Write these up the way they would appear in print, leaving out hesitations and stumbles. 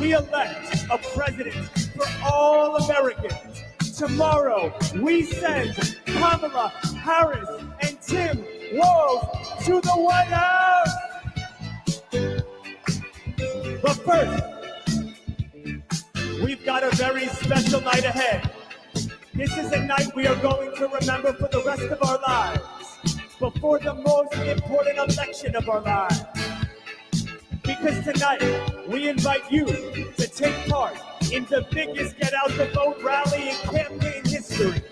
we elect a president for all Americans. Tomorrow, we send Kamala Harris and Tim Walz to the White House. But first, we've got a very special night ahead. This is a night we are going to remember for the rest of our lives, before the most important election of our lives. Because tonight, we invite you to take part in the biggest Get Out the Vote rally in campaign history.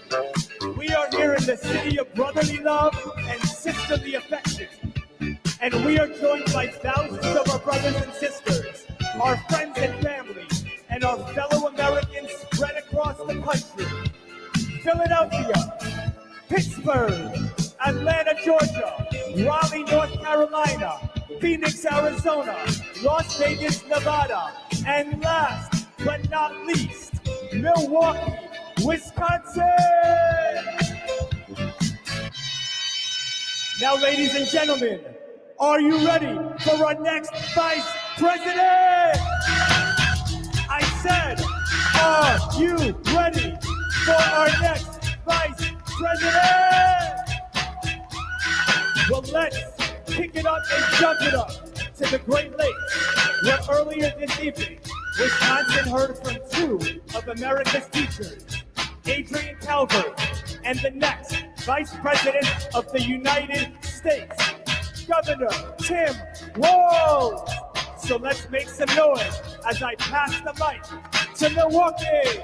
We are here in the city of brotherly love and sisterly affection. And we are joined by thousands of our brothers and sisters, our friends and family, and our fellow Americans spread across the country. Philadelphia, Pittsburgh, Atlanta, Georgia, Raleigh, North Carolina, Phoenix, Arizona, Las Vegas, Nevada, and last but not least, Milwaukee, Wisconsin. Now, ladies and gentlemen, are you ready for our next vice president? I said, are you ready for our next vice president? Well, let's kick it up and jump it up to the Great Lakes, where earlier this evening, Wisconsin heard from two of America's teachers, Adrian Calvert, and the next Vice President of the United States, Governor Tim Walz. So let's make some noise as I pass the mic to Milwaukee.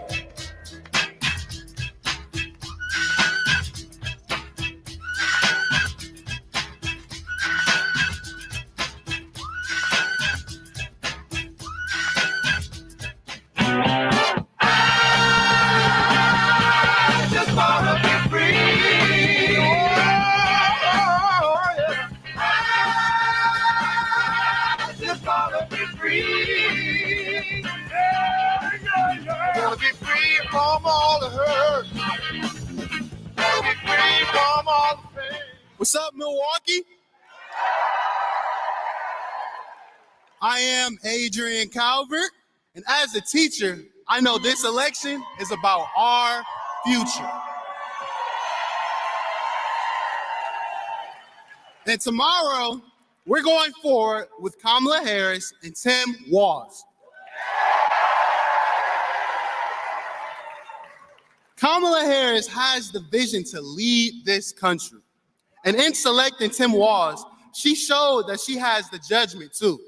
What's up, Milwaukee? I am Adrian Calvert, and as a teacher, I know this election is about our future. And tomorrow, we're going forward with Kamala Harris and Tim Walz. Kamala Harris has the vision to lead this country. And in selecting Tim Walz, she showed that she has the judgment too.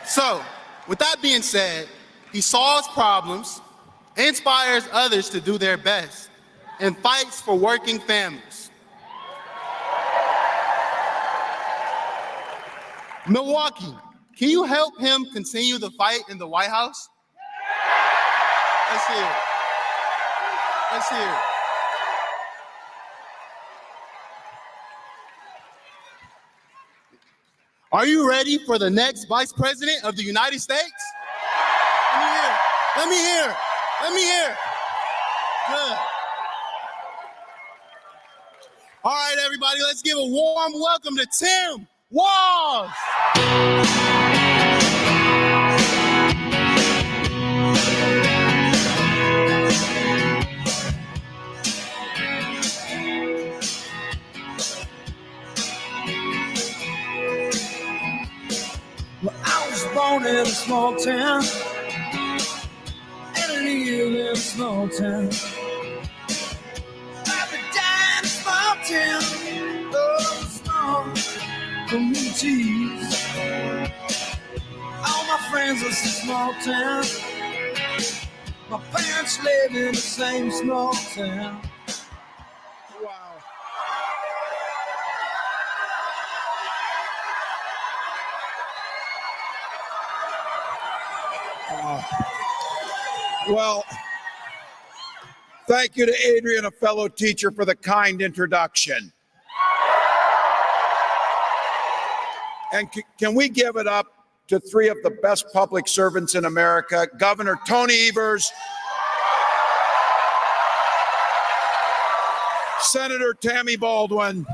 So, with that being said, he solves problems, inspires others to do their best, and fights for working families. Milwaukee, can you help him continue the fight in the White House? Let's hear it. Let's hear it. Are you ready for the next Vice President of the United States? Let me hear. Let me hear. Good. All right, everybody, let's give a warm welcome to Tim Walz. Well, I was born in a small town, and I live in a small town. I've been dying in a small town, oh, small communities. All my friends are from small town. My parents live in the same small town. Wow. Well, thank you to Adrian, a fellow teacher, for the kind introduction. And can we give it up to three of the best public servants in America, Governor Tony Evers, Senator Tammy Baldwin,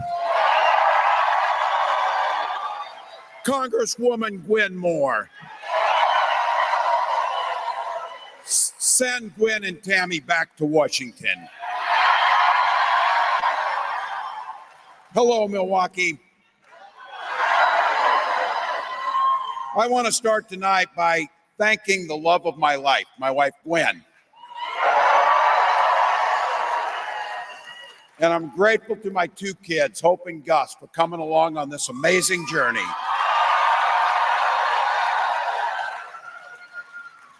Congresswoman Gwen Moore. Send Gwen and Tammy back to Washington. Hello, Milwaukee. I want to start tonight by thanking the love of my life, my wife, Gwen. And I'm grateful to my two kids, Hope and Gus, for coming along on this amazing journey.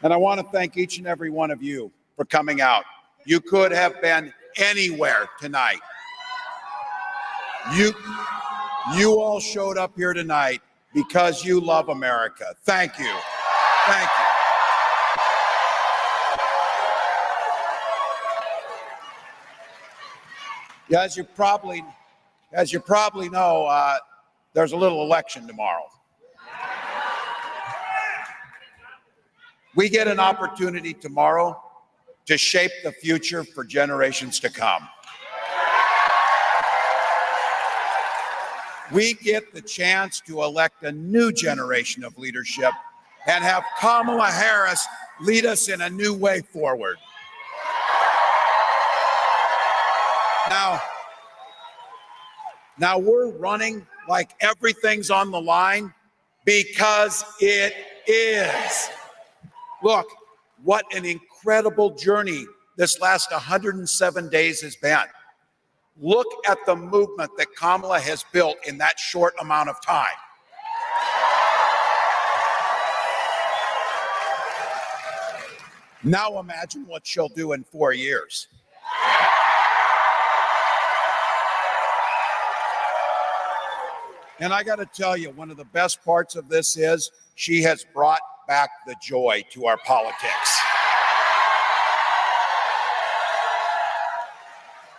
And I want to thank each and every one of you for coming out. You could have been anywhere tonight. You all showed up here tonight because you love America. Thank you. Thank you. Yeah, as you probably know, there's a little election tomorrow. We get an opportunity tomorrow to shape the future for generations to come. We get the chance to elect a new generation of leadership and have Kamala Harris lead us in a new way forward. Now we're running like everything's on the line because it is. Look, what an incredible journey this last 107 days has been. Look at the movement that Kamala has built in that short amount of time. Now imagine what she'll do in 4 years. And I got to tell you, one of the best parts of this is she has brought back the joy to our politics.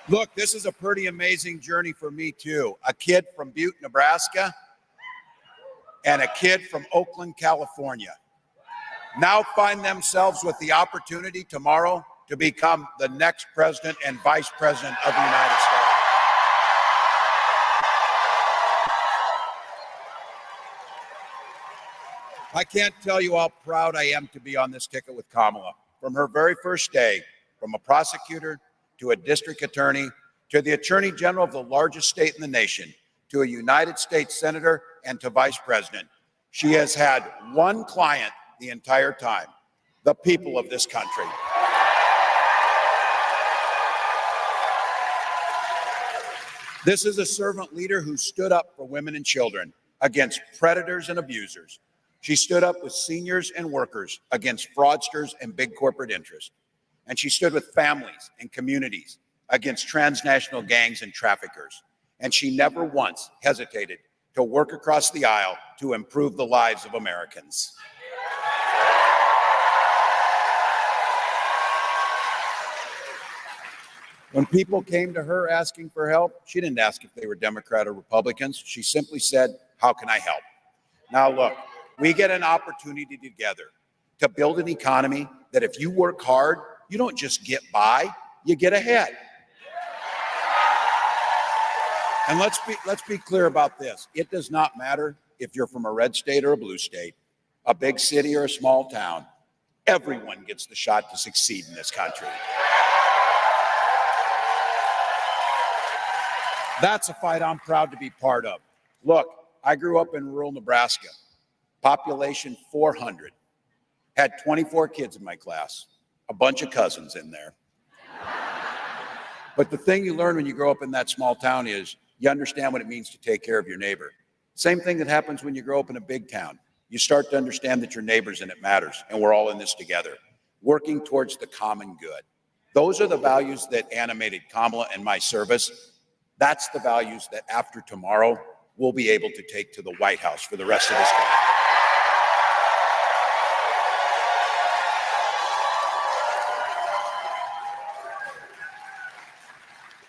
Look, this is a pretty amazing journey for me too. A kid from Butte, Nebraska, and a kid from Oakland, California, now find themselves with the opportunity tomorrow to become the next president and vice president of the United States. I can't tell you how proud I am to be on this ticket with Kamala. From her very first day, from a prosecutor to a district attorney, to the attorney general of the largest state in the nation, to a United States senator, and to vice president. She has had one client the entire time, the people of this country. This is a servant leader who stood up for women and children against predators and abusers. She stood up with seniors and workers against fraudsters and big corporate interests. And she stood with families and communities against transnational gangs and traffickers. And she never once hesitated to work across the aisle to improve the lives of Americans. When people came to her asking for help, she didn't ask if they were Democrat or Republicans. She simply said, "How can I help?" Now look, we get an opportunity together to build an economy that if you work hard, you don't just get by, you get ahead. And let's be clear about this. It does not matter if you're from a red state or a blue state, a big city or a small town. Everyone gets the shot to succeed in this country. That's a fight I'm proud to be part of. Look, I grew up in rural Nebraska, population 400, had 24 kids in my class, a bunch of cousins in there. But the thing you learn when you grow up in that small town is you understand what it means to take care of your neighbor. Same thing that happens when you grow up in a big town. You start to understand that you're neighbors and it matters, and we're all in this together, working towards the common good. Those are the values that animated Kamala and my service. That's the values that after tomorrow, we'll be able to take to the White House for the rest of this country.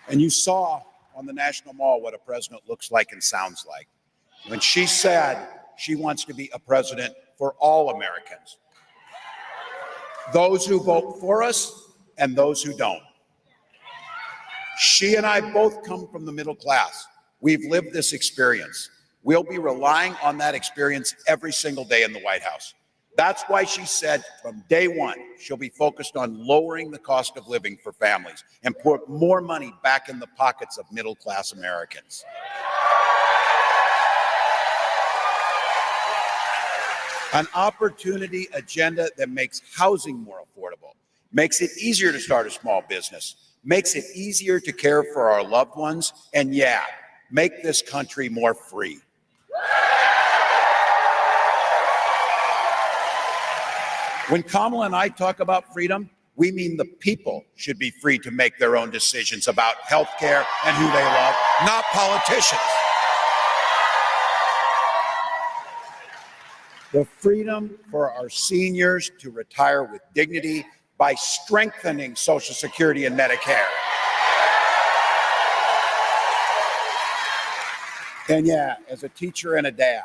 And you saw on the National Mall what a president looks like and sounds like. When she said she wants to be a president for all Americans, those who vote for us and those who don't. She and I both come from the middle class. We've lived this experience. We'll be relying on that experience every single day in the White House. That's why she said from day one, she'll be focused on lowering the cost of living for families and put more money back in the pockets of middle-class Americans. An opportunity agenda that makes housing more affordable, makes it easier to start a small business, makes it easier to care for our loved ones, and yeah, make this country more free. When Kamala and I talk about freedom, we mean the people should be free to make their own decisions about health care and who they love, not politicians. The freedom for our seniors to retire with dignity by strengthening Social Security and Medicare. And yeah, as a teacher and a dad,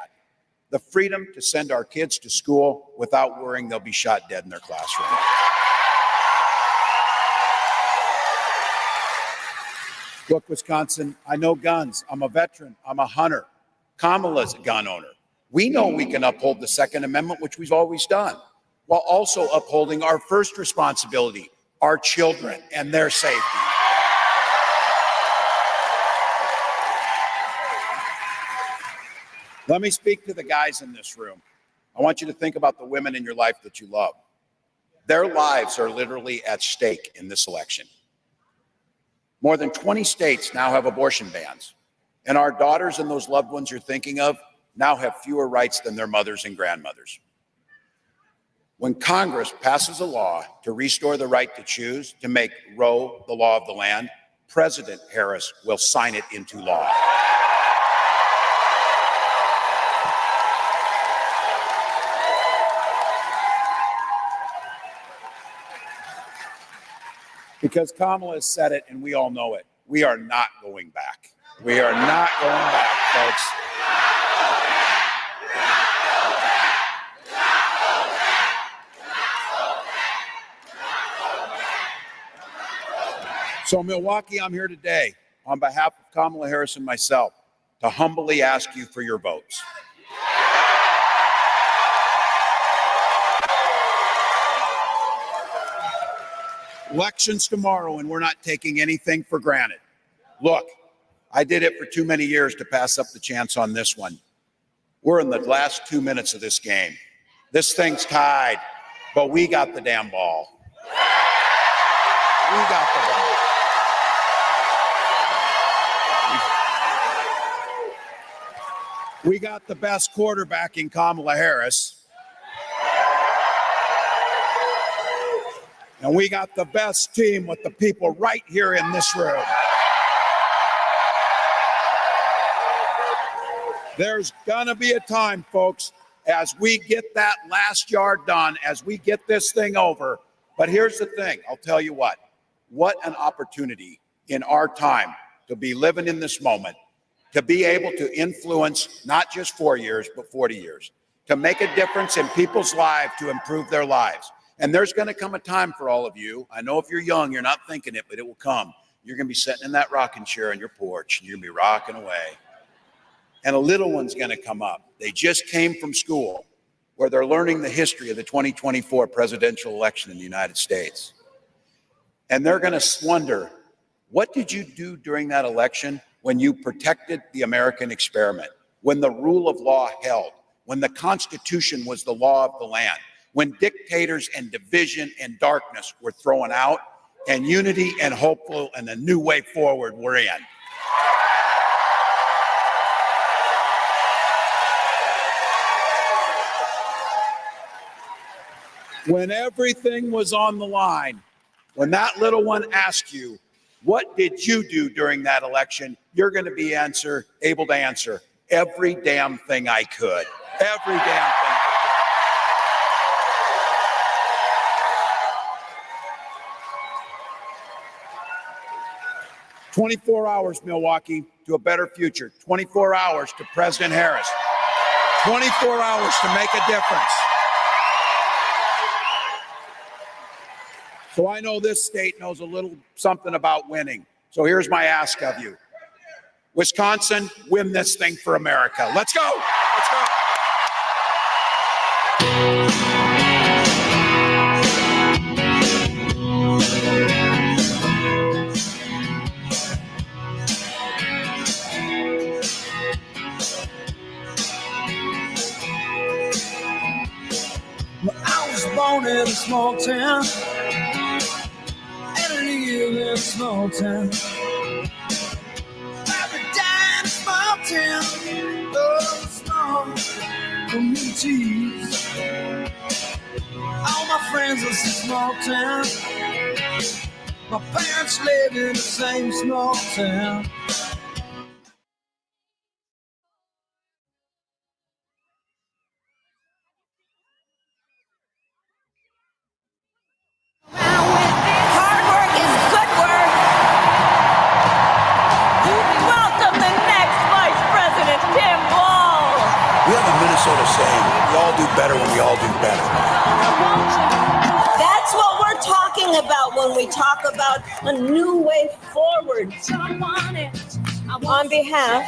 the freedom to send our kids to school without worrying they'll be shot dead in their classroom. Look, Wisconsin, I know guns. I'm a veteran. I'm a hunter. Kamala's a gun owner. We know we can uphold the Second Amendment, which we've always done, while also upholding our first responsibility, our children and their safety. Let me speak to the guys in this room. I want you to think about the women in your life that you love. Their lives are literally at stake in this election. More than 20 states now have abortion bans, and our daughters and those loved ones you're thinking of now have fewer rights than their mothers and grandmothers. When Congress passes a law to restore the right to choose, to make Roe the law of the land, President Harris will sign it into law. Because Kamala has said it and we all know it. We are not going back. We are not going back, folks. So Milwaukee, I'm here today on behalf of Kamala Harris and myself to humbly ask you for your votes. Elections tomorrow, and we're not taking anything for granted. Look, I did it for too many years to pass up the chance on this one. We're in the last 2 minutes of this game. This thing's tied, but we got the damn ball. We got the ball. We got the best quarterback in Kamala Harris. And we got the best team with the people right here in this room. There's gonna be a time, folks, as we get that last yard done, as we get this thing over. But here's the thing, I'll tell you what an opportunity in our time to be living in this moment, to be able to influence not just 4 years, but 40 years, to make a difference in people's lives, to improve their lives. And there's going to come a time for all of you. I know if you're young, you're not thinking it, but it will come. You're going to be sitting in that rocking chair on your porch, and you're going to be rocking away. And a little one's going to come up. They just came from school where they're learning the history of the 2024 presidential election in the United States. And they're going to wonder, what did you do during that election when you protected the American experiment, when the rule of law held, when the Constitution was the law of the land, when dictators and division and darkness were thrown out, and unity and hopeful and a new way forward were in. When everything was on the line, when that little one asked you, what did you do during that election? You're going to be able to answer every damn thing I could. Every damn thing I could. 24 hours, Milwaukee, to a better future. 24 hours to President Harris. 24 hours to make a difference. So I know this state knows a little something about winning. So here's my ask of you. Wisconsin, win this thing for America. Let's go. Let's go. Well, I was born in a small town and I live in a small town. Small town, oh, small communities. All my friends are small town. My parents live in the same small town. Hard work is good work. Welcome the next Vice President, Tim Walz. We have a Minnesota saying, we all do better when we all do better. That's what we're talking about when we talk about a new way forward. On behalf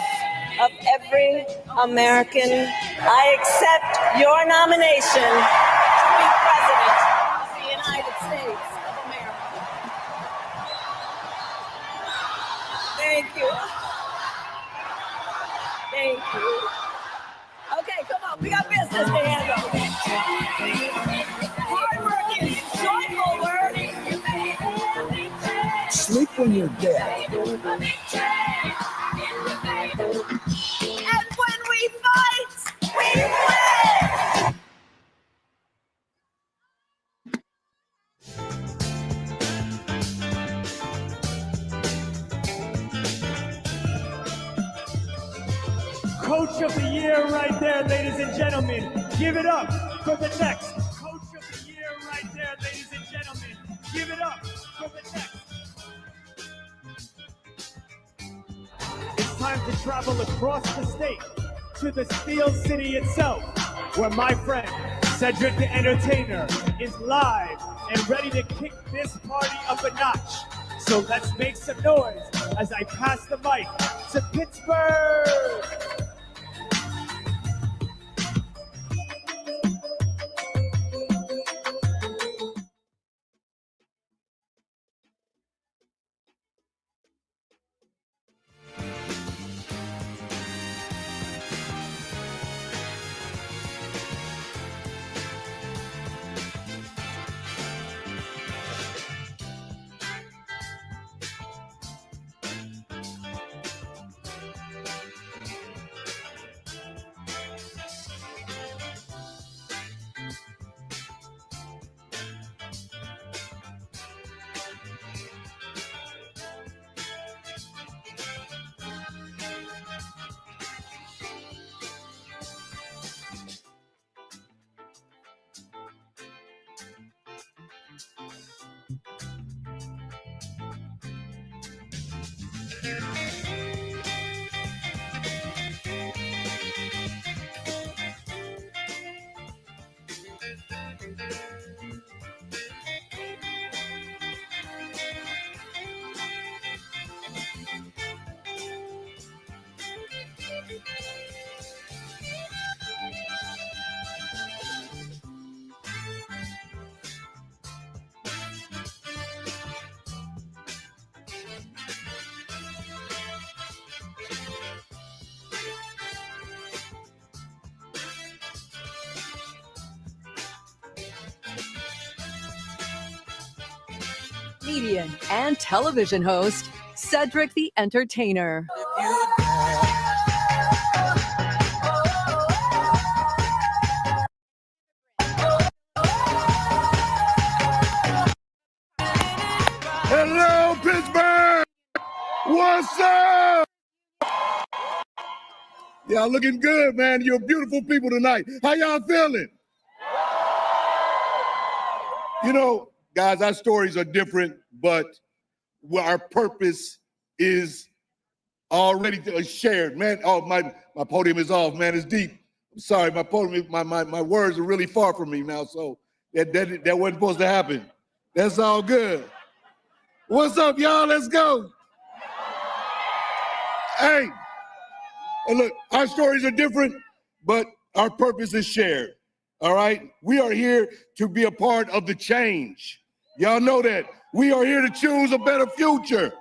of every American, I accept your nomination to be President of the United States of America. Thank you. Thank you. Okay, come on, we got business to handle. Hard work is joyful work. Sleep when you're dead. And when we fight, we win! Coach of the Year right there, ladies and gentlemen. Give it up for the next Coach of the Year right there, ladies and gentlemen. Give it up for the next. It's time to travel across the state to the Steel City itself, where my friend Cedric the Entertainer is live and ready to kick this party up a notch. So let's make some noise as I pass the mic to Pittsburgh. Comedian and television host, Cedric the Entertainer. Hello, Pittsburgh! What's up? Y'all looking good, man. You're beautiful people tonight. How y'all feeling? You know, guys, our stories are different, but our purpose is already shared, man. Oh, my podium is off, man. It's deep. I'm sorry, my podium, my words are really far from me now, so that wasn't supposed to happen. That's all good. What's up, y'all? Let's go. Hey, and look, our stories are different, but our purpose is shared. All right? We are here to be a part of the change. Y'all know that. We are here to choose a better future.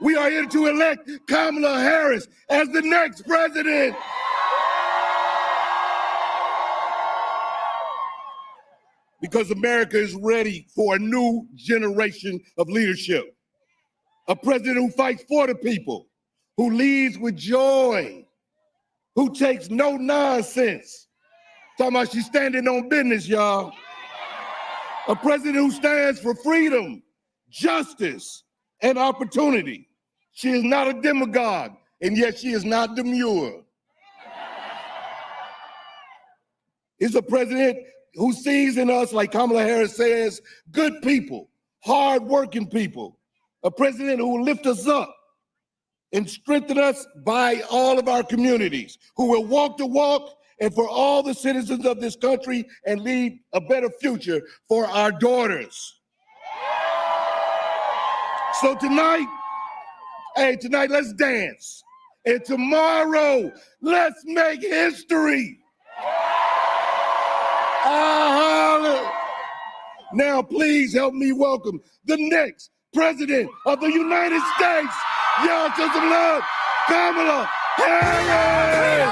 We are here to elect Kamala Harris as the next president. Because America is ready for a new generation of leadership. A president who fights for the people, who leads with joy, who takes no nonsense. Talking about she's standing on business, y'all. A president who stands for freedom, justice, and opportunity. She is not a demagogue, and yet she is not demure. Is a president who sees in us, like Kamala Harris says, good people, hard-working people. A president who will lift us up and strengthen us by all of our communities, who will walk the walk and for all the citizens of this country and lead a better future for our daughters. So tonight, let's dance. And tomorrow, let's make history. Now, please help me welcome the next President of the United States. Y'all show some love, Kamala Harris.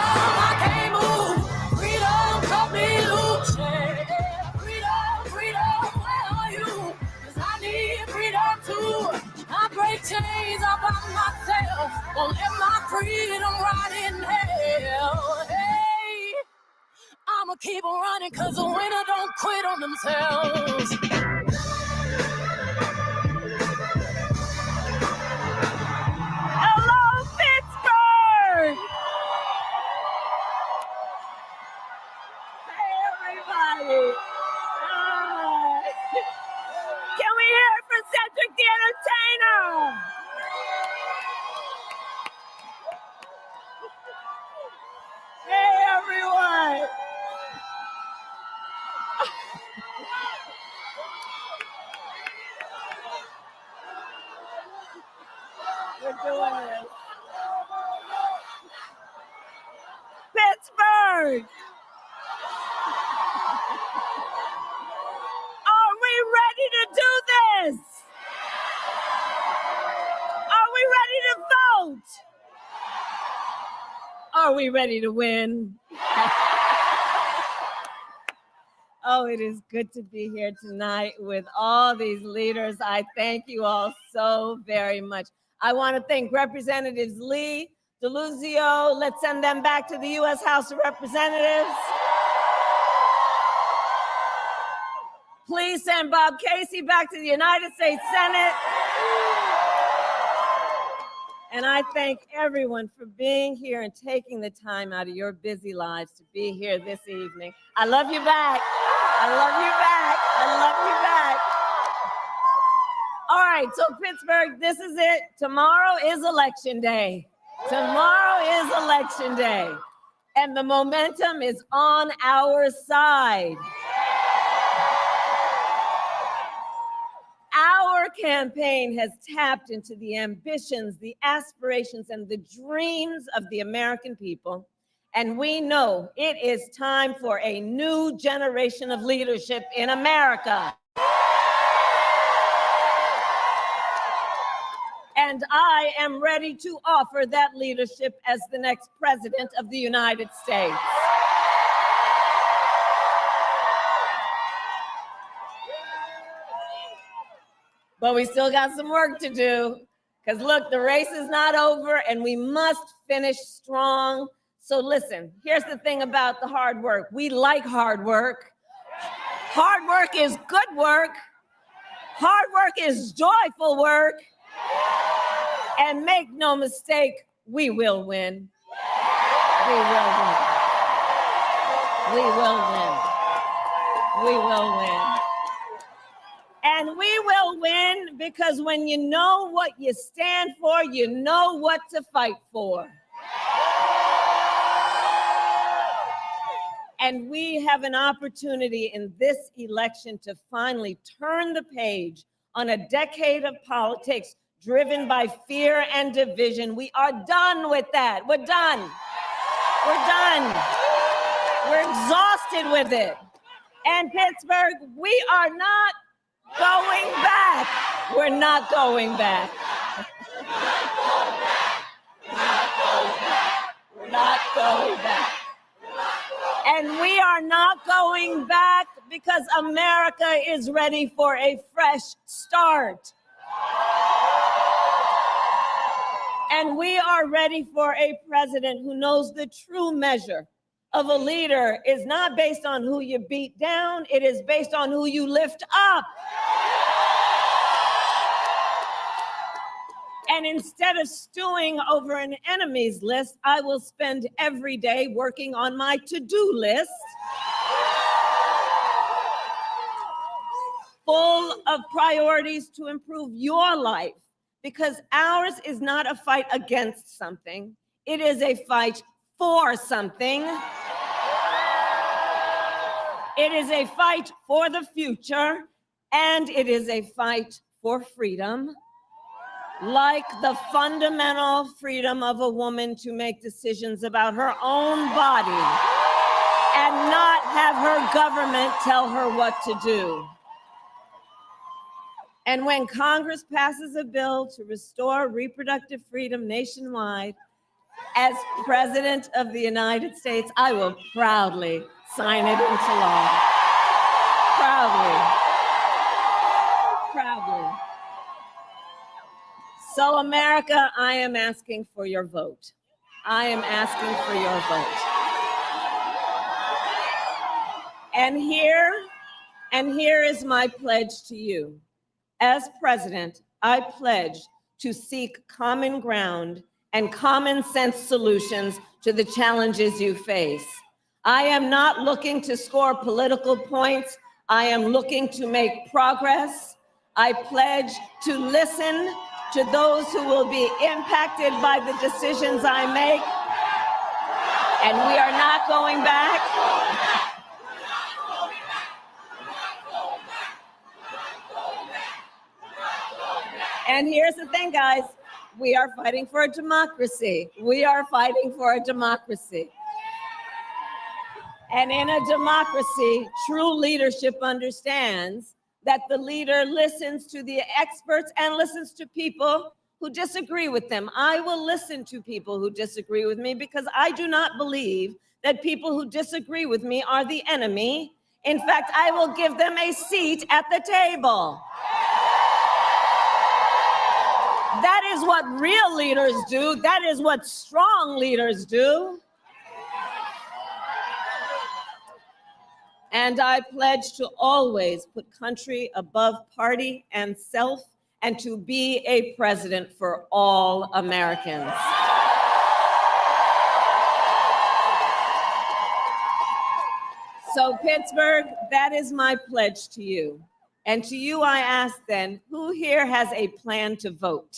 Chains up on myself, won't let my freedom rot in hell. Hey, I'ma keep on running, cause the winner don't quit on themselves. Hello, Pittsburgh! Hey, everybody. Can we hear it for Cedric the Entertainer? Hey, everyone. We're doing this. Pittsburgh. Are we ready to do this? Are we ready to vote? Are we ready to win? Oh, it is good to be here tonight with all these leaders. I thank you all so very much. I want to thank Representatives Lee, DeLuzio. Let's send them back to the U.S. House of Representatives. Please send Bob Casey back to the United States Senate. And I thank everyone for being here and taking the time out of your busy lives to be here this evening. I love you back. I love you back. I love you back. All right, so Pittsburgh, this is it. Tomorrow is Election Day. Tomorrow is Election Day. And the momentum is on our side. Our campaign has tapped into the ambitions, the aspirations, and the dreams of the American people. And we know it is time for a new generation of leadership in America. And I am ready to offer that leadership as the next president of the United States. But we still got some work to do, because look, the race is not over and we must finish strong. So listen, here's the thing about the hard work. We like hard work. Hard work is good work. Hard work is joyful work. And make no mistake, we will win. We will win. We will win. We will win. And we will win because when you know what you stand for, you know what to fight for. And we have an opportunity in this election to finally turn the page on a decade of politics driven by fear and division. We are done with that. We're done. We're done. We're exhausted with it. And Pittsburgh, we are not going back. We're not going back. We're not going back. And we are not going back because America is ready for a fresh start. And we are ready for a president who knows the true measure of a leader is not based on who you beat down, it is based on who you lift up. And instead of stewing over an enemy's list, I will spend every day working on my to-do list, full of priorities to improve your life, because ours is not a fight against something. It is a fight for something. It is a fight for the future, and it is a fight for freedom. Like the fundamental freedom of a woman to make decisions about her own body and not have her government tell her what to do. And when Congress passes a bill to restore reproductive freedom nationwide, as President of the United States, I will proudly sign it into law. Proudly. Proudly. So America, I am asking for your vote. I am asking for your vote. And here is my pledge to you. As president, I pledge to seek common ground and common sense solutions to the challenges you face. I am not looking to score political points. I am looking to make progress. I pledge to listen to those who will be impacted by the decisions I make. And we are not going back. And here's the thing, guys. We are fighting for a democracy. We are fighting for a democracy. And in a democracy, true leadership understands that the leader listens to the experts and listens to people who disagree with them. I will listen to people who disagree with me because I do not believe that people who disagree with me are the enemy. In fact, I will give them a seat at the table. That is what real leaders do. That is what strong leaders do. And I pledge to always put country above party and self, and to be a president for all Americans. So Pittsburgh, that is my pledge to you. And to you I ask then, who here has a plan to vote?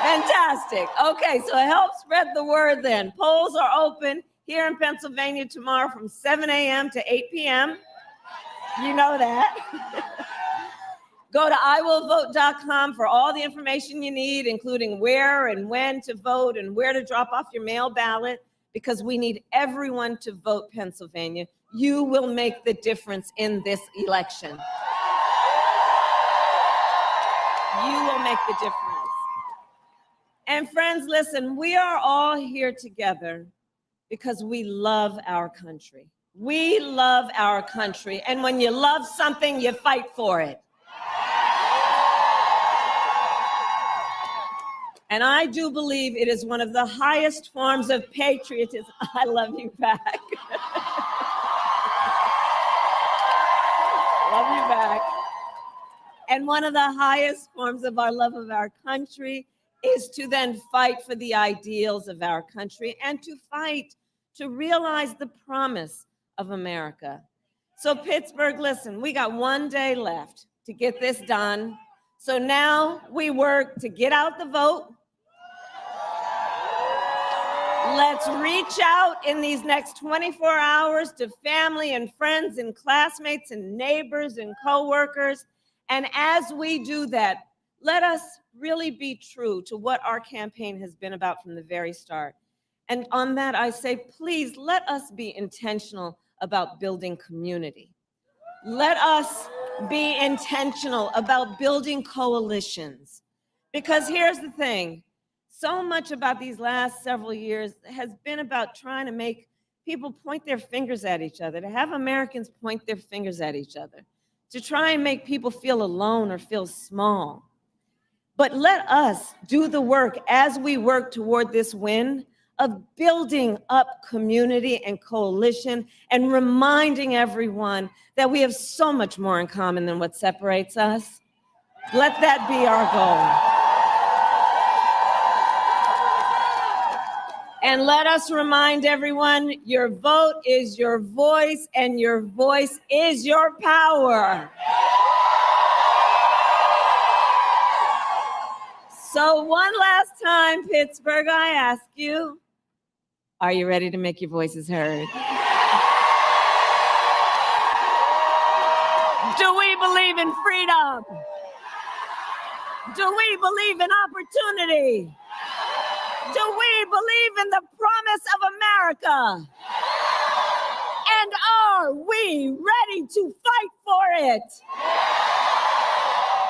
Fantastic. Okay, so help spread the word then. Polls are open here in Pennsylvania tomorrow from 7 a.m. to 8 p.m. You know that. Go to iwillvote.com for all the information you need, including where and when to vote and where to drop off your mail ballot, because we need everyone to vote, Pennsylvania. You will make the difference in this election. You will make the difference. And friends, listen, we are all here together because we love our country. We love our country. And when you love something, you fight for it. And I do believe it is one of the highest forms of patriotism. I love you back. Love you back. And one of the highest forms of our love of our country is to then fight for the ideals of our country and to fight to realize the promise of America. So Pittsburgh, listen, we got one day left to get this done. So now we work to get out the vote. Let's reach out in these next 24 hours to family and friends and classmates and neighbors and coworkers And as we do that, let us really be true to what our campaign has been about from the very start. And on that, I say, please let us be intentional about building community. Let us be intentional about building coalitions. Because here's the thing, so much about these last several years has been about trying to make people point their fingers at each other, to have Americans point their fingers at each other, to try and make people feel alone or feel small. But let us do the work as we work toward this win of building up community and coalition and reminding everyone that we have so much more in common than what separates us. Let that be our goal. And let us remind everyone, your vote is your voice, and your voice is your power. So one last time, Pittsburgh, I ask you, are you ready to make your voices heard? Do we believe in freedom? Do we believe in opportunity? Do we believe in the promise of America? And are we ready to fight for it?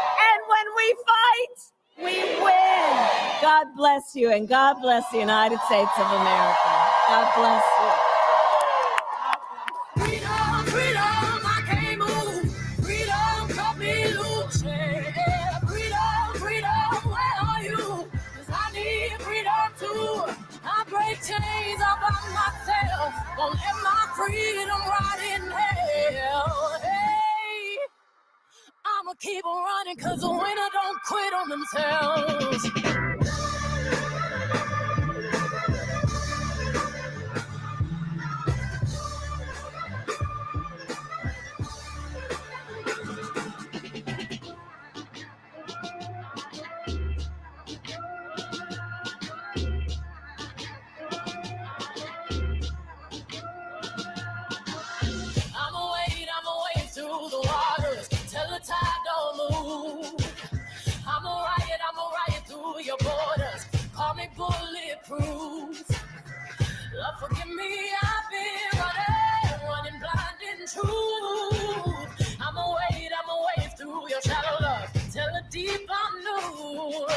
And when we fight, we win. God bless you, and God bless the United States of America. God bless you. Freedom, freedom, I can't move. Freedom, cut me loose. Yeah. Freedom, freedom, where are you? 'Cause I need freedom too. I break chains all by myself. Won't let my freedom rot in hell. Hey, I'ma keep on running 'cause the winner don't quit on themselves. I'ma wade through the waters till the tide don't move. I'ma ride through your borders. Call me bulletproof. Lord, forgive me, I've been running blind in truth. I'ma wade through your shallow love till the deep I'm new.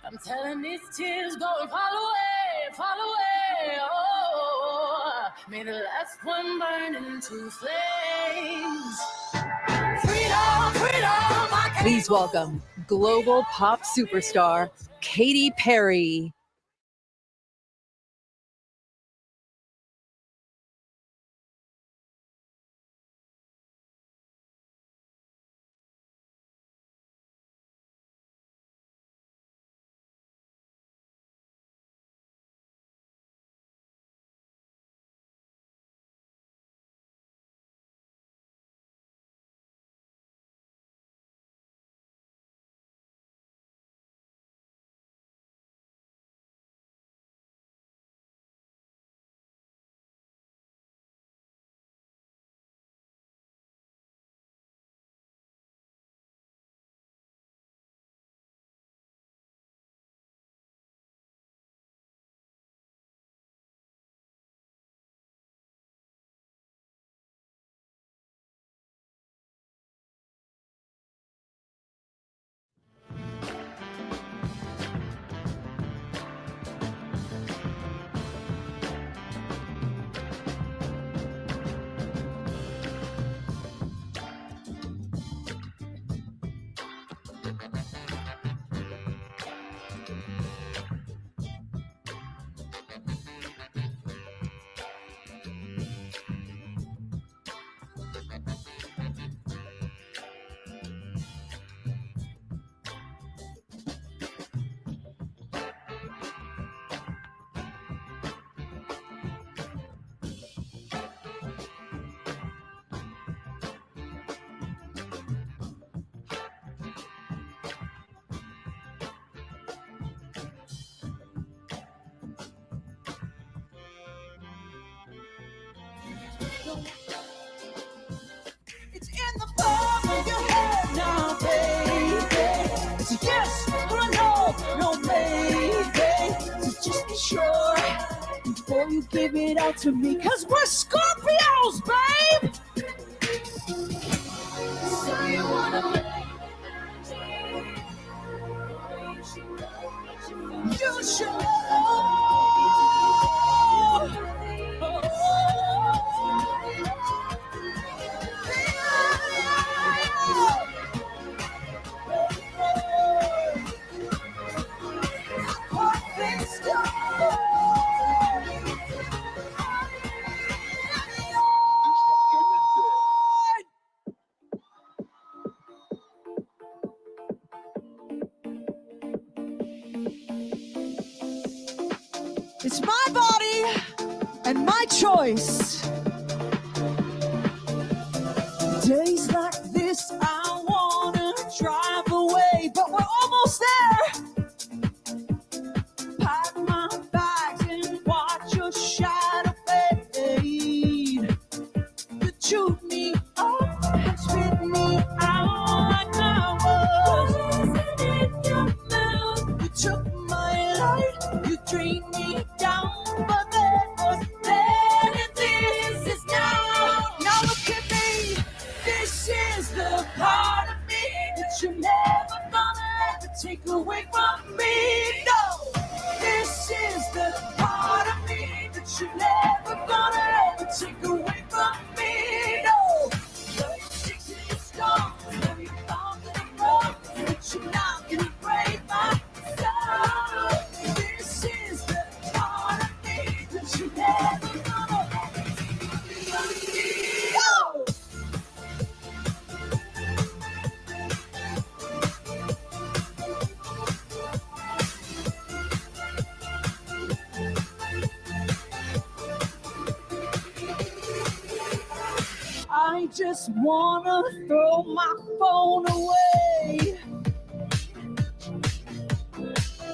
I'm telling these tears go and fall away, oh. May the last one burn into flames. Freedom, freedom, I can't Please welcome global pop superstar Katy Perry. sure before you give it out to me, 'cause we're Scorpios, babe. So you wanna you should. It's my body and my choice. Days like this, I wanna drive away, but we're almost there. Pack my bags and watch your shadow fade. You chewed me up and spit me out like I was. In your mouth, you took my light, you drained me down, but that was then and this is now. Now look at me, this is the part of me that you're never gonna ever take away from me. No, this is the part of me that you're never gonna ever take away from me. No, you're 6 in the storm, so you found that I'm wrong, but you're not gonna break my soul. This is the part of me that you're never gonna ever take away from me. No! I just wanna throw my phone away.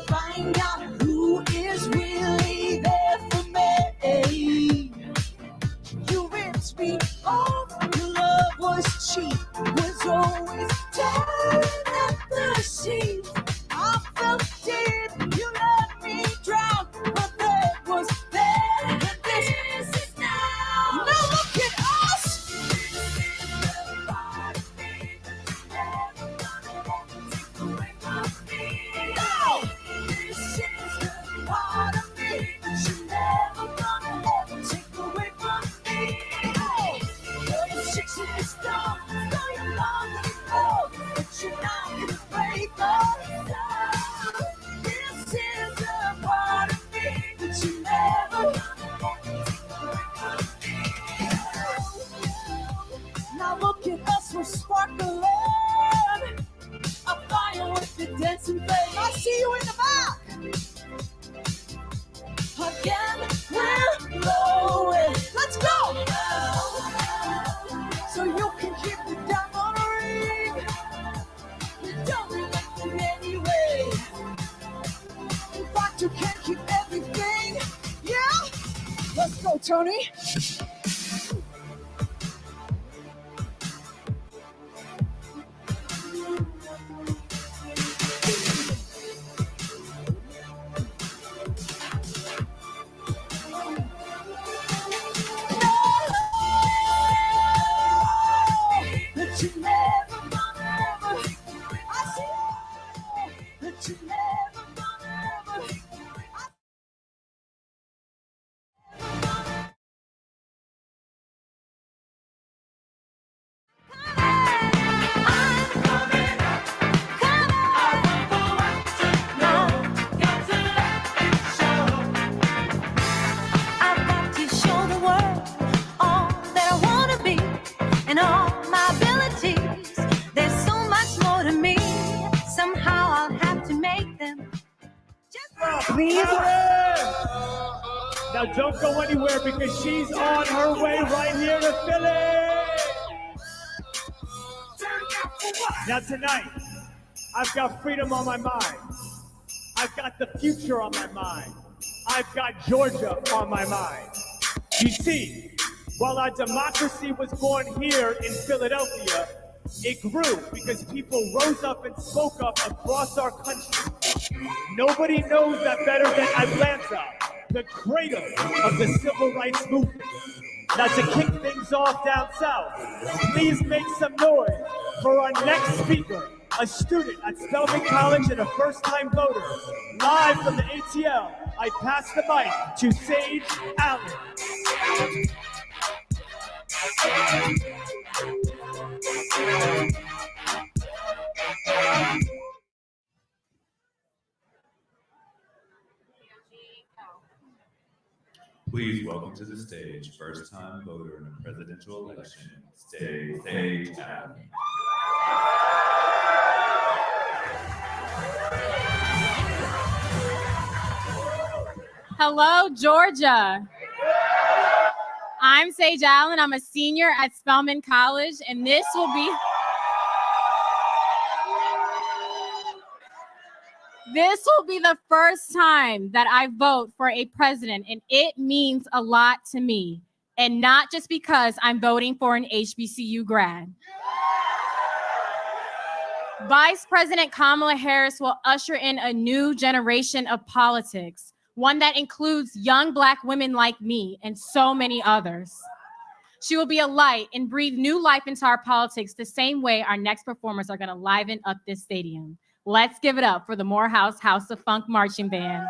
Find out who is really there for me. You ripped me off, your love was cheap, was always tearing at the seams. I felt deep, you let me drown, but that was then, and this is now. Now look at us. Now look at us, we're sparkling. A fire with the dancing flame. I see you in the back. Again, we're glowing. Let's go. So you can keep the diamond ring. You don't like it anyway. In fact, you can't keep everything. Yeah? Let's go, Tony. Please. Now don't go anywhere because she's on her way right here to Philly. Now tonight, I've got freedom on my mind. I've got the future on my mind. I've got Georgia on my mind. You see, while our democracy was born here in Philadelphia, it grew because people rose up and spoke up across our country. Nobody knows that better than Atlanta. the cradle of the civil rights movement. Now to kick things off down south, please make some noise for our next speaker, a student at Spelman College and a first-time voter. Live from the ATL, I pass the mic to Sage Allen. Please welcome to the stage, first-time voter in a presidential election, Sage Allen. Hello, Georgia. I'm Sage Allen. I'm a senior at Spelman College, and this will be the first time that I vote for a president, and it means a lot to me, and not just because I'm voting for an HBCU grad. Vice President Kamala Harris will usher in a new generation of politics, one that includes young Black women like me and so many others. She will be a light and breathe new life into our politics the same way our next performers are going to liven up this stadium. Let's give it up for the Morehouse House of Funk Marching Band.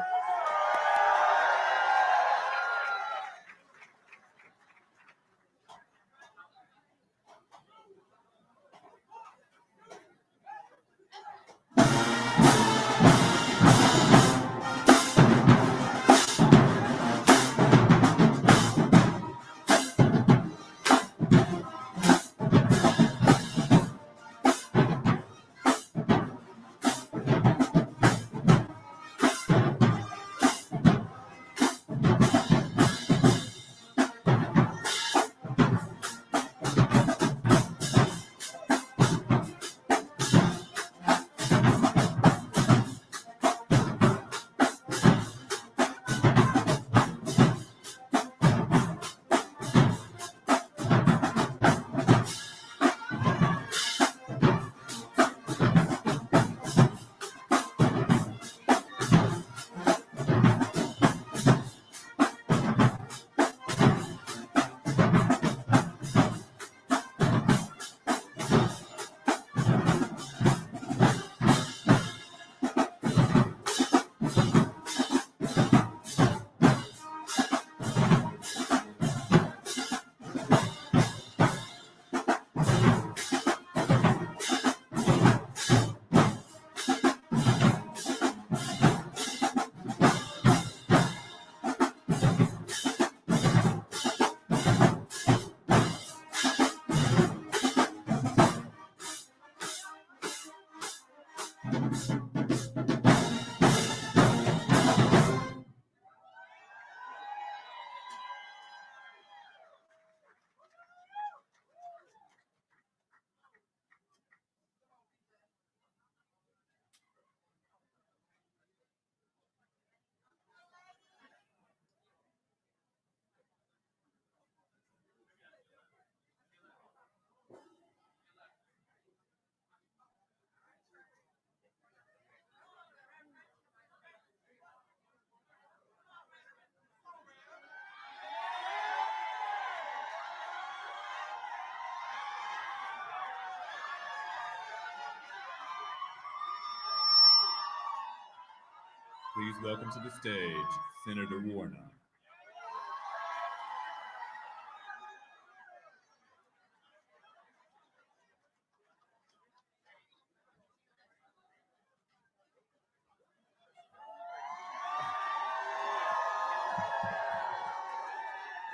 Please welcome to the stage, Senator Warnock.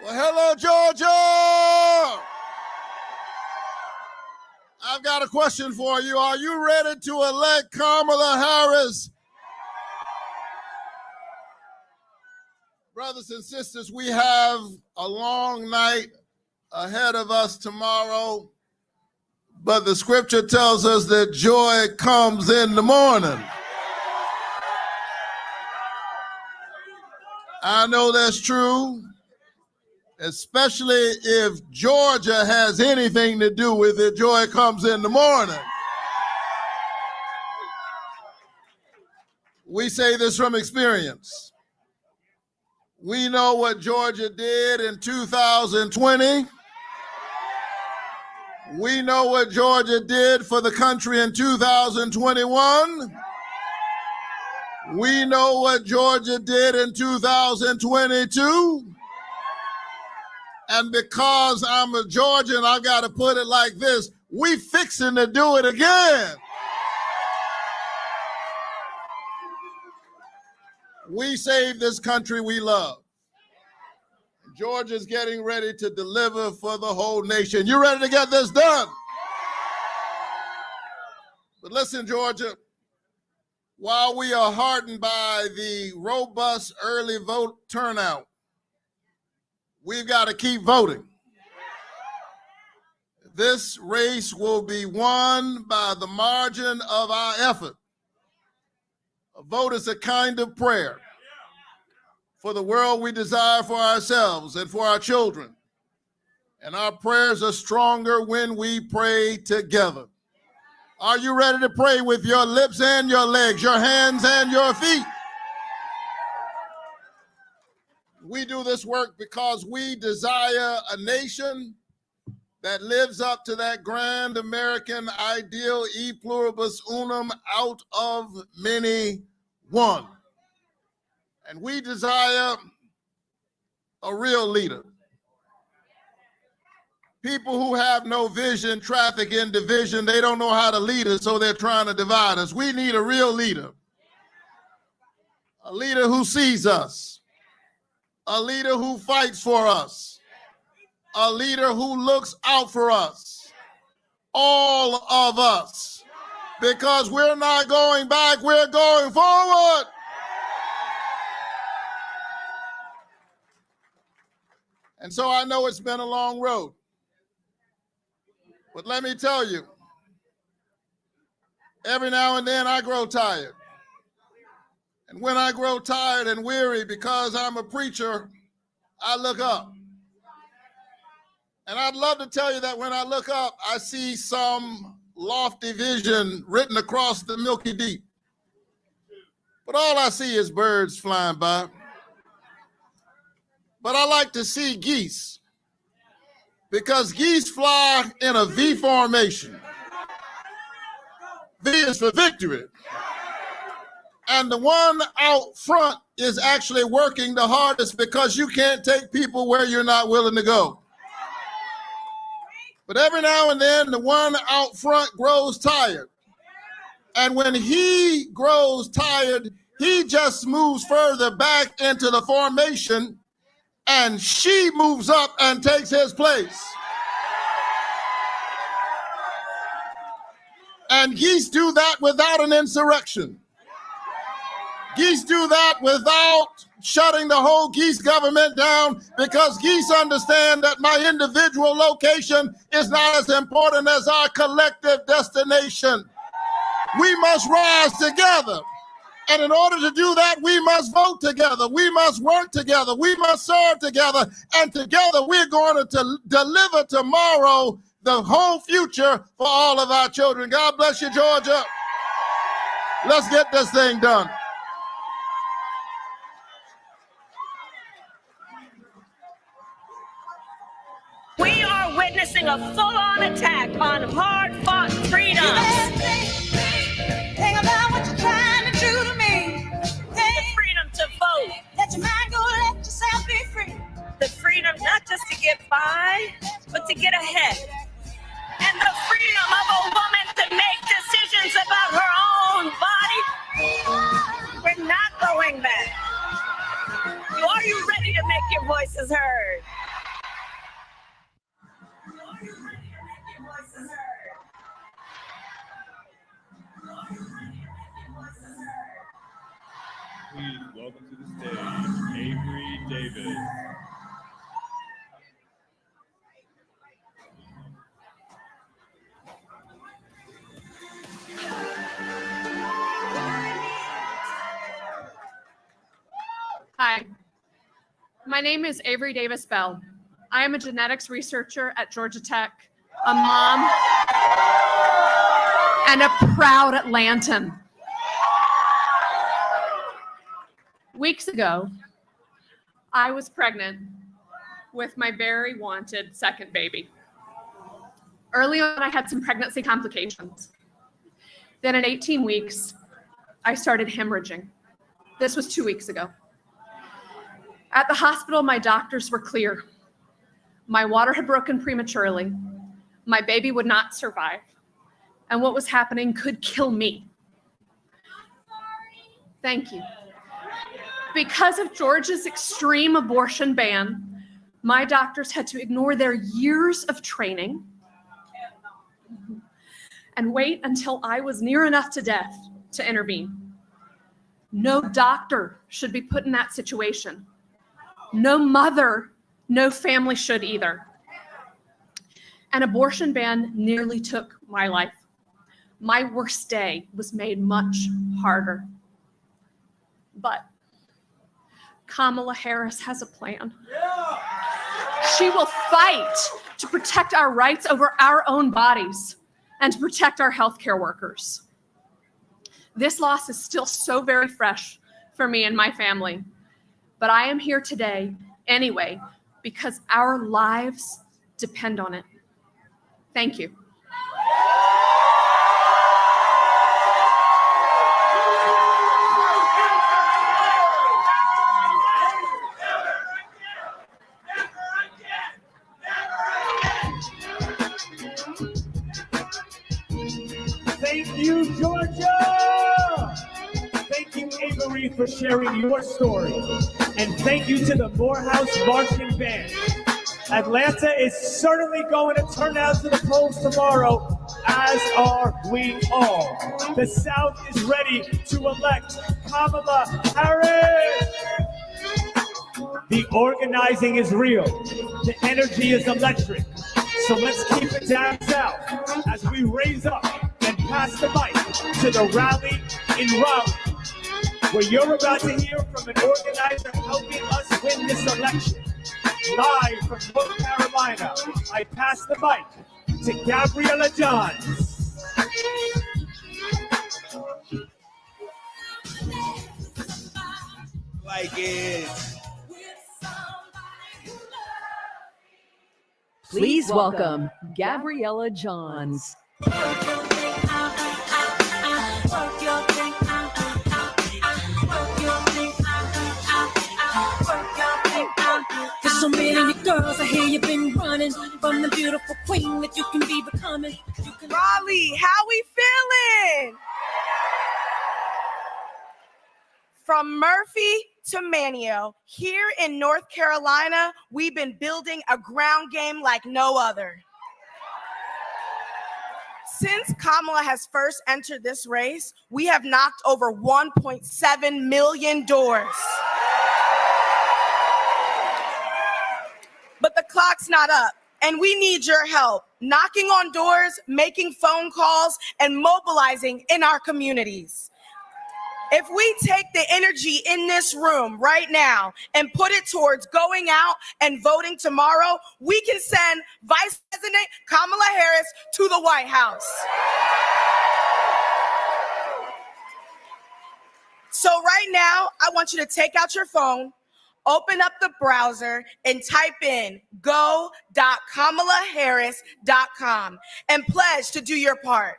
Well, hello, Georgia. I've got a question for you. Are you ready to elect Kamala Harris? Brothers and sisters, we have a long night ahead of us tomorrow, but the scripture tells us that joy comes in the morning. I know that's true, especially if Georgia has anything to do with it. Joy comes in the morning. We say this from experience. We know what Georgia did in 2020. We know what Georgia did for the country in 2021. We know what Georgia did in 2022. And because I'm a Georgian, I got to put it like this: we fixing to do it again. We saved this country we love. Georgia's getting ready to deliver for the whole nation. You ready to get this done? But listen, Georgia, while we are heartened by the robust early vote turnout, we've got to keep voting. This race will be won by the margin of our effort. A vote is a kind of prayer for the world we desire for ourselves and for our children. And our prayers are stronger when we pray together. Are you ready to pray with your lips and your legs, your hands and your feet? We do this work because we desire a nation that lives up to that grand American ideal, e pluribus unum, out of many, one. And we desire a real leader. People who have no vision traffic in division. They don't know how to lead us, so they're trying to divide us. We need a real leader. A leader who sees us. A leader who fights for us. A leader who looks out for us. All of us. Because we're not going back, we're going forward. And so I know it's been a long road. But let me tell you, every now and then I grow tired. And when I grow tired and weary because I'm a preacher, I look up. And I'd love to tell you that when I look up, I see some lofty vision written across the milky deep. But all I see is birds flying by. But I like to see geese, because geese fly in a V formation. V is for victory. And the one out front is actually working the hardest, because you can't take people where you're not willing to go. But every now and then, the one out front grows tired. And when he grows tired, he just moves further back into the formation, and she moves up and takes his place. And geese do that without an insurrection. Geese do that without shutting the whole geese government down, because geese understand that my individual location is not as important as our collective destination. We must rise together. And in order to do that, we must vote together. We must work together. We must serve together. And together, we're going to deliver tomorrow the whole future for all of our children. God bless you, Georgia. Let's get this thing done. We are witnessing a full-on attack on hard-fought freedoms. Think about what you're trying to do to me. The freedom to vote. Let your mind go, let yourself be free. The freedom not just to get by, but to get ahead. And the freedom of a woman to make decisions about her own body. We're not going back. Are you ready to make your voices heard? Please welcome to the stage, Avery Davis. Hi, my name is Avery Davis Bell. I am a genetics researcher at Georgia Tech, a mom, and a proud Atlantan. Weeks ago, I was pregnant with my very wanted second baby. Early on, I had some pregnancy complications. Then at 18 weeks, I started hemorrhaging. This was 2 weeks ago. At the hospital, my doctors were clear. My water had broken prematurely. My baby would not survive. And what was happening could kill me. Thank you. Because of Georgia's extreme abortion ban, my doctors had to ignore their years of training and wait until I was near enough to death to intervene. No doctor should be put in that situation. No mother, no family should either. An abortion ban nearly took my life. My worst day was made much harder. But Kamala Harris has a plan. She will fight to protect our rights over our own bodies and to protect our healthcare workers. This loss is still so very fresh for me and my family, but I am here today anyway because our lives depend on it. Thank you. Thank you, Georgia! Thank you, Avery, for sharing your story. And thank you to the Morehouse Marching Band. Atlanta is certainly going to turn out to the polls tomorrow, as are we all. The South is ready to elect Kamala Harris. The organizing is real. The energy is electric. So let's keep it down south as we raise up and pass the mic to the rally in Raleigh, where you're about to hear from an organizer helping us win this election. Live from North Carolina, I pass the mic to Gabriella Johns. Like it. Please welcome Gabriella Johns. There's so many girls, I hear you've been running from the beautiful queen that you can be becoming. Raleigh, how we feeling? From Murphy to Manio, here in North Carolina, we've been building a ground game like no other. Since Kamala has first entered this race, we have knocked over 1.7 million doors. But the clock's not up, and we need your help knocking on doors, making phone calls, and mobilizing in our communities. If we take the energy in this room right now and put it towards going out and voting tomorrow, we can send Vice President Kamala Harris to the White House. So right now, I want you to take out your phone, open up the browser, and type in go.kamalaharris.com and pledge to do your part.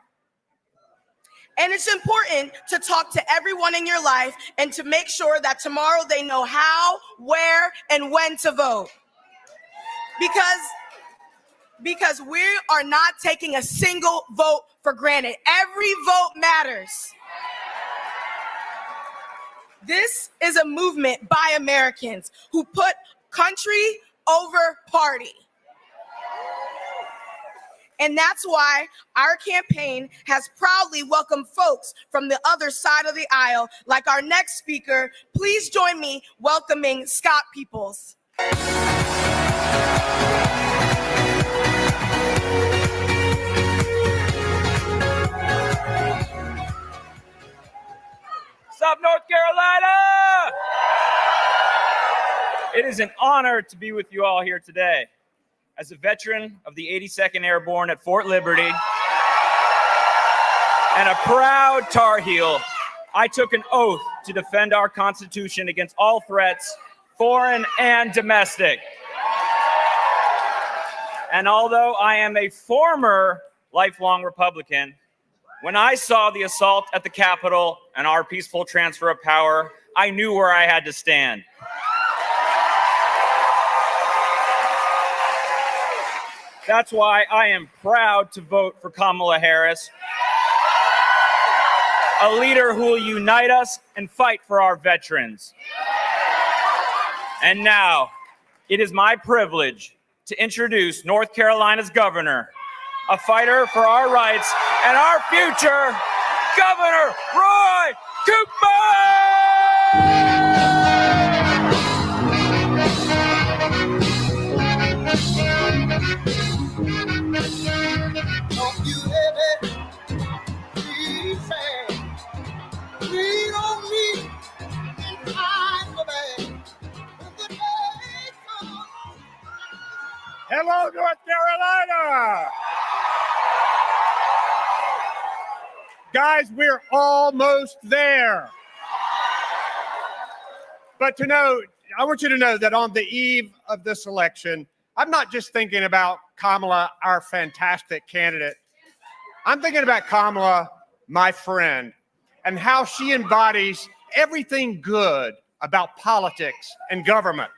And it's important to talk to everyone in your life and to make sure that tomorrow they know how, where, and when to vote. Because we are not taking a single vote for granted. Every vote matters. This is a movement by Americans who put country over party. And that's why our campaign has proudly welcomed folks from the other side of the aisle, like our next speaker. Please join me welcoming Scott Peoples. What's up, North Carolina? It is an honor to be with you all here today. As a veteran of the 82nd Airborne at Fort Liberty and a proud Tar Heel, I took an oath to defend our Constitution against all threats, foreign and domestic. And although I am a former lifelong Republican, when I saw the assault at the Capitol and our peaceful transfer of power, I knew where I had to stand. That's why I am proud to vote for Kamala Harris, a leader who will unite us and fight for our veterans. And now, it is my privilege to introduce North Carolina's governor, a fighter for our rights and our future, Governor Roy Cooper! Hello, North Carolina! Guys, we're almost there. But I want you to know that on the eve of this election, I'm not just thinking about Kamala, our fantastic candidate. I'm thinking about Kamala, my friend, and how she embodies everything good about politics and government.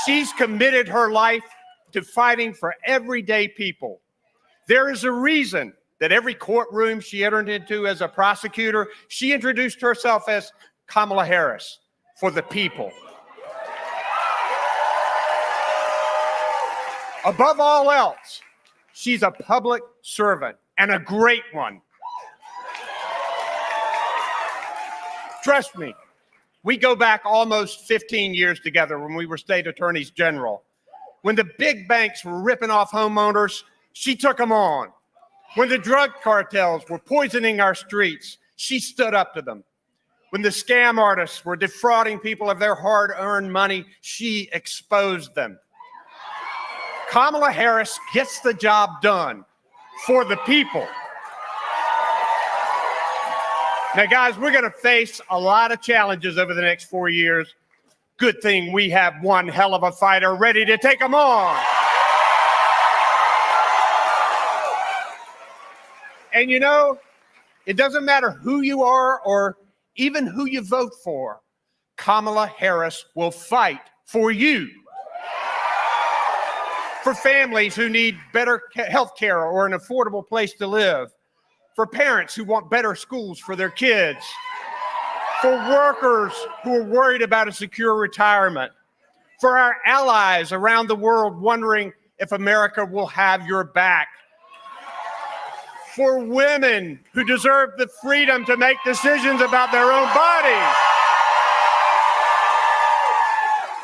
She's committed her life to fighting for everyday people. There is a reason that every courtroom she entered into as a prosecutor, she introduced herself as Kamala Harris, for the people. Above all else, she's a public servant and a great one. Trust me, we go back almost 15 years together when we were state attorneys general. When the big banks were ripping off homeowners, she took them on. When the drug cartels were poisoning our streets, she stood up to them. When the scam artists were defrauding people of their hard-earned money, she exposed them. Kamala Harris gets the job done for the people. Now, guys, we're going to face a lot of challenges over the next 4 years. Good thing we have one hell of a fighter ready to take them on. And it doesn't matter who you are or even who you vote for. Kamala Harris will fight for you. For families who need better health care or an affordable place to live. For parents who want better schools for their kids. For workers who are worried about a secure retirement. For our allies around the world wondering if America will have your back. For women who deserve the freedom to make decisions about their own bodies.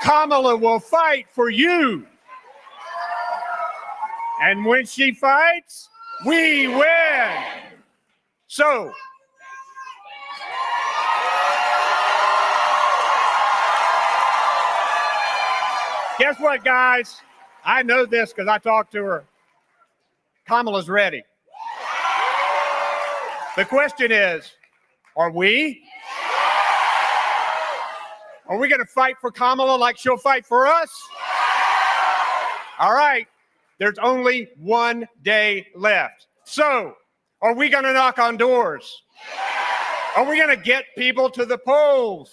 Kamala will fight for you. And when she fights, we win. So, guess what, guys? I know this because I talked to her. Kamala's ready. The question is, are we? Are we going to fight for Kamala like she'll fight for us? All right. There's only one day left. So, are we going to knock on doors? Are we going to get people to the polls?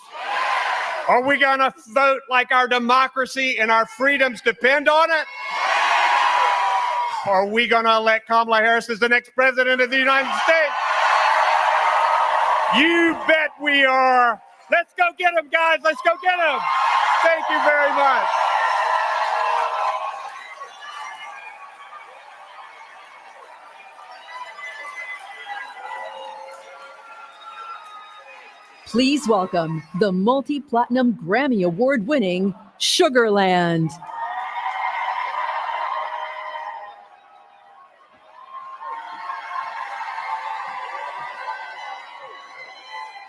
Are we going to vote like our democracy and our freedoms depend on it? Are we going to elect Kamala Harris as the next president of the United States? You bet we are. Let's go get them, guys. Let's go get them. Thank you very much. Please welcome the multi-platinum Grammy Award-winning Sugarland.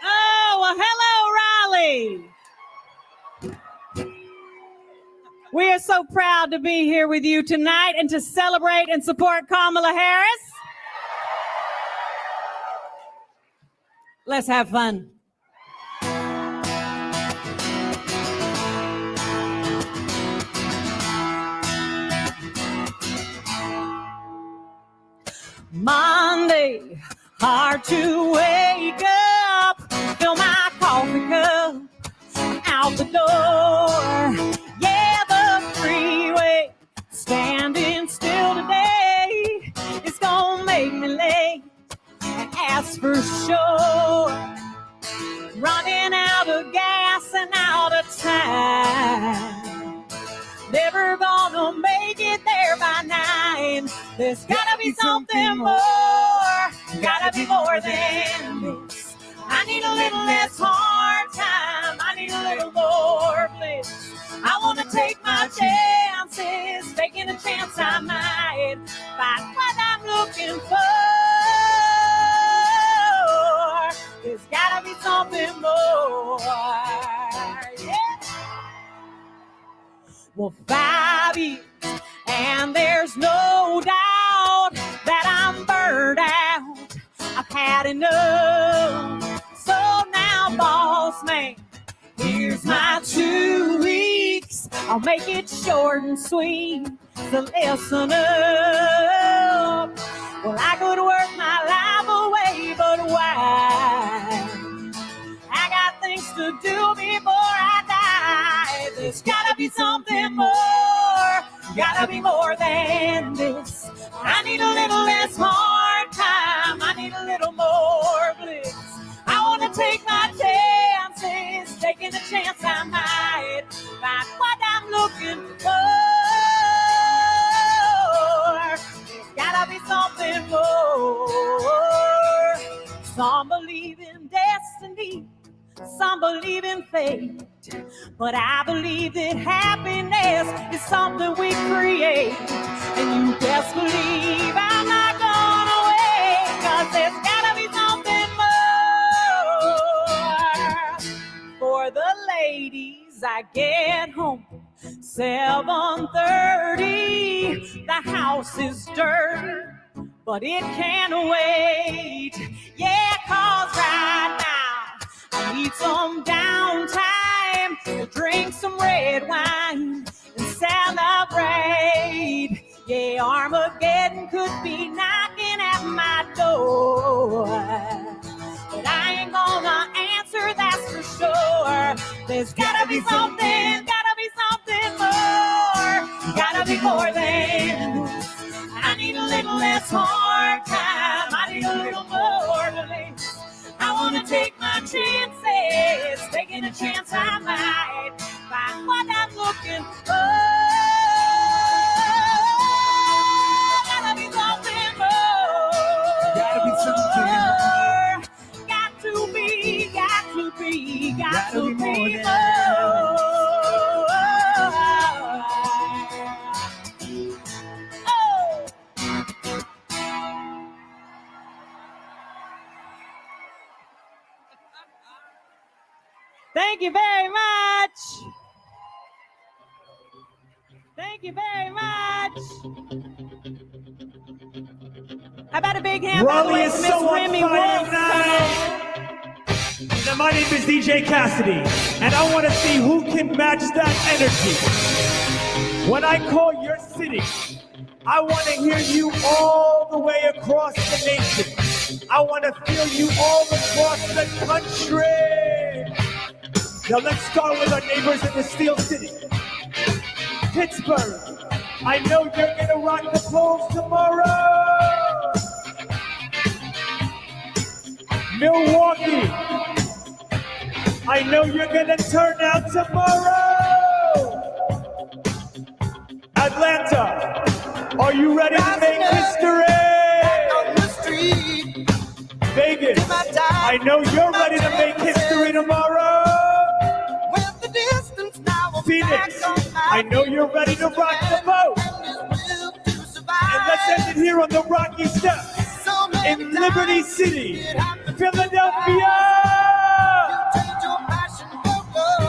Oh, well, hello, Raleigh. We are so proud to be here with you tonight and to celebrate and support Kamala Harris. Let's have fun. Monday, hard to wake up, fill my coffee cup, out the door. Yeah, the freeway, standing still today, it's gonna make me late, that's for sure. Running out of gas and out of time, never gonna make it there by 9. There's gotta be something more, gotta be more than this. I need a little less hard time, I need a little more bliss. I wanna take my chances, taking a chance I might find what I'm looking for. There's gotta be something more, yeah. Well, 5 years, and there's no doubt that I'm burned out. I've had enough, so now, boss man, here's my 2 weeks. I'll make it short and sweet, so listen up. Well, I could work my life away, but why? I got things to do before I die. There's gotta be something more, gotta be more than this. I need a little less hard time, I need a little more bliss. I wanna take my chances, taking a chance I might find what I'm looking for. There's gotta be something more. Some believe in destiny, some believe in fate, but I believe that happiness is something we create. And you best believe I'm not gonna wait, 'cause there's gotta be something more. For the ladies, I get home 7:30. The house is dirty, but it can wait. Yeah, 'cause right now I need some downtime to drink some red wine and celebrate. Yeah, Armageddon could be knocking at my door, but I ain't gonna answer, that's for sure. There's gotta be something, gotta be something more, gotta be more than this. I need a little less hard time, I need a little more relief. I wanna take my chances, taking a chance I might find what I'm looking for. Gotta be something more. Gotta be something more. Got to be, got to be, got to be more. Thank you very much. Thank you very much. How about a big hand by the way Raleigh for is Miss so on Remy fire Walz tonight. Now, my name is DJ Cassidy, and I want to see who can match that energy. When I call your city, I want to hear you all the way across the nation. I want to feel you all across the country. Now let's start with our neighbors in the Steel City. Pittsburgh, I know you're gonna rock the polls tomorrow. Milwaukee, I know you're gonna turn out tomorrow. Atlanta, are you ready to make history? Vegas, I know you're ready to make history tomorrow. Phoenix, I know you're ready to rock the boat. And let's end it here on the Rocky Steps in Liberty City, Philadelphia.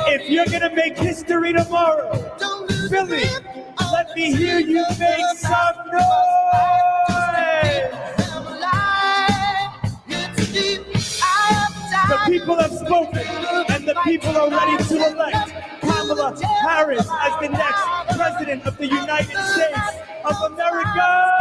If you're gonna make history tomorrow, Philly, let me hear you make some noise. The people have spoken, and the people are ready to elect Kamala Harris as the next President of the United States of America.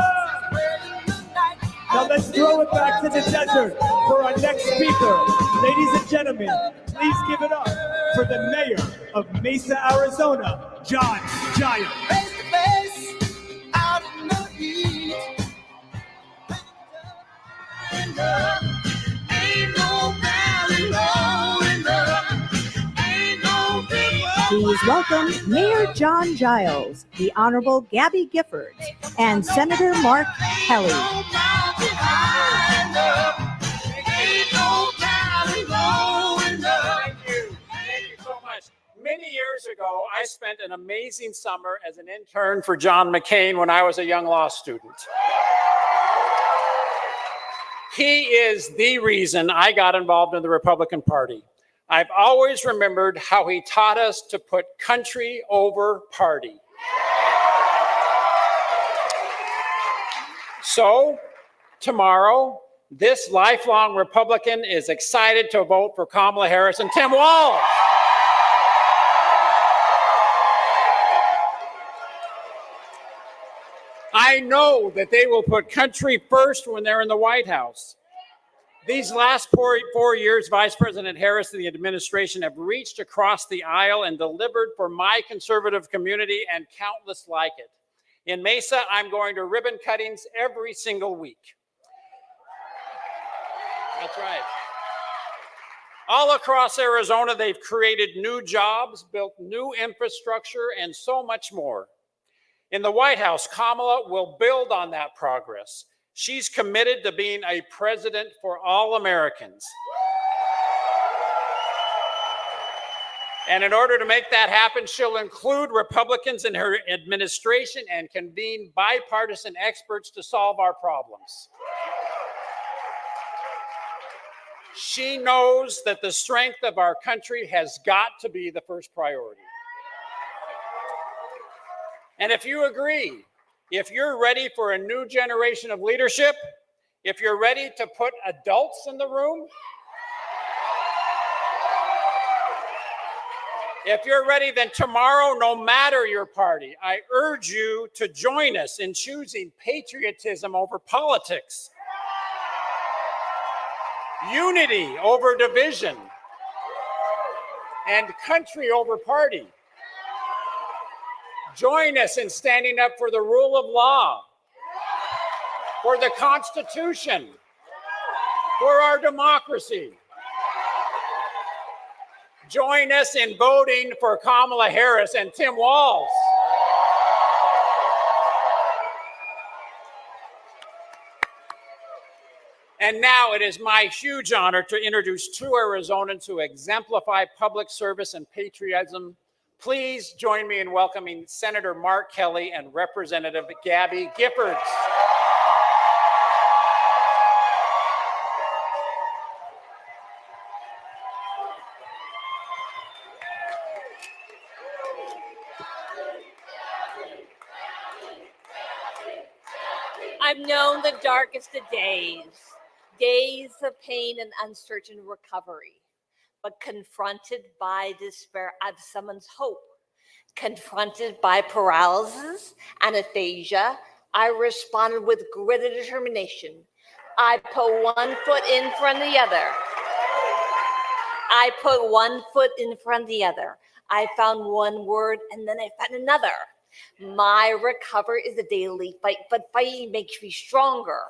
Now let's throw it back to the desert for our next speaker. Ladies and gentlemen, please give it up for the mayor of Mesa, Arizona, John Giles. Face to face, out in the heat. Ain't no valley low enough. Ain't no river. Please welcome Mayor John Giles, the Honorable Gabby Giffords, and Senator Mark Kelly. Thank you so much. Many years ago, I spent an amazing summer as an intern for John McCain when I was a young law student. He is the reason I got involved in the Republican Party. I've always remembered how he taught us to put country over party. So, tomorrow, this lifelong Republican is excited to vote for Kamala Harris and Tim Walz. I know that they will put country first when they're in the White House. These last 4 years, Vice President Harris and the administration have reached across the aisle and delivered for my conservative community and countless like it. In Mesa, I'm going to ribbon cuttings every single week. That's right. All across Arizona, they've created new jobs, built new infrastructure, and so much more. In the White House, Kamala will build on that progress. She's committed to being a president for all Americans. And in order to make that happen, she'll include Republicans in her administration and convene bipartisan experts to solve our problems. She knows that the strength of our country has got to be the first priority. And if you agree, if you're ready for a new generation of leadership, if you're ready to put adults in the room, if you're ready, then tomorrow, no matter your party, I urge you to join us in choosing patriotism over politics, unity over division, and country over party. Join us in standing up for the rule of law, for the Constitution, for our democracy. Join us in voting for Kamala Harris and Tim Walz. And now it is my huge honor to introduce two Arizonans who exemplify public service and patriotism. Please join me in welcoming Senator Mark Kelly and Representative Gabby Giffords. I've known the darkest of days, days of pain and uncertain recovery. But confronted by despair, I've summoned hope. Confronted by paralysis and aphasia, I responded with grit and determination. I put one foot in front of the other. I put one foot in front of the other. I found one word and then I found another. My recovery is a daily fight, but fighting makes me stronger.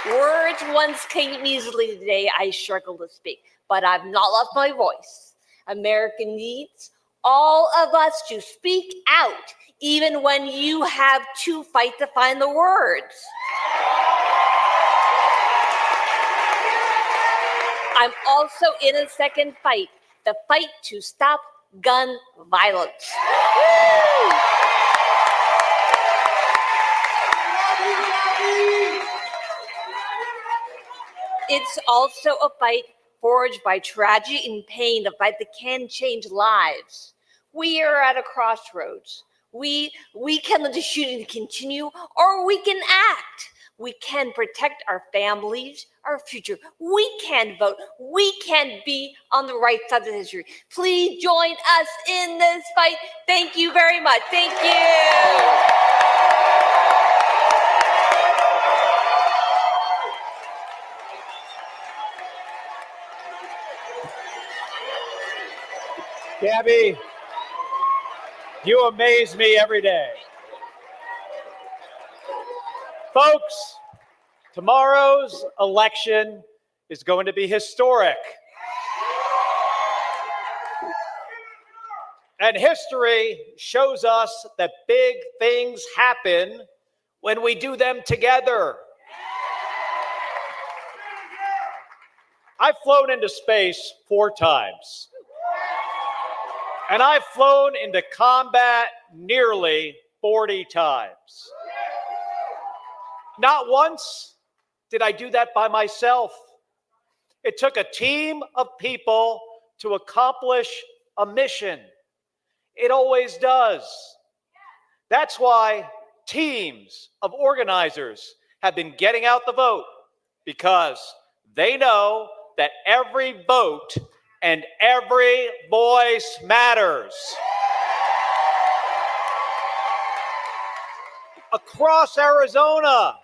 Words once came easily. Today I struggle to speak, but I've not lost my voice. America needs all of us to speak out, even when you have to fight to find the words. I'm also in a second fight, the fight to stop gun violence. It's also a fight forged by tragedy and pain, a fight that can change lives. We are at a crossroads. We can let the shooting continue, or we can act. We can protect our families, our future. We can vote. We can be on the right side of history. Please join us in this fight. Thank you very much. Thank you. Gabby, you amaze me every day. Folks, tomorrow's election is going to be historic. And history shows us that big things happen when we do them together. I've flown into space 4 times. And I've flown into combat nearly 40 times. Not once did I do that by myself. It took a team of people to accomplish a mission. It always does. That's why teams of organizers have been getting out the vote, because they know that every vote and every voice matters. Across Arizona,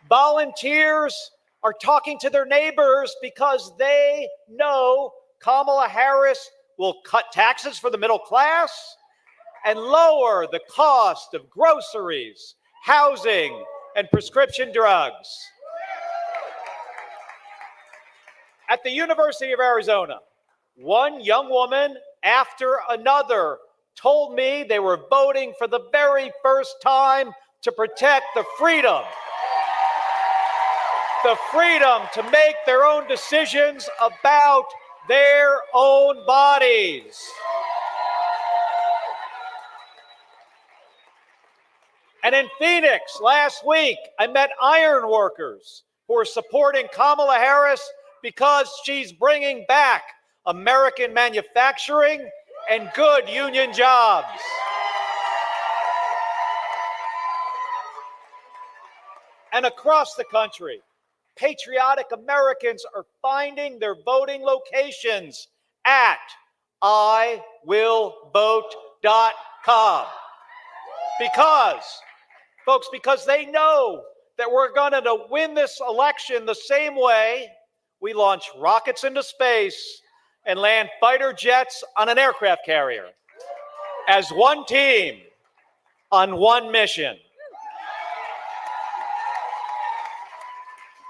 volunteers are talking to their neighbors because they know Kamala Harris will cut taxes for the middle class and lower the cost of groceries, housing, and prescription drugs. At the University of Arizona, one young woman after another told me they were voting for the very first time to protect the freedom to make their own decisions about their own bodies. And in Phoenix last week, I met iron workers who are supporting Kamala Harris because she's bringing back American manufacturing and good union jobs. And across the country, patriotic Americans are finding their voting locations at iwillvote.com. Because they know that we're going to win this election the same way we launch rockets into space and land fighter jets on an aircraft carrier, as one team on one mission.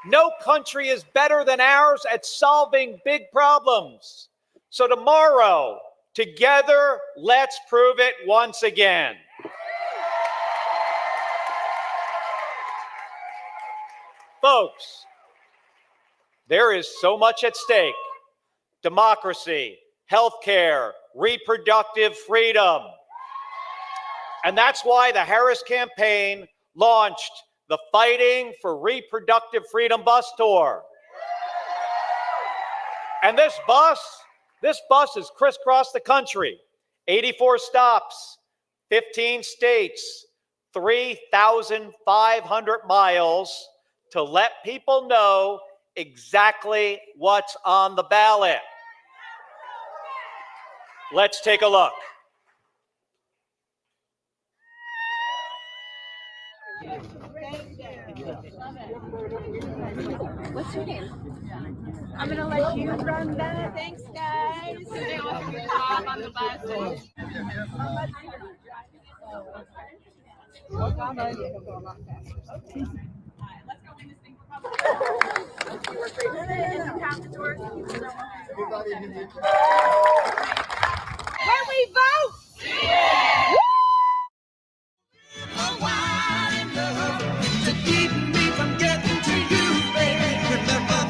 No country is better than ours at solving big problems. So tomorrow, together, let's prove it once again. Folks, there is so much at stake: democracy, healthcare, reproductive freedom. And that's why the Harris campaign launched the Fighting for Reproductive Freedom bus tour. And this bus has crisscrossed the country, 84 stops, 15 states, 3,500 miles to let people know exactly what's on the ballot. Let's take a look. What's your name? I'm gonna let you run that. Thanks, guys. On the bus. When we vote! To keep me from getting to you, baby. Remember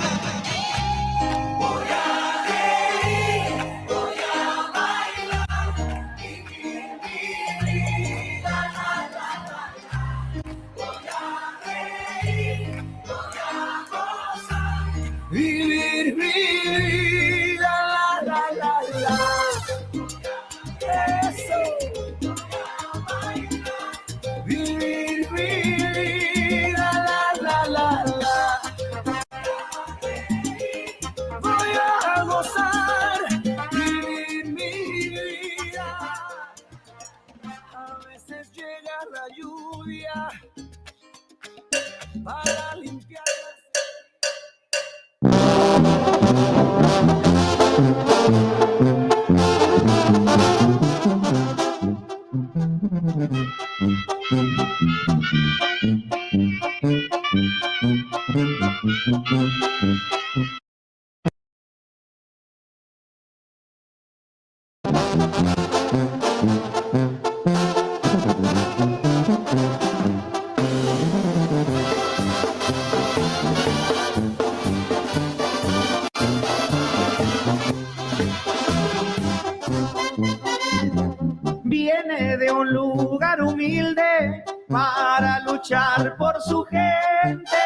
viene de un lugar humilde para luchar por su gente.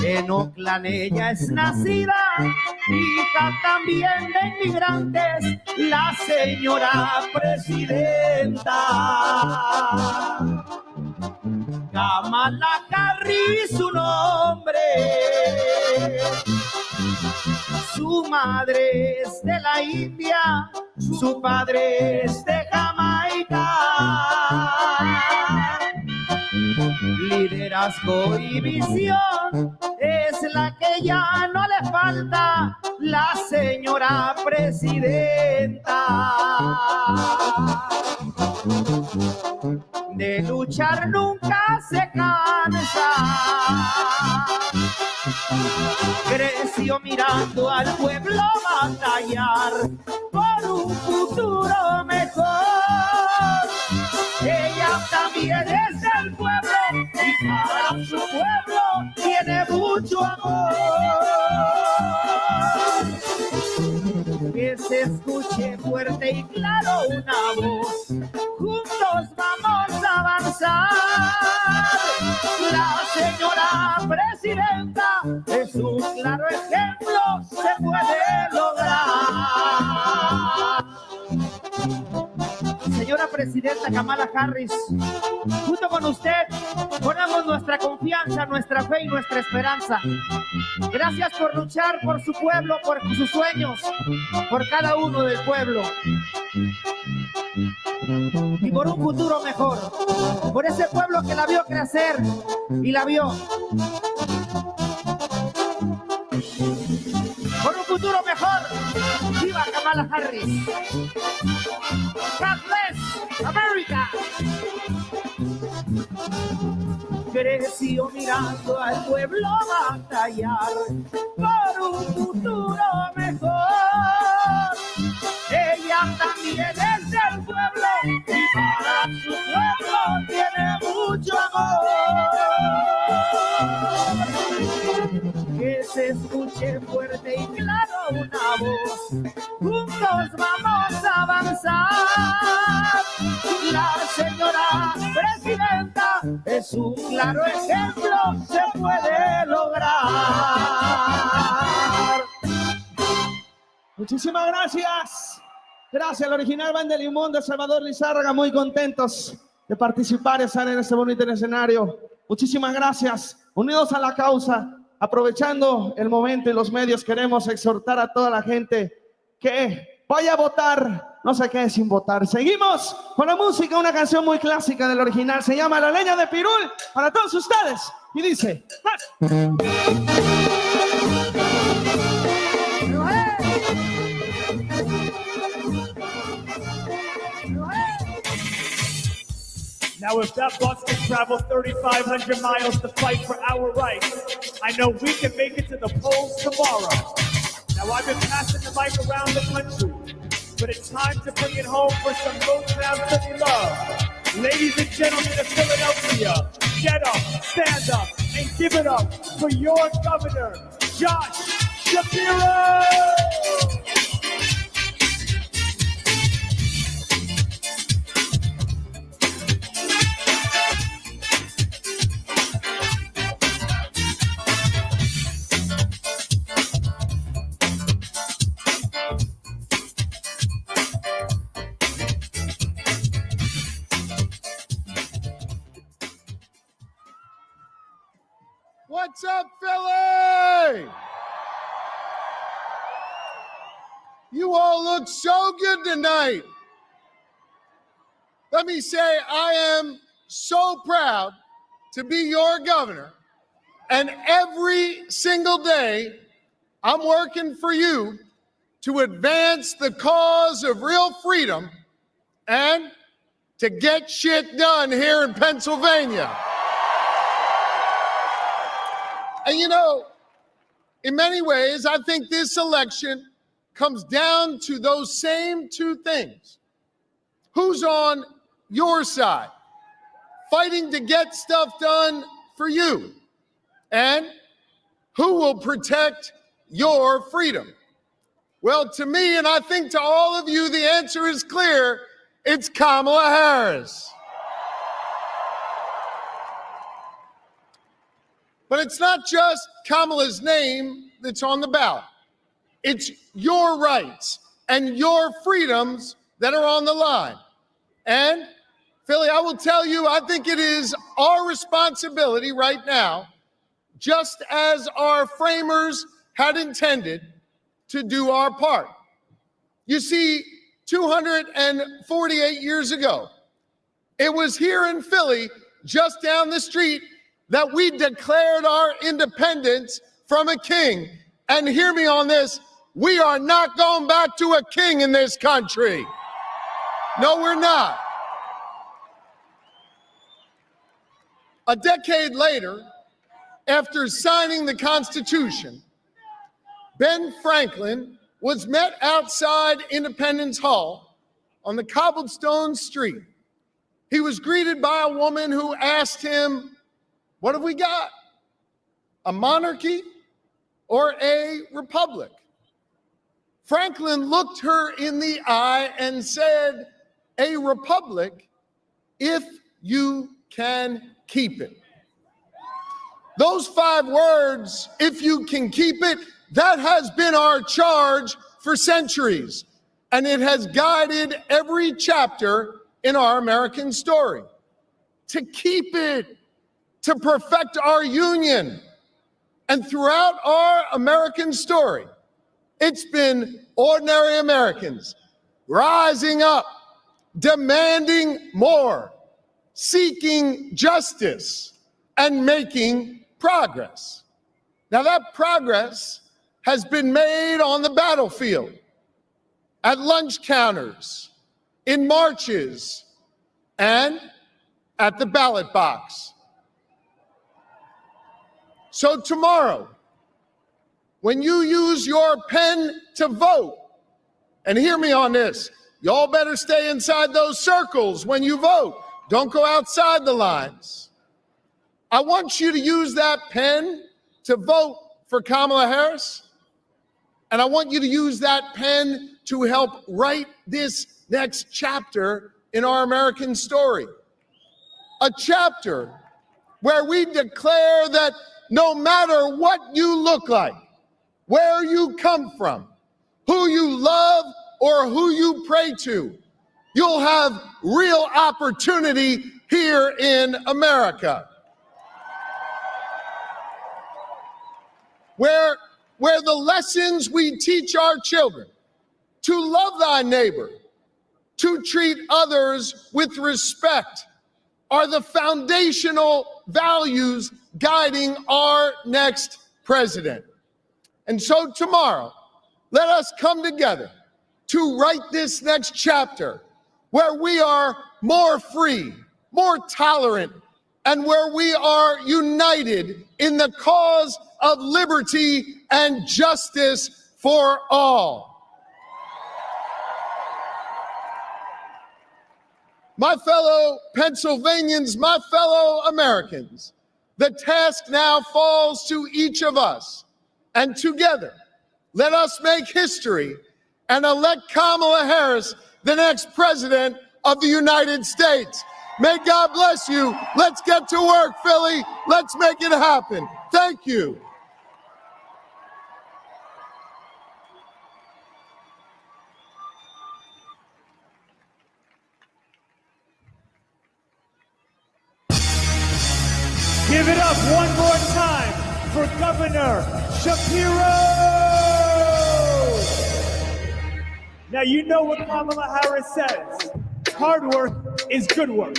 En Oakland ella es nacida, hija también de inmigrantes, la señora presidenta. Kamala Harris su nombre, su madre es de la India, su padre es de Jamaica. Liderazgo y visión es la que ya no le falta la señora presidenta. De luchar nunca se cansa. Creció mirando al pueblo batallar por un futuro mejor. Ella también es del pueblo y para su pueblo tiene mucho amor. Que se escuche fuerte y claro una voz, juntos vamos a avanzar. La señora presidenta es un claro ejemplo, se puede lograr. Señora presidenta Kamala Harris, junto con usted ponemos nuestra confianza, nuestra fe y nuestra esperanza. Gracias por luchar por su pueblo, por sus sueños, por cada uno del pueblo y por un futuro mejor, por ese pueblo que la vio crecer y la vio por un futuro mejor. ¡Viva Kamala Harris! God bless America. Creció mirando al pueblo batallar por un futuro mejor. Ella también es del pueblo y para su pueblo tiene mucho amor. Que se escuche fuerte y claro una voz, juntos vamos a avanzar. La señora presidenta es un claro ejemplo, se puede lograr. Muchísimas gracias. Gracias al original Banda de Limón de Salvador Lizárraga, muy contentos de participar y estar en este bonito escenario. Muchísimas gracias. Unidos a la causa, aprovechando el momento y los medios, queremos exhortar a toda la gente que vaya a votar, no se quede sin votar. Seguimos con la música, una canción muy clásica del original, se llama La Leña de Pirul, para todos ustedes, y dice... Now, if that bus can travel 3,500 miles to fight for our rights, I know we can make it to the polls tomorrow. Now, I've been passing the mic around the country, but it's time to bring it home for some Motown City love. Ladies and gentlemen of Philadelphia, get up, stand up, and give it up for your governor, Josh Shapiro! What's up, Philly? You all look so good tonight. Let me say, I am so proud to be your governor. And every single day, I'm working for you to advance the cause of real freedom and to get shit done here in Pennsylvania. And you know, in many ways, I think this election comes down to those same two things. Who's on your side, fighting to get stuff done for you? And who will protect your freedom? Well, to me, and I think to all of you, the answer is clear. It's Kamala Harris. But it's not just Kamala's name that's on the ballot. It's your rights and your freedoms that are on the line. And, Philly, I will tell you, I think it is our responsibility right now, just as our framers had intended, to do our part. You see, 248 years ago, it was here in Philly, just down the street, that we declared our independence from a king. And hear me on this, we are not going back to a king in this country. No, we're not. A decade later, after signing the Constitution, Ben Franklin was met outside Independence Hall on the cobblestone street. He was greeted by a woman who asked him, "What have we got? A monarchy or a republic?" Franklin looked her in the eye and said, "A republic if you can keep it." Those 5 words, "if you can keep it," that has been our charge for centuries, and it has guided every chapter in our American story. To keep it, to perfect our union. And throughout our American story, it's been ordinary Americans rising up, demanding more, seeking justice, and making progress. Now, that progress has been made on the battlefield, at lunch counters, in marches, and at the ballot box. So tomorrow, when you use your pen to vote, and hear me on this, y'all better stay inside those circles when you vote. Don't go outside the lines. I want you to use that pen to vote for Kamala Harris. And I want you to use that pen to help write this next chapter in our American story. A chapter where we declare that no matter what you look like, where you come from, who you love or who you pray to, you'll have real opportunity here in America. Where the lessons we teach our children to love thy neighbor, to treat others with respect, are the foundational values guiding our next president. And so tomorrow, let us come together to write this next chapter where we are more free, more tolerant, and where we are united in the cause of liberty and justice for all. My fellow Pennsylvanians, my fellow Americans, the task now falls to each of us. And together, let us make history and elect Kamala Harris the next president of the United States. May God bless you. Let's get to work, Philly. Let's make it happen. Thank you. Give it up one more time for Governor Shapiro. Now, you know what Kamala Harris says. Hard work is good work.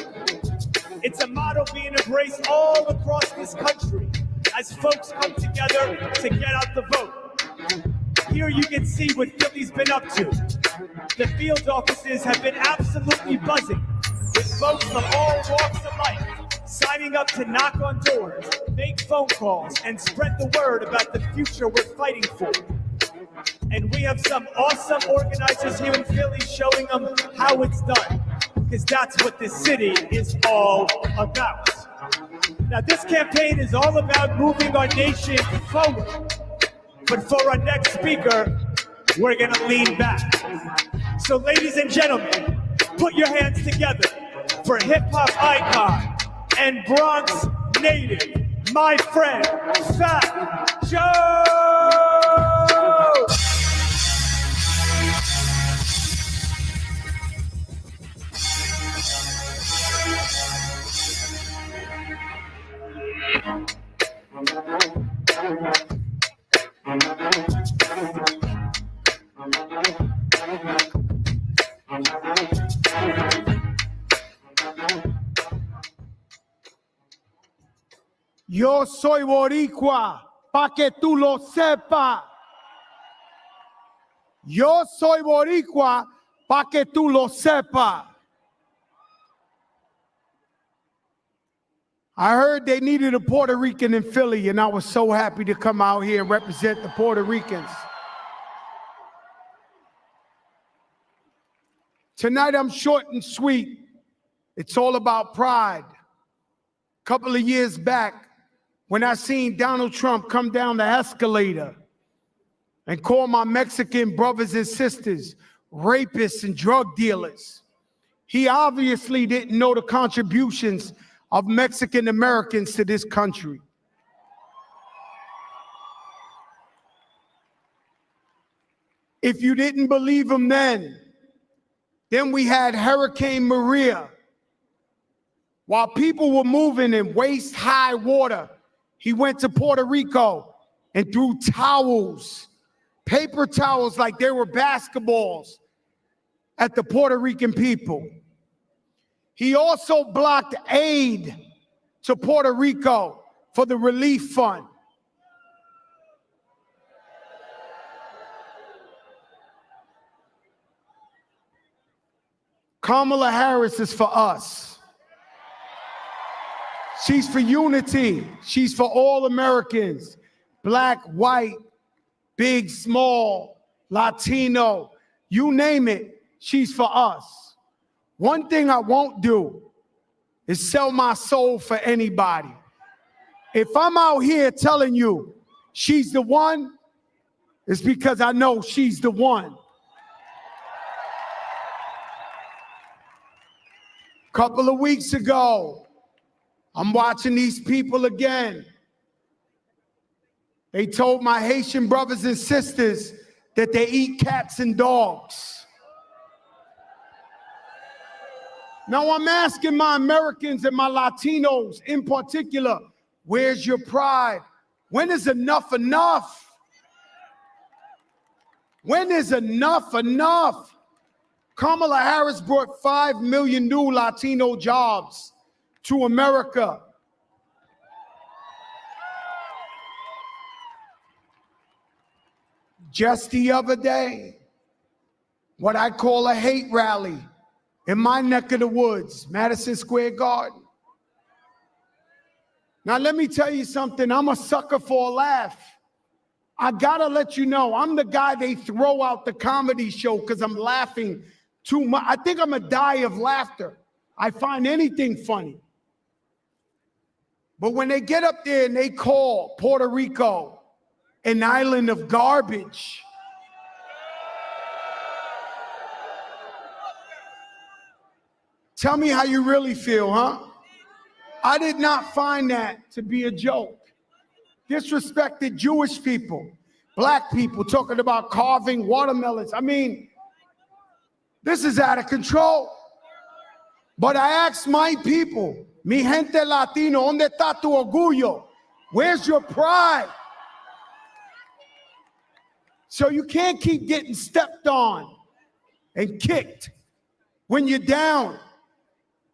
It's a motto being embraced all across this country as folks come together to get out the vote. Here you can see what Philly's been up to. The field offices have been absolutely buzzing with folks from all walks of life signing up to knock on doors, make phone calls, and spread the word about the future we're fighting for. And we have some awesome organizers here in Philly showing them how it's done, because that's what this city is all about. Now, this campaign is all about moving our nation forward. But for our next speaker, we're gonna lean back. So ladies and gentlemen, put your hands together for hip-hop icon and Bronx native, my friend, Fat Joe! Yo soy boricua, pa' que tú lo sepas. Yo soy boricua, pa' que tú lo sepas. I heard they needed a Puerto Rican in Philly, and I was so happy to come out here and represent the Puerto Ricans. Tonight I'm short and sweet. It's all about pride. A couple of years back, when I seen Donald Trump come down the escalator and call my Mexican brothers and sisters rapists and drug dealers, he obviously didn't know the contributions of Mexican Americans to this country. If you didn't believe him then we had Hurricane Maria. While people were moving in waist-high water, he went to Puerto Rico and threw towels, paper towels like they were basketballs, at the Puerto Rican people. He also blocked aid to Puerto Rico for the relief fund. Kamala Harris is for us. She's for unity. She's for all Americans, black, white, big, small, Latino, you name it, she's for us. One thing I won't do is sell my soul for anybody. If I'm out here telling you she's the one, it's because I know she's the one. Couple of weeks ago, I'm watching these people again. They told my Haitian brothers and sisters that they eat cats and dogs. Now I'm asking my Americans and my Latinos in particular, where's your pride? When is enough enough? When is enough enough? Kamala Harris brought 5 million new Latino jobs to America. Just the other day, what I call a hate rally in my neck of the woods, Madison Square Garden. Now let me tell you something, I'm a sucker for a laugh. I gotta let you know, I'm the guy they throw out the comedy show because I'm laughing too much. I think I'm gonna die of laughter. I find anything funny. But when they get up there and they call Puerto Rico an island of garbage, tell me how you really feel, huh? I did not find that to be a joke. Disrespected Jewish people, black people talking about carving watermelons. I mean, this is out of control. But I asked my people, mi gente latino, ¿dónde está tu orgullo? Where's your pride? So you can't keep getting stepped on and kicked when you're down.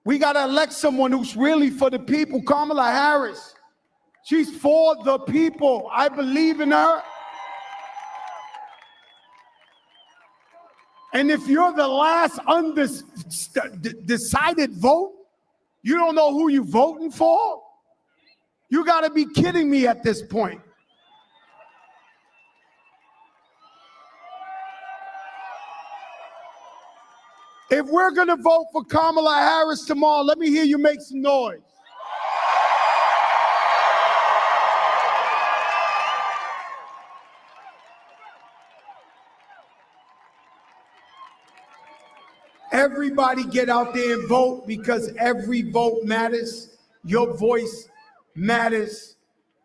We got to elect someone who's really for the people. Kamala Harris, she's for the people. I believe in her. And if you're the last undecided vote, you don't know who you're voting for? You got to be kidding me at this point. If we're going to vote for Kamala Harris tomorrow, let me hear you make some noise. Everybody get out there and vote because every vote matters. Your voice matters.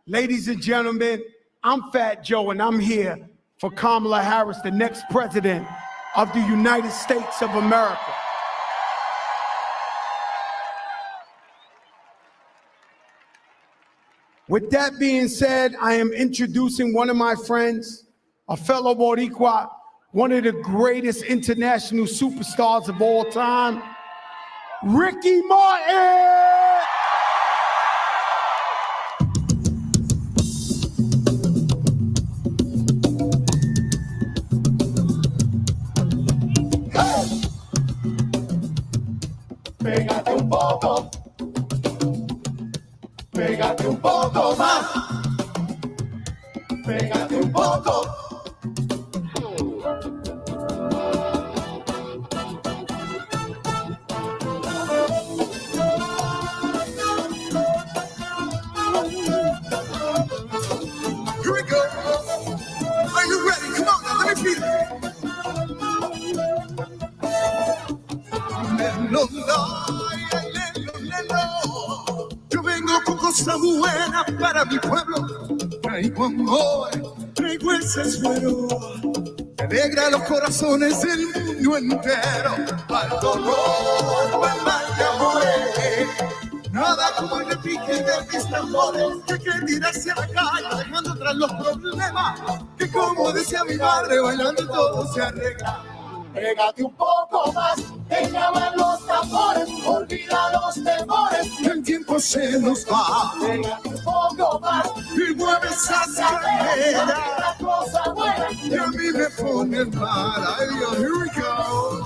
Ladies and gentlemen, I'm Fat Joe and I'm here for Kamala Harris, the next president of the United States of America. With that being said, I am introducing one of my friends, a fellow Boricua, one of the greatest international superstars of all time, Ricky Martin! Pégate un poco, pégate un poco más, pégate un poco. Here we go. Are you ready? Come on now, let me feel it. Yo vengo con cosas buenas para mi pueblo. Traigo amor, traigo ese suero que alegra los corazones del mundo entero. Al dolor, buen mal de amores. Nada como el repique de mis tambores. Que hay que tirarse a la calle dejando atrás los problemas. Que como decía mi madre, bailando todo se arregla. Pégate un poco más, te llaman los tambores, olvida los temores, que el tiempo se nos va. Pégate un poco más, y mueve esa cadera, la cosa buena, y a mí me pone mal. Ay, Dios, here we go.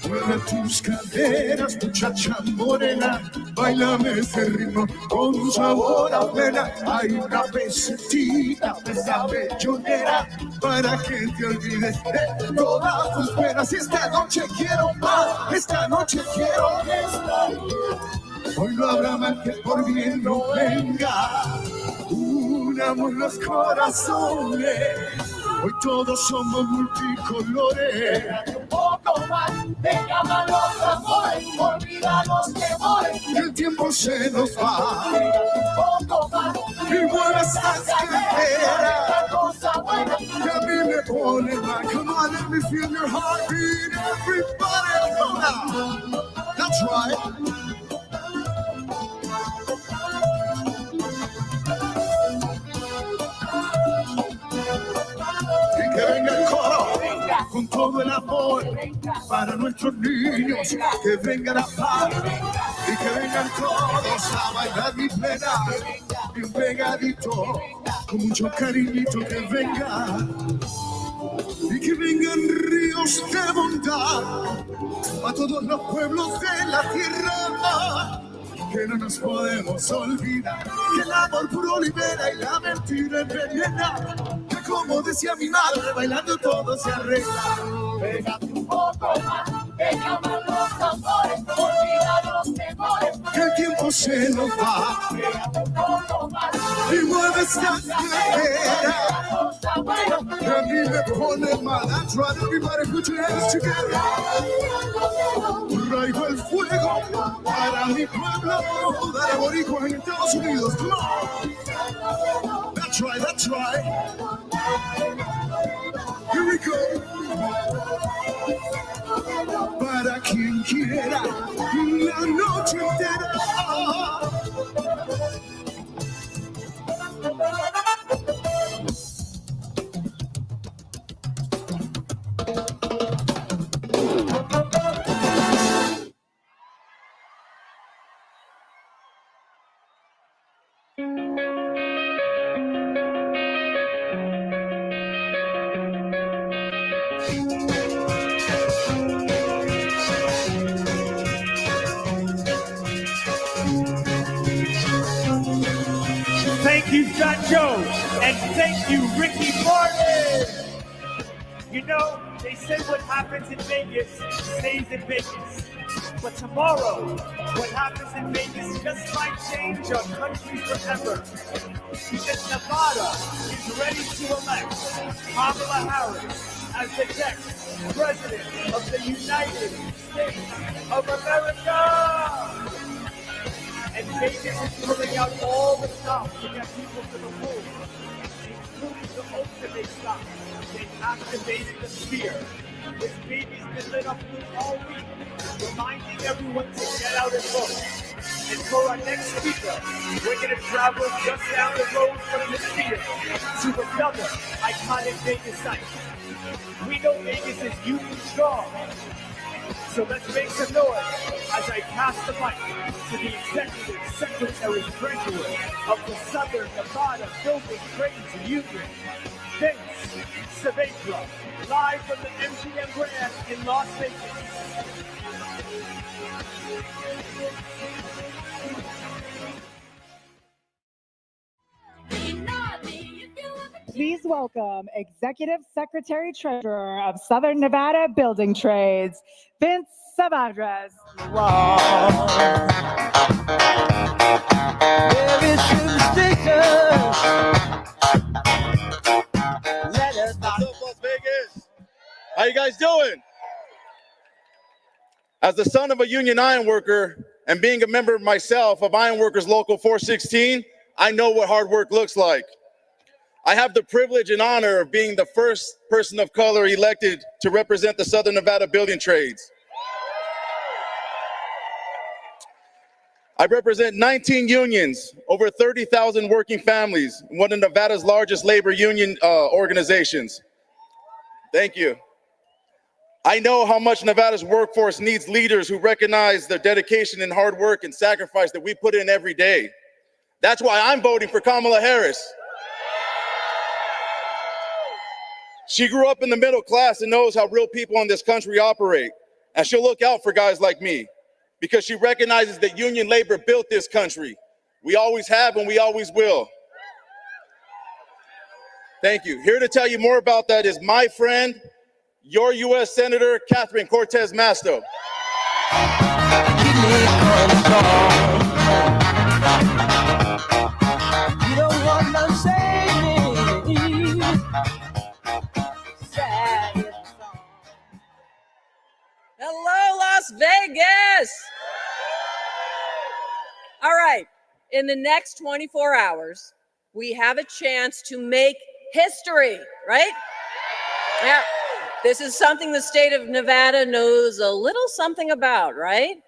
Mueve tus caderas, muchacha morena, bailame ese ritmo con sabor a pena. Hay una pesetita de esa bellonera para que te olvides de todas tus penas. Y esta noche quiero más, esta noche quiero estar. Hoy no habrá mal que por bien no venga. Unamos los corazones. Hoy todos somos multicolores. Pégate un poco más, te llaman los amores, olvida los temores. Que el tiempo se nos va. Pégate un poco más, y mueve esas caderas. La cosa buena, que a mí me pone mal. Come on, let me feel your heartbeat. Everybody, go now. That's right. Que venga el coro con todo el amor para nuestros niños, que venga la paz y que vengan todos a bailar mi plena, bien pegadito, con mucho cariñito que venga y que vengan ríos de bondad a todos los pueblos de la tierra. Que no nos podemos olvidar que el amor puro libera y la mentira envenena. Que como decía mi madre, bailando todo se arregla. Pégate un poco más, que llaman los tambores, olvida los temores. Que el tiempo se nos va. Pégate un poco más, y mueve esta cadera. Que a mí me pone mal. That's right, everybody put your hands together. Traigo el fuego para mi pueblo. Dale boricua en Estados Unidos, come on. That's right, that's right. Here we go. Para quien quiera la noche entera. Thank you, Fat Joe, and thank you, Ricky Martin. You know, They say what happens in Vegas stays in Vegas. But tomorrow, what happens in Vegas just might change our country forever. Because Nevada is ready to elect Kamala Harris as the next president of the United States of America. And Vegas is pulling out all the stops to get people to the polls, including the ultimate stop. They've activated the sphere. This baby's been lit up all week, reminding everyone to get out and vote. And for our next speaker, we're going to travel just down the road from the sphere to another iconic Vegas site. We know Vegas is youth and strong. So let's make some noise as I pass the mic to the Executive Secretary Treasurer of the Southern Nevada Building Trades Union, Saavedra, live from the MGM Grand in Las Vegas. Please welcome Executive Secretary Treasurer of Southern Nevada Building Trades, Vince Saavedra. What's up, Las Vegas? How you guys doing? As the son of a union iron worker and being a member myself of Iron Workers Local 416, I know what hard work looks like. I have the privilege and honor of being the first person of color elected to represent the Southern Nevada building trades. I represent 19 unions, over 30,000 working families, and one of Nevada's largest labor union organizations. Thank you. I know how much Nevada's workforce needs leaders who recognize the dedication and hard work and sacrifice that we put in every day. That's why I'm voting for Kamala Harris. She grew up in the middle class and knows how real people in this country operate. And she'll look out for guys like me because she recognizes that union labor built this country. We always have and we always will. Thank you. Here to tell you more about that is my friend, your U.S. Senator, Catherine Cortez Masto. You don't want to save me. Hello, Las Vegas. All right, in the next 24 hours, we have a chance to make history, right? Yeah, this is something the state of Nevada knows a little something about, right?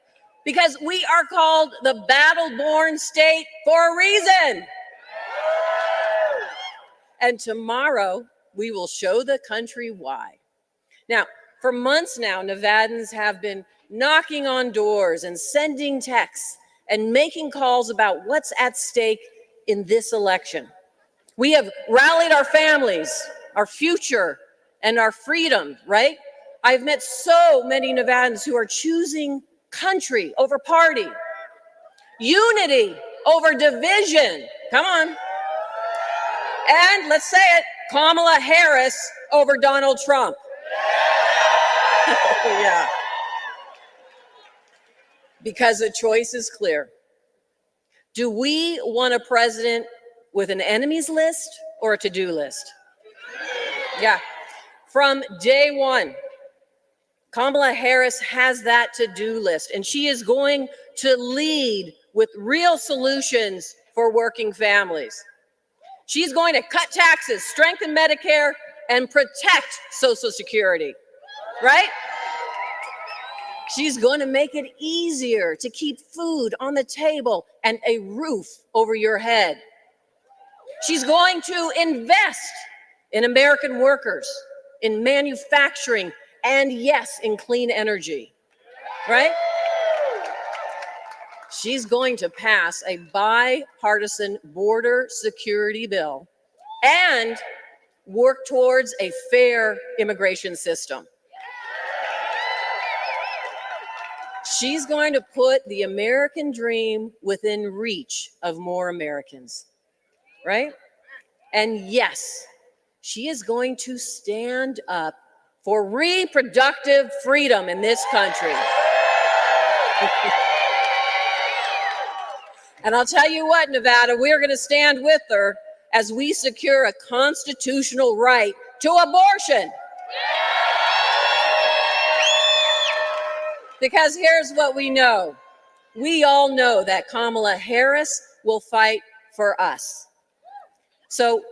Because we are called the battle-born state for a reason. And tomorrow, we will show the country why. Now, for months now, Nevadans have been knocking on doors and sending texts and making calls about what's at stake in this election. We have rallied our families, our future, and our freedom, right? I've met so many Nevadans who are choosing country over party, unity over division. Come on. And let's say it, Kamala Harris over Donald Trump. Yeah. Because the choice is clear. Do we want a president with an enemies list or a to-do list? Yeah. From day one, Kamala Harris has that to-do list, and she is going to lead with real solutions for working families. She's going to cut taxes, strengthen Medicare, and protect Social Security, right? She's going to make it easier to keep food on the table and a roof over your head. She's going to invest in American workers, in manufacturing, and yes, in clean energy, right? She's going to pass a bipartisan border security bill and work towards a fair immigration system. She's going to put the American dream within reach of more Americans, right? And yes, she is going to stand up for reproductive freedom in this country. And I'll tell you what, Nevada, we're going to stand with her as we secure a constitutional right to abortion. Because here's what we know. We all know that Kamala Harris will fight for us. So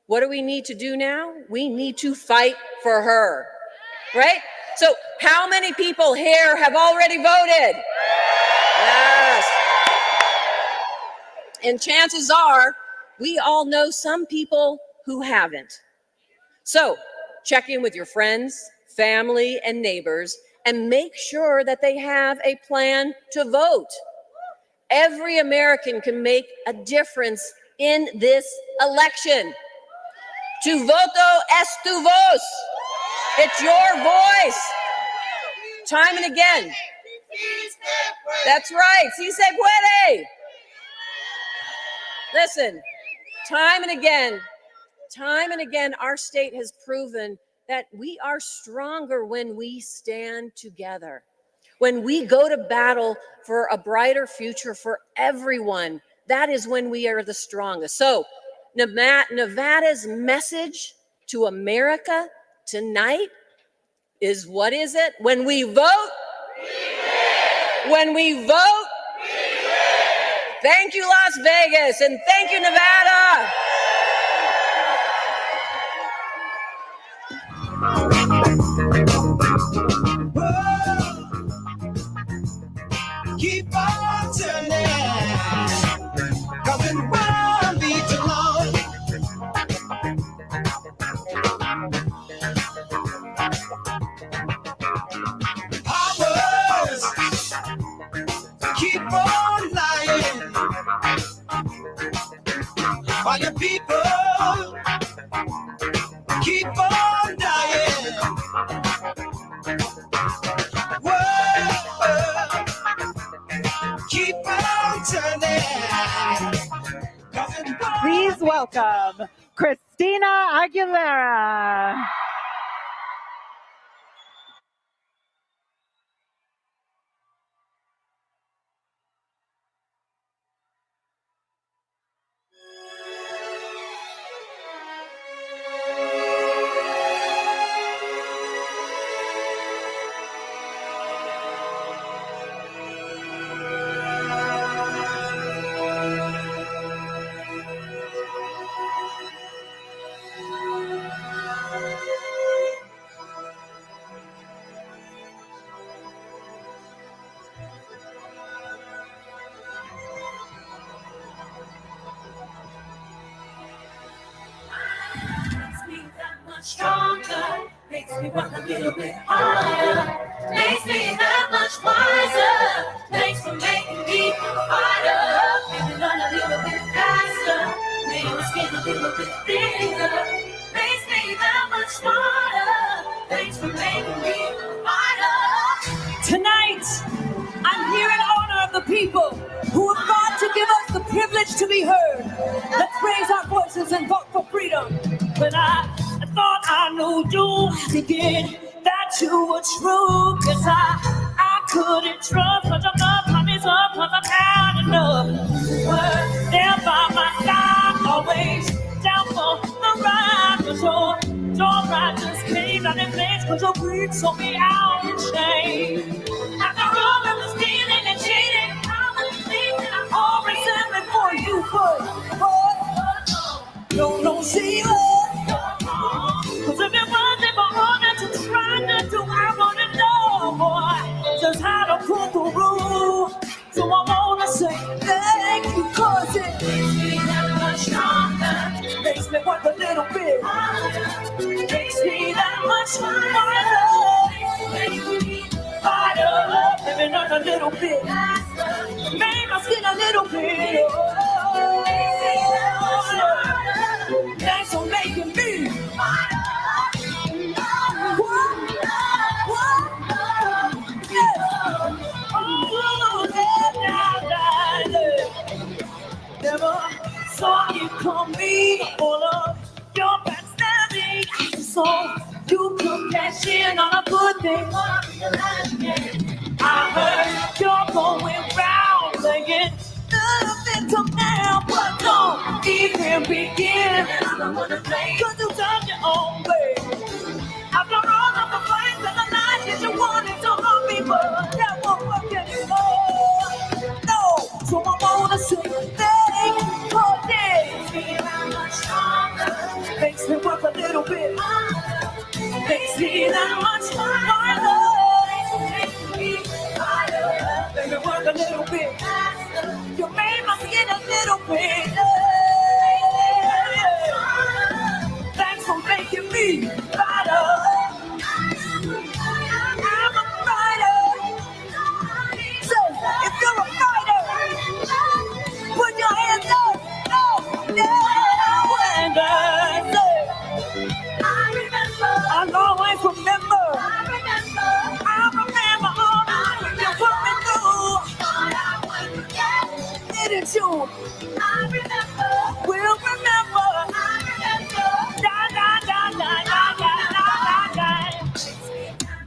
what do we need to do now? We need to fight for her, right? So how many people here have already voted? Yes. And chances are, we all know some people who haven't. So check in with your friends, family, and neighbors and make sure that they have a plan to vote. Every American can make a difference in this election. Tu voto es tu voz. It's your voice. Time and again. That's right. Si se puede. Listen, time and again, our state has proven that we are stronger when we stand together. When we go to battle for a brighter future for everyone, that is when we are the strongest. So Nevada's message to America tonight is, what is it? When we vote, when we vote, thank you, Las Vegas, and thank you, Nevada. Keep on turning, 'cause it won't be too long. Powers keep on lying, while your people keep on dying. Keep on turning. Please welcome Christina Aguilera. Stronger, makes me work a little bit harder, makes me that much wiser. Thanks for making me a fighter, make me run a little bit faster, make my skin a little bit thicker, makes me that much smarter. Thanks for making me a fighter. Tonight, I'm here in honor of the people who have fought to give us the privilege to be heard. Let's raise our voices and vote for freedom. When I thought I knew you, thinking that you were true, 'cause I couldn't trust, but I'm not promise up, 'cause I've had enough. Were there by my side, always down for the ride, 'cause your ride just came down in flames, 'cause your greed sold me out in shame. After all of the stealing and cheating, all of the things that I always said before you don't see what. 'Cause if it wasn't for all that you tried to do, I wanna know, boy, just how to pull through. So I wanna say thank you, 'cause it makes me that much stronger, makes me work a little bit harder, makes me that much harder, makes me harder, living on a little bit, make my skin a little bit, thanks for making me harder. Never saw you coming, all of your backstabbing. I saw you come cash in on a good thing. I heard you're going round again. Nothing till now, but don't even begin. Cause you done your own way. After all of the fights and the lies that you wanted to harm me, but that won't work anymore. No, so I wanna say thank Cortez. Makes me work a little bit. Makes me that much harder. Make me work a little bit. You made my skin a little bit. Thanks for making me better. I'm a fighter. So if you're a fighter, put your hands up. And I'll always remember. I'll remember all that you put me through. Didn't you? I remember. We'll remember. I remember.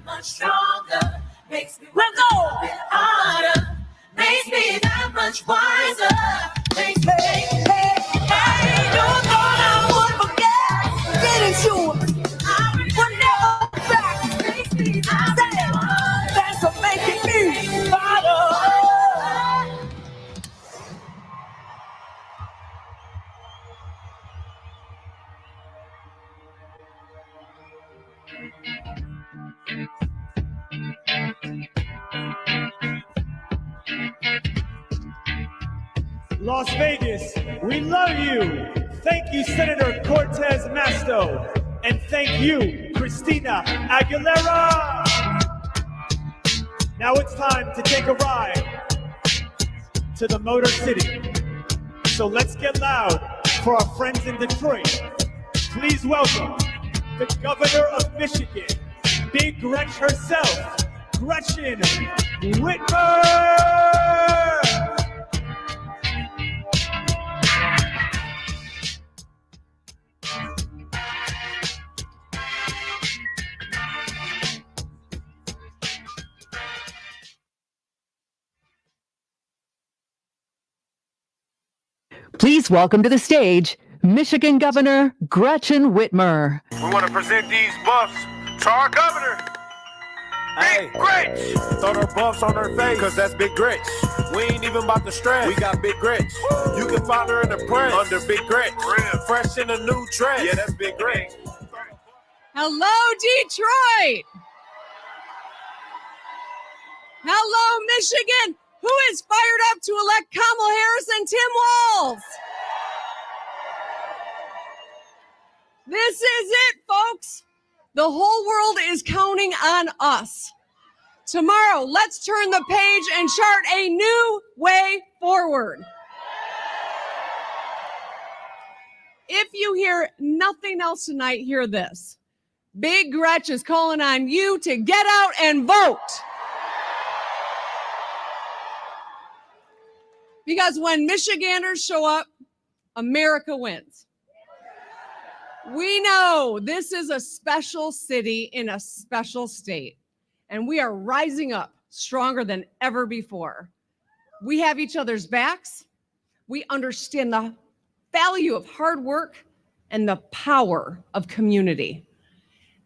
Much stronger. Makes me work a bit harder. Makes me that much wiser. Makes me, hey, you thought I would forget. Didn't you? We're never back. Makes me that thanks for making me better. Las Vegas, we love you. Thank you, Senator Cortez Masto. And thank you, Christina Aguilera. Now it's time to take a ride to the Motor City. So let's get loud for our friends in Detroit. Please welcome the governor of Michigan, Big Gretch herself, Gretchen Whitmer. Please welcome to the stage, Michigan Governor Gretchen Whitmer. We want to present these buffs to our governor, Big Gretch. Throw her buffs on her face, cause that's Big Gretch. We ain't even about to stress. We got Big Gretch. You can find her in the press under Big Gretch. Fresh in a new dress. Yeah, that's Big Gretch. Hello, Detroit. Hello, Michigan. Who is fired up to elect Kamala Harris and Tim Walz? This is it, folks. The whole world is counting on us. Tomorrow, let's turn the page and chart a new way forward. If you hear nothing else tonight, hear this. Big Gretch is calling on you to get out and vote. Because when Michiganders show up, America wins. We know this is a special city in a special state, and we are rising up stronger than ever before. We have each other's backs. We understand the value of hard work and the power of community.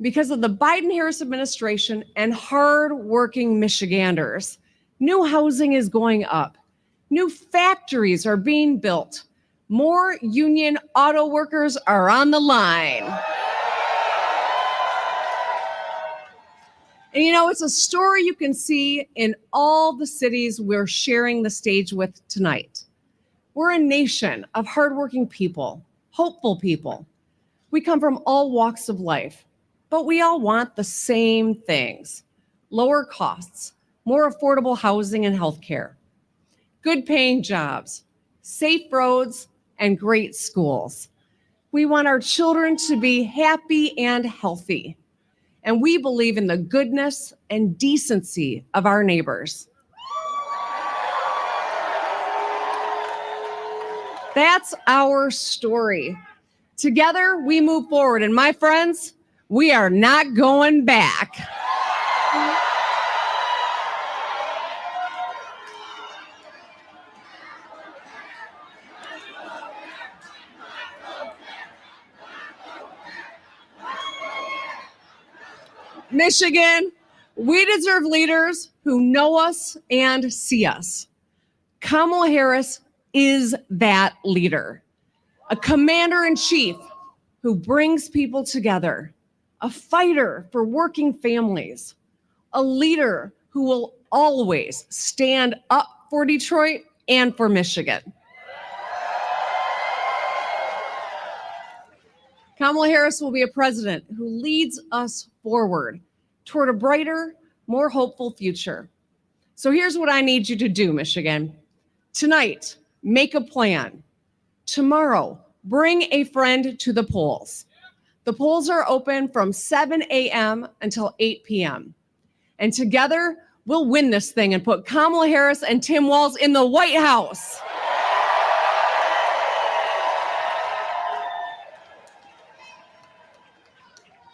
Because of the Biden-Harris administration and hard-working Michiganders, new housing is going up. New factories are being built. More union auto workers are on the line. And you know, it's a story you can see in all the cities we're sharing the stage with tonight. We're a nation of hardworking people, hopeful people. We come from all walks of life, but we all want the same things: lower costs, more affordable housing and healthcare, good paying jobs, safe roads, and great schools. We want our children to be happy and healthy. And we believe in the goodness and decency of our neighbors. That's our story. Together, we move forward. And my friends, We are not going back. Michigan, we deserve leaders who know us and see us. Kamala Harris is that leader, a commander-in-chief who brings people together, a fighter for working families, a leader who will always stand up for Detroit and for Michigan. Kamala Harris will be a president who leads us forward toward a brighter, more hopeful future. So here's what I need you to do, Michigan. Tonight, make a plan. Tomorrow, bring a friend to the polls. The polls are open from 7 a.m. until 8 p.m. And together, we'll win this thing and put Kamala Harris and Tim Walz in the White House.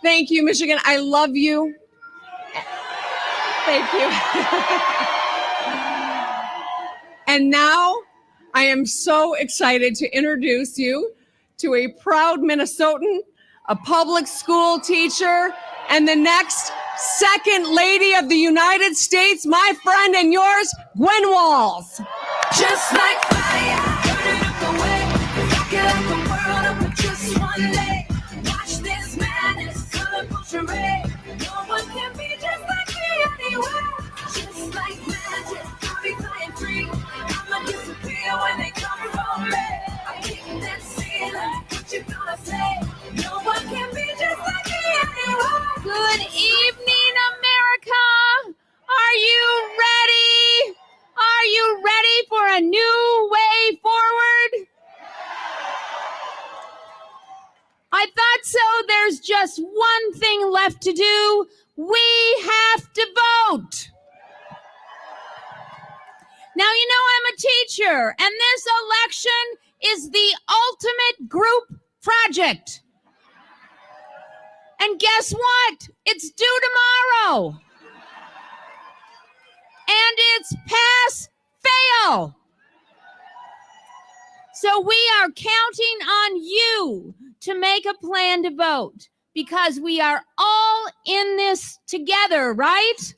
Thank you, Michigan. I love you. Thank you. And now I am so excited to introduce you to a proud Minnesotan, a public school teacher, and the next Second Lady of the United States, my friend and yours, Gwen Walz. Just like fire, burning up the way, rocking up the world up with just one leg. Watch this madness, colorful charade. No one can be just like me anywhere. Just like magic, I'll be flying free. I'ma disappear when they come for me. I kick that ceiling, what you gonna say? No one can be just like me anywhere. Good evening, America. Are you ready? Are you ready for a new way forward? I thought so. There's just one thing left to do. We have to vote. Now, you know I'm a teacher, and this election is the ultimate group project. And guess what? It's due tomorrow. And it's pass, fail. So we are counting on you to make a plan to vote because we are all in this together, right?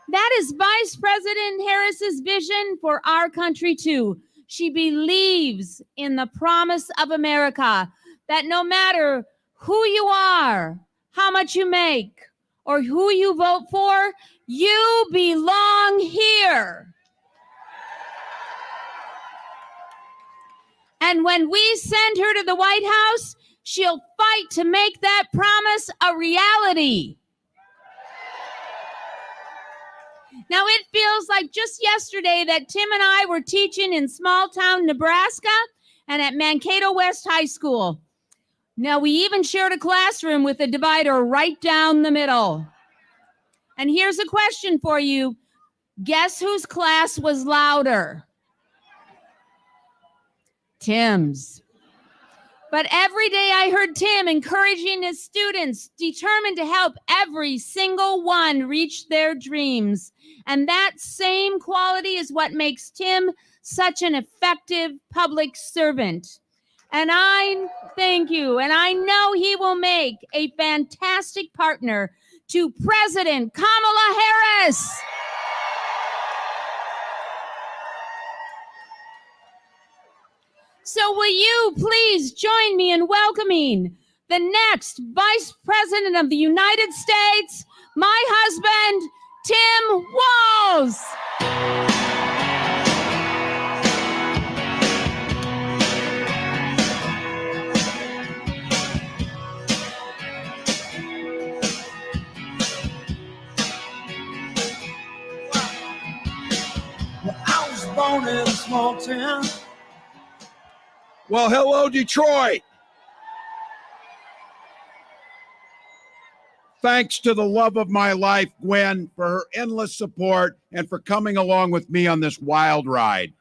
That is Vice President Harris's vision for our country too. She believes in the promise of America that no matter who you are, how much you make, or who you vote for, you belong here. And when we send her to the White House, she'll fight to make that promise a reality. Now, it feels like just yesterday that Tim and I were teaching in small town Nebraska and at Mankato West High School. Now, we even shared a classroom with a divider right down the middle. And here's a question for you. Guess whose class was louder? Tim's. But every day I heard Tim encouraging his students, determined to help every single one reach their dreams. And that same quality is what makes Tim such an effective public servant. And I thank you. And I know he will make a fantastic partner to President Kamala Harris. So will you please join me in welcoming the next Vice President of the United States, my husband, Tim Walz. I was born in a small town. Well, hello, Detroit. Thanks to the love of my life, Gwen, for her endless support and for coming along with me on this wild ride.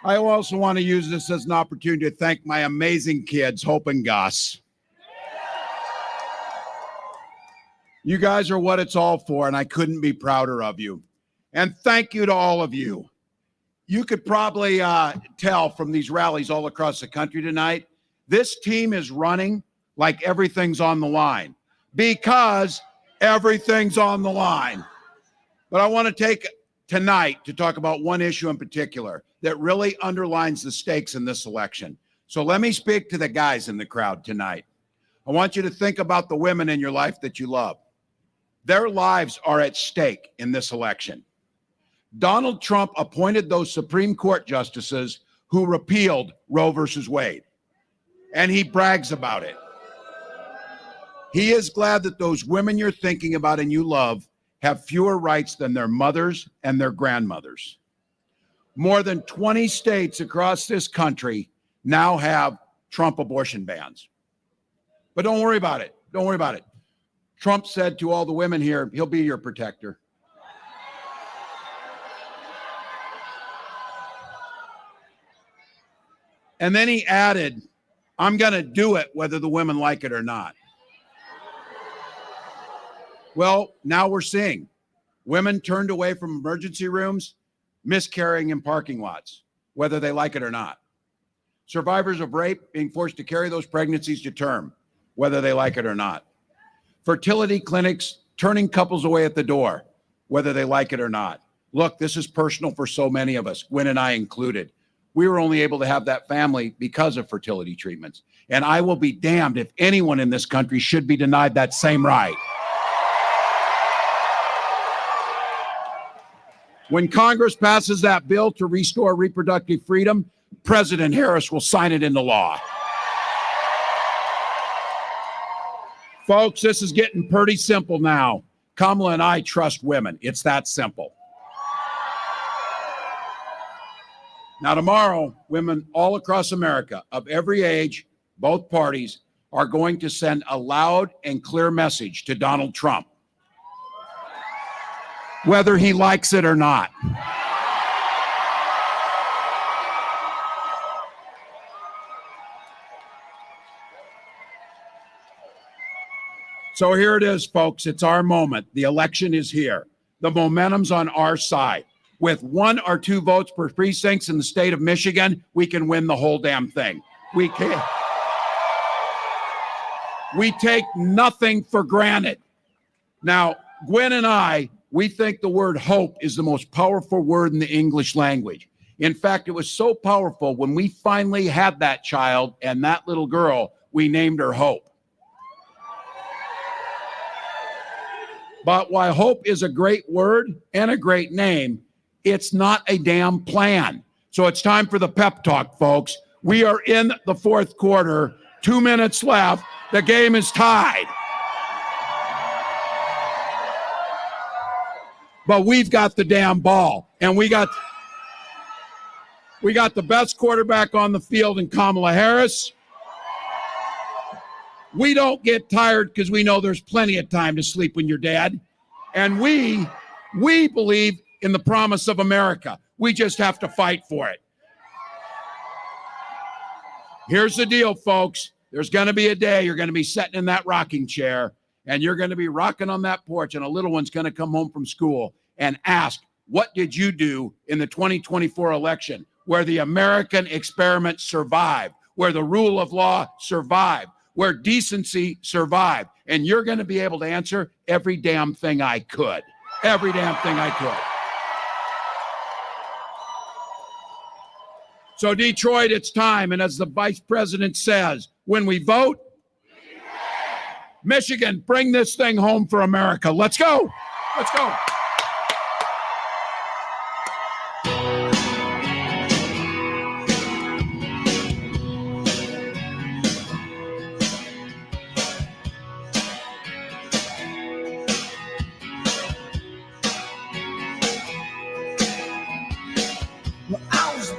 I also want to use this as an opportunity to thank my amazing kids, Hope and Gus. You guys are what it's all for, and I couldn't be prouder of you. And thank you to all of you. You could probably tell from these rallies all across the country tonight, this team is running like everything's on the line, because everything's on the line. But I want to take tonight to talk about one issue in particular that really underlines the stakes in this election. So let me speak to the guys in the crowd tonight. I want you to think about the women in your life that you love. Their lives are at stake in this election. Donald Trump appointed those Supreme Court justices who repealed Roe versus Wade, and he brags about it. He is glad that those women you're thinking about and you love have fewer rights than their mothers and their grandmothers. More than 20 states across this country now have Trump abortion bans. But don't worry about it. Don't worry about it. Trump said to all the women here, he'll be your protector. And then he added, I'm going to do it whether the women like it or not. Well, now we're seeing women turned away from emergency rooms, miscarrying in parking lots, whether they like it or not. Survivors of rape being forced to carry those pregnancies to term, whether they like it or not. Fertility clinics turning couples away at the door, whether they like it or not. Look, this is personal for so many of us, Gwen and I included. We were only able to have that family because of fertility treatments. And I will be damned if anyone in this country should be denied that same right. When Congress passes that bill to restore reproductive freedom, President Harris will sign it into law. Folks, this is getting pretty simple now. Kamala and I trust women. It's that simple. Now, tomorrow, women all across America of every age, both parties, are going to send a loud and clear message to Donald Trump, whether he likes it or not. So here it is, folks. It's our moment. The election is here. The momentum's on our side. With 1 or 2 votes per precincts in the state of Michigan, we can win the whole damn thing. We can. We take nothing for granted. Now, Gwen and I, we think the word hope is the most powerful word in the English language. In fact, it was so powerful when we finally had that child and that little girl, we named her Hope. But while hope is a great word and a great name, it's not a damn plan. So it's time for the pep talk, folks. We are in the fourth quarter, 2 minutes left. The game is tied. But we've got the damn ball, and we got the best quarterback on the field in Kamala Harris. We don't get tired because we know there's plenty of time to sleep when you're dead. And we believe in the promise of America. We just have to fight for it. Here's the deal, folks. There's going to be a day you're going to be sitting in that rocking chair, and you're going to be rocking on that porch, and a little one's going to come home from school and ask, what did you do in the 2024 election where the American experiment survived, where the rule of law survived, where decency survived? And you're going to be able to answer every damn thing I could. Every damn thing I could. So Detroit, it's time. And as the vice president says, when we vote, Michigan, bring this thing home for America. Let's go. Let's go.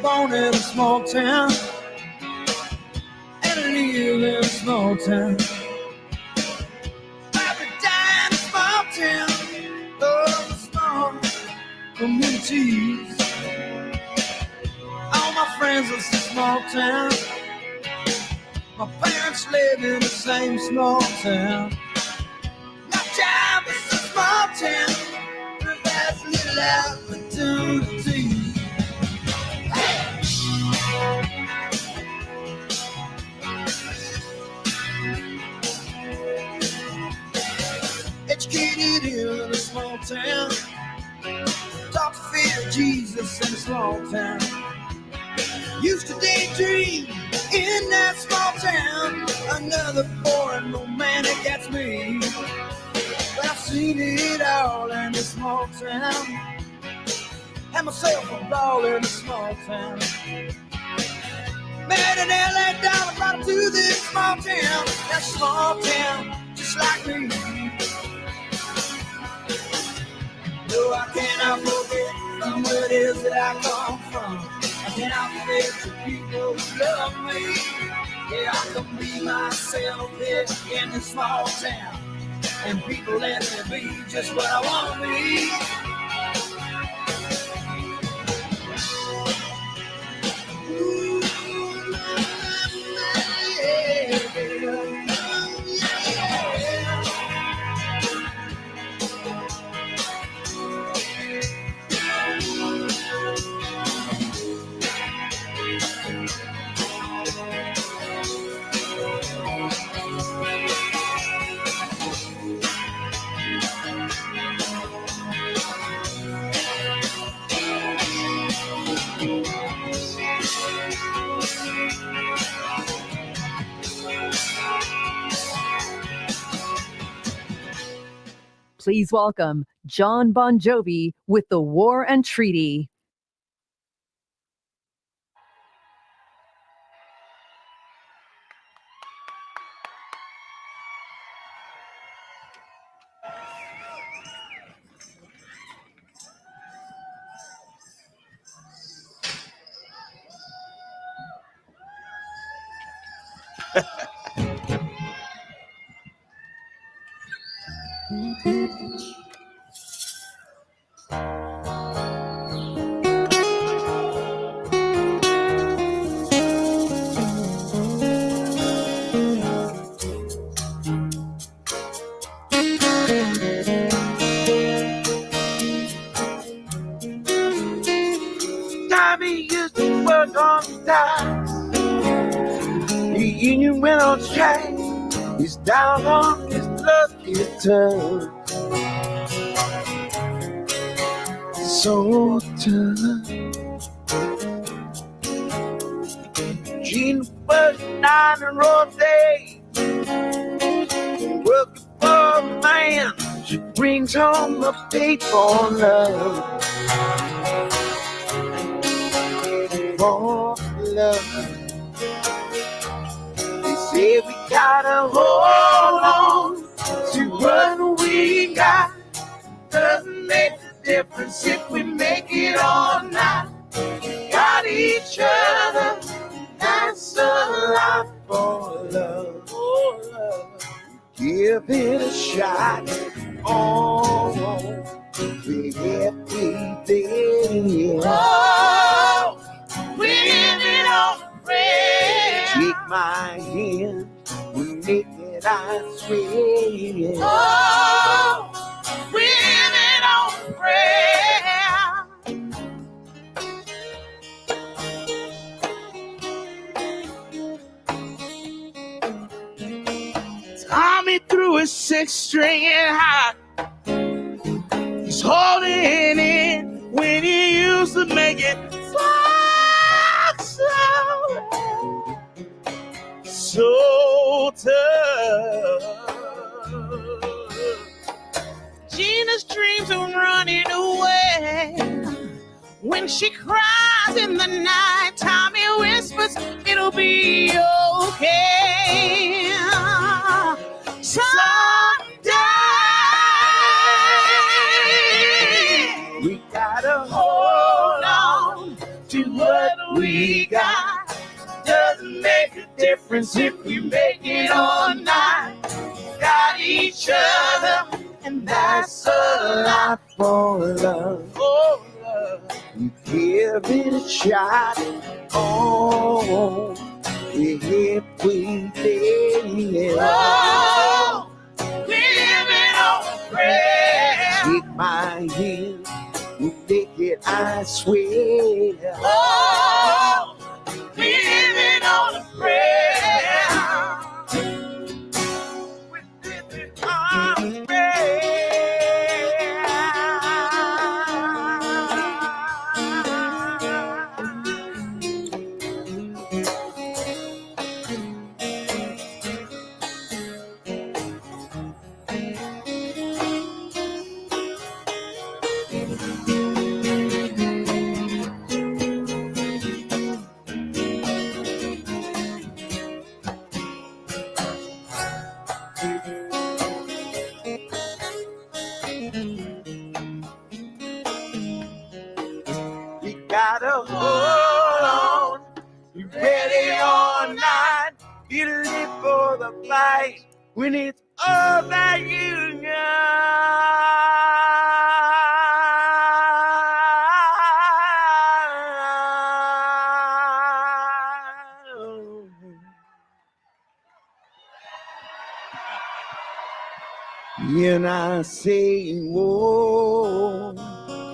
Born in a small town and I live in a small town. Every day in a small town, oh, small communities. All my friends, it's a small town. My parents live in the same small town. My job is a small town. But that's a little opportunity. Hey! Educated in a small town. Taught to fear Jesus in a small town. Used to daydream in that small town. Another boring romantic, that's me. But I've seen it all in this small town. Had myself a ball in a small town. Married an LA dollar, brought him to this small town. That small town, just like me. No, I cannot forget from where it is that I come from. I cannot forget the people who love me. Yeah, I can be myself here in this small town. And people let me be just what I want to be. Ooh, yeah. Please welcome Jon Bon Jovi with The War and Treaty. Tommy used to work on the docks. The union went on strike. He's down on his lucky turn. So tough. Gene worked 9-hour day, working for a man. She brings home a plate for love. For love. They say we gotta hold on to what we got. Doesn't make a difference if we make it or not. We got each other. That's a lot for love. For love. Give it a shot. Oh, we everything. Oh, we're living on a prayer. Take my hand, we make it, I swear. Oh, we're living on a prayer. Tommy threw his 6-string high. He's holding it when he used to make it so tough. Gina's dreams are running away. When she cries in the night, Tommy whispers, it'll be okay. Someday we gotta hold on to what we got. Doesn't make a difference if we make it or not. Got each other, and that's a lot for love. Oh, love. You give a minute shot. Oh, if we did. Oh, living on a prayer. Take my hand, we'll make it, I swear. Oh, living on a prayer. We're living on a prayer. Gotta hold on, be ready all night, be live for the fight when it's all that you know. And I say, whoa,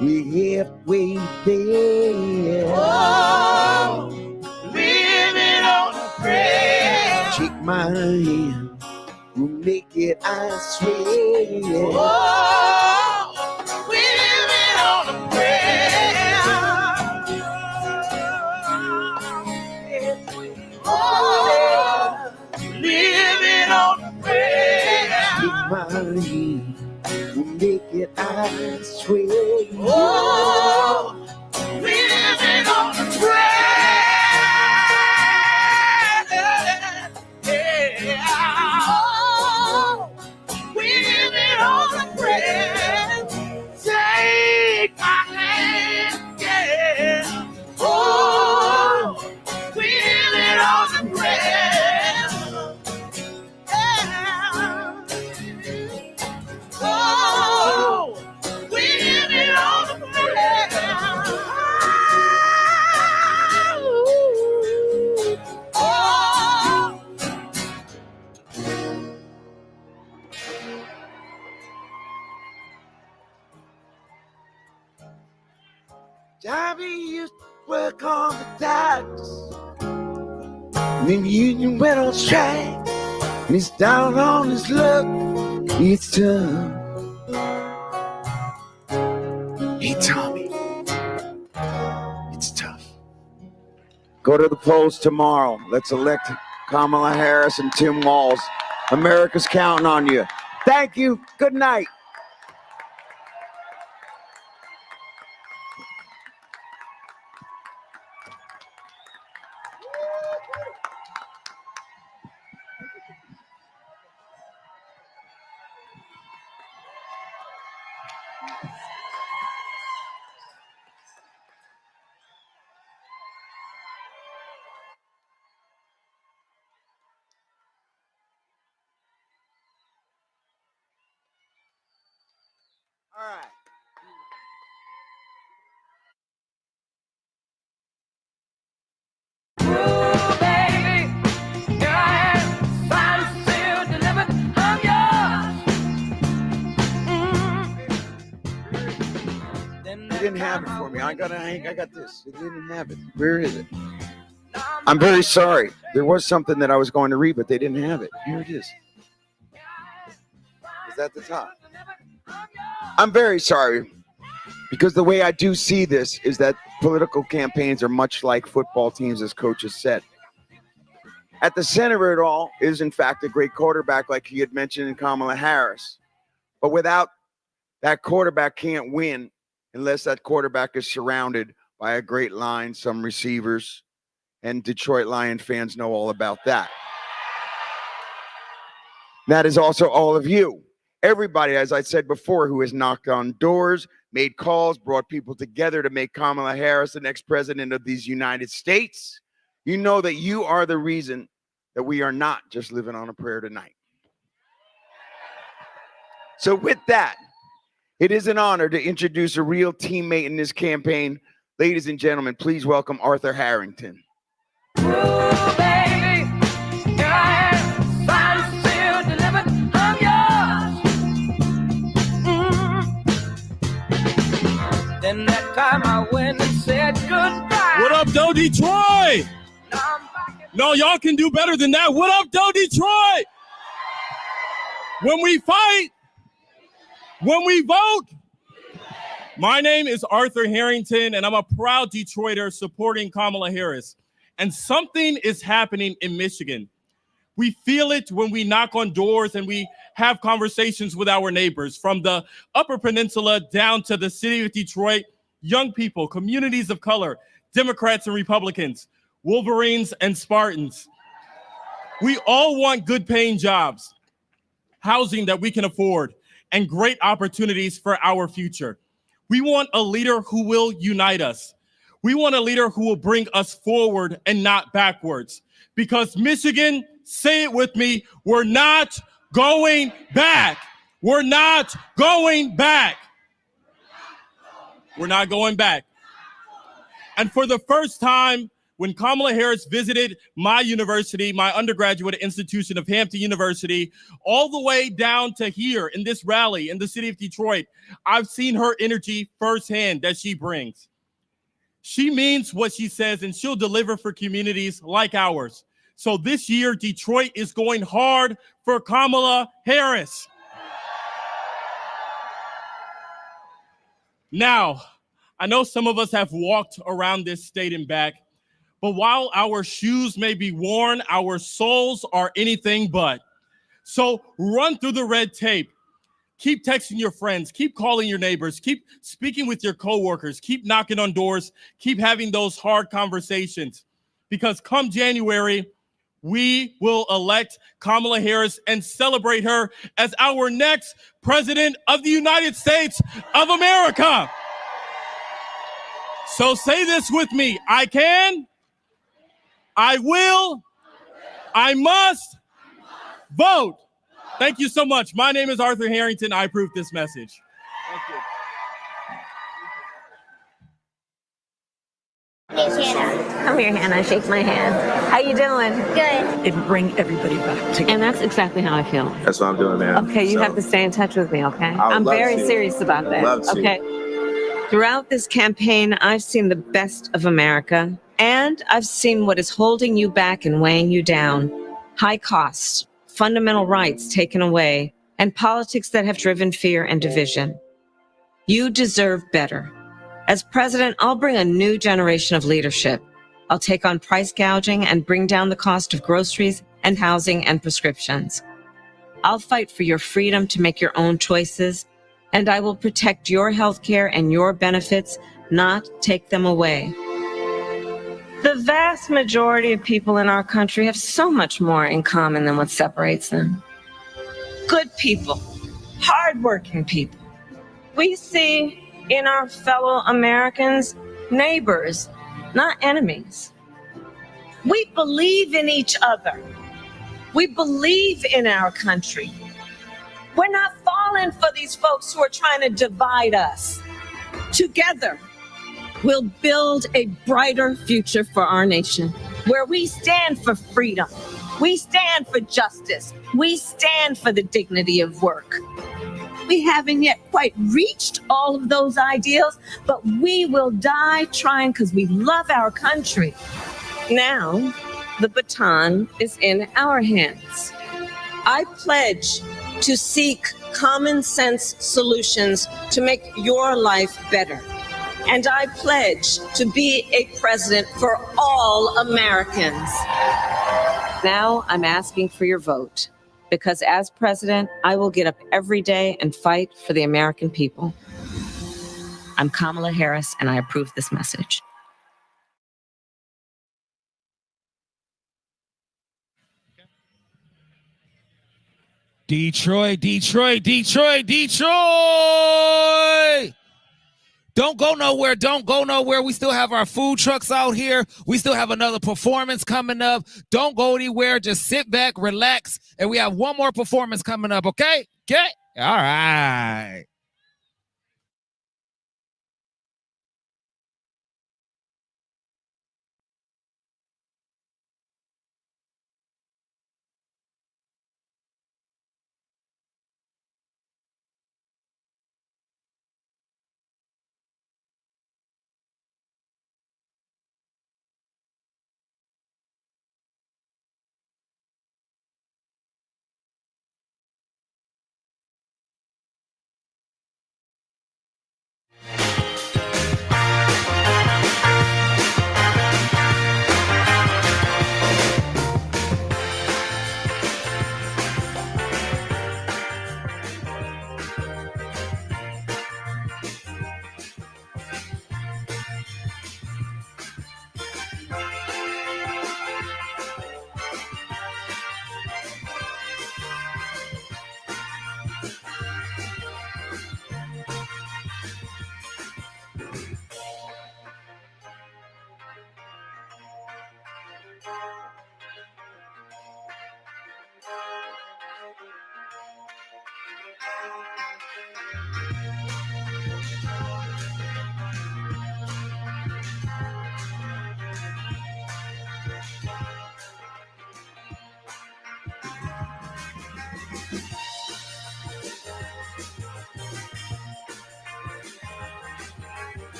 we're halfway there. Oh, living on a prayer. Take my hand, we'll make it, I swear. Oh, we're living on a prayer. Oh, living on a prayer. Take my hand, we'll make it, I swear. Oh, we living on a prayer. Yeah. Oh, we living on a prayer. Take my hand, yeah. Oh, we living on a prayer. Yeah. Oh, we living on a prayer. Oh. Johnny used to work on the docks. When the union went on strike, and he's down on his luck. It's tough. Hey, Tommy, it's tough. Go to the polls tomorrow. Let's elect Kamala Harris and Tim Walz. America's counting on you. Thank you. Good night. All right. It didn't have it for me. I got this. It didn't have it. Where is it? I'm very sorry. There was something that I was going to read, but they didn't have it. Here it is. Is that the top? I'm very sorry, because the way I do see this is that political campaigns are much like football teams, as coaches said. At the center of it all is, in fact, a great quarterback, like he had mentioned in Kamala Harris. But without that quarterback, can't win unless that quarterback is surrounded by a great line, some receivers, and Detroit Lion fans know all about that. That is also all of you. Everybody, as I said before, who has knocked on doors, made calls, brought people together to make Kamala Harris the next president of these United States. You know that you are the reason that we are not just living on a prayer tonight. So with that, it is an honor to introduce a real teammate in this campaign, Ladies and gentlemen, please welcome Arthur Harrington. Then that time I went and said goodbye. What up, though, Detroit? No, y'all can do better than that. What up, though, Detroit? When we fight, when we vote. My name is Arthur Harrington, and I'm a proud Detroiter supporting Kamala Harris. And something is happening in Michigan. We feel it when we knock on doors and we have conversations with our neighbors, from the Upper Peninsula down to the city of Detroit, young people, communities of color, Democrats and Republicans, Wolverines and Spartans. We all want good paying jobs, housing that we can afford, and great opportunities for our future. We want a leader who will unite us. We want a leader who will bring us forward and not backwards. Because Michigan, say it with me, we're not going back. We're not going back. We're not going back. And for the first time, when Kamala Harris visited my university, my undergraduate institution of Hampton University, all the way down to here in this rally in the city of Detroit, I've seen her energy firsthand that she brings. She means what she says, and she'll deliver for communities like ours. So this year, Detroit is going hard for Kamala Harris. Now, I know some of us have walked around this state and back, but while our shoes may be worn, our souls are anything but. So run through the red tape. Keep texting your friends, keep calling your neighbors, keep speaking with your coworkers, keep knocking on doors, keep having those hard conversations. Because come January, we will elect Kamala Harris and celebrate her as our next president of the United States of America. So say this with me: I can, I will, I must vote. Thank you so much. My name is Arthur Harrington. I approve this message. Thank you. Come here, Hannah. Shake my hand. How you doing? Good. And bring everybody back together. And that's exactly how I feel. That's what I'm doing, man. Okay, you So, have to stay in touch with me, okay? I would I'm love very to. serious about that. Love to. Okay. Throughout this campaign, I've seen the best of America, and I've seen what is holding you back and weighing you down. High costs, fundamental rights taken away, and politics that have driven fear and division. You deserve better. As president, I'll bring a new generation of leadership. I'll take on price gouging and bring down the cost of groceries and housing and prescriptions. I'll fight for your freedom to make your own choices, and I will protect your health care and your benefits, not take them away. The vast majority of people in our country have so much more in common than what separates them. Good people, hardworking people. We see in our fellow Americans neighbors, not enemies. We believe in each other. We believe in our country. We're not falling for these folks who are trying to divide us. Together, we'll build a brighter future for our nation, where we stand for freedom. We stand for justice. We stand for the dignity of work. We haven't yet quite reached all of those ideals, but we will die trying because we love our country. Now, the baton is in our hands. I pledge to seek common sense solutions to make your life better. And I pledge to be a president for all Americans. Now I'm asking for your vote, because as president, I will get up every day and fight for the American people. I'm Kamala Harris, and I approve this message. Detroit, Detroit, Detroit, Detroit. Don't go nowhere. Don't go nowhere. We still have our food trucks out here. We still have another performance coming up. Don't go anywhere. Just sit back, relax, and we have one more performance coming up, okay? Okay? All right.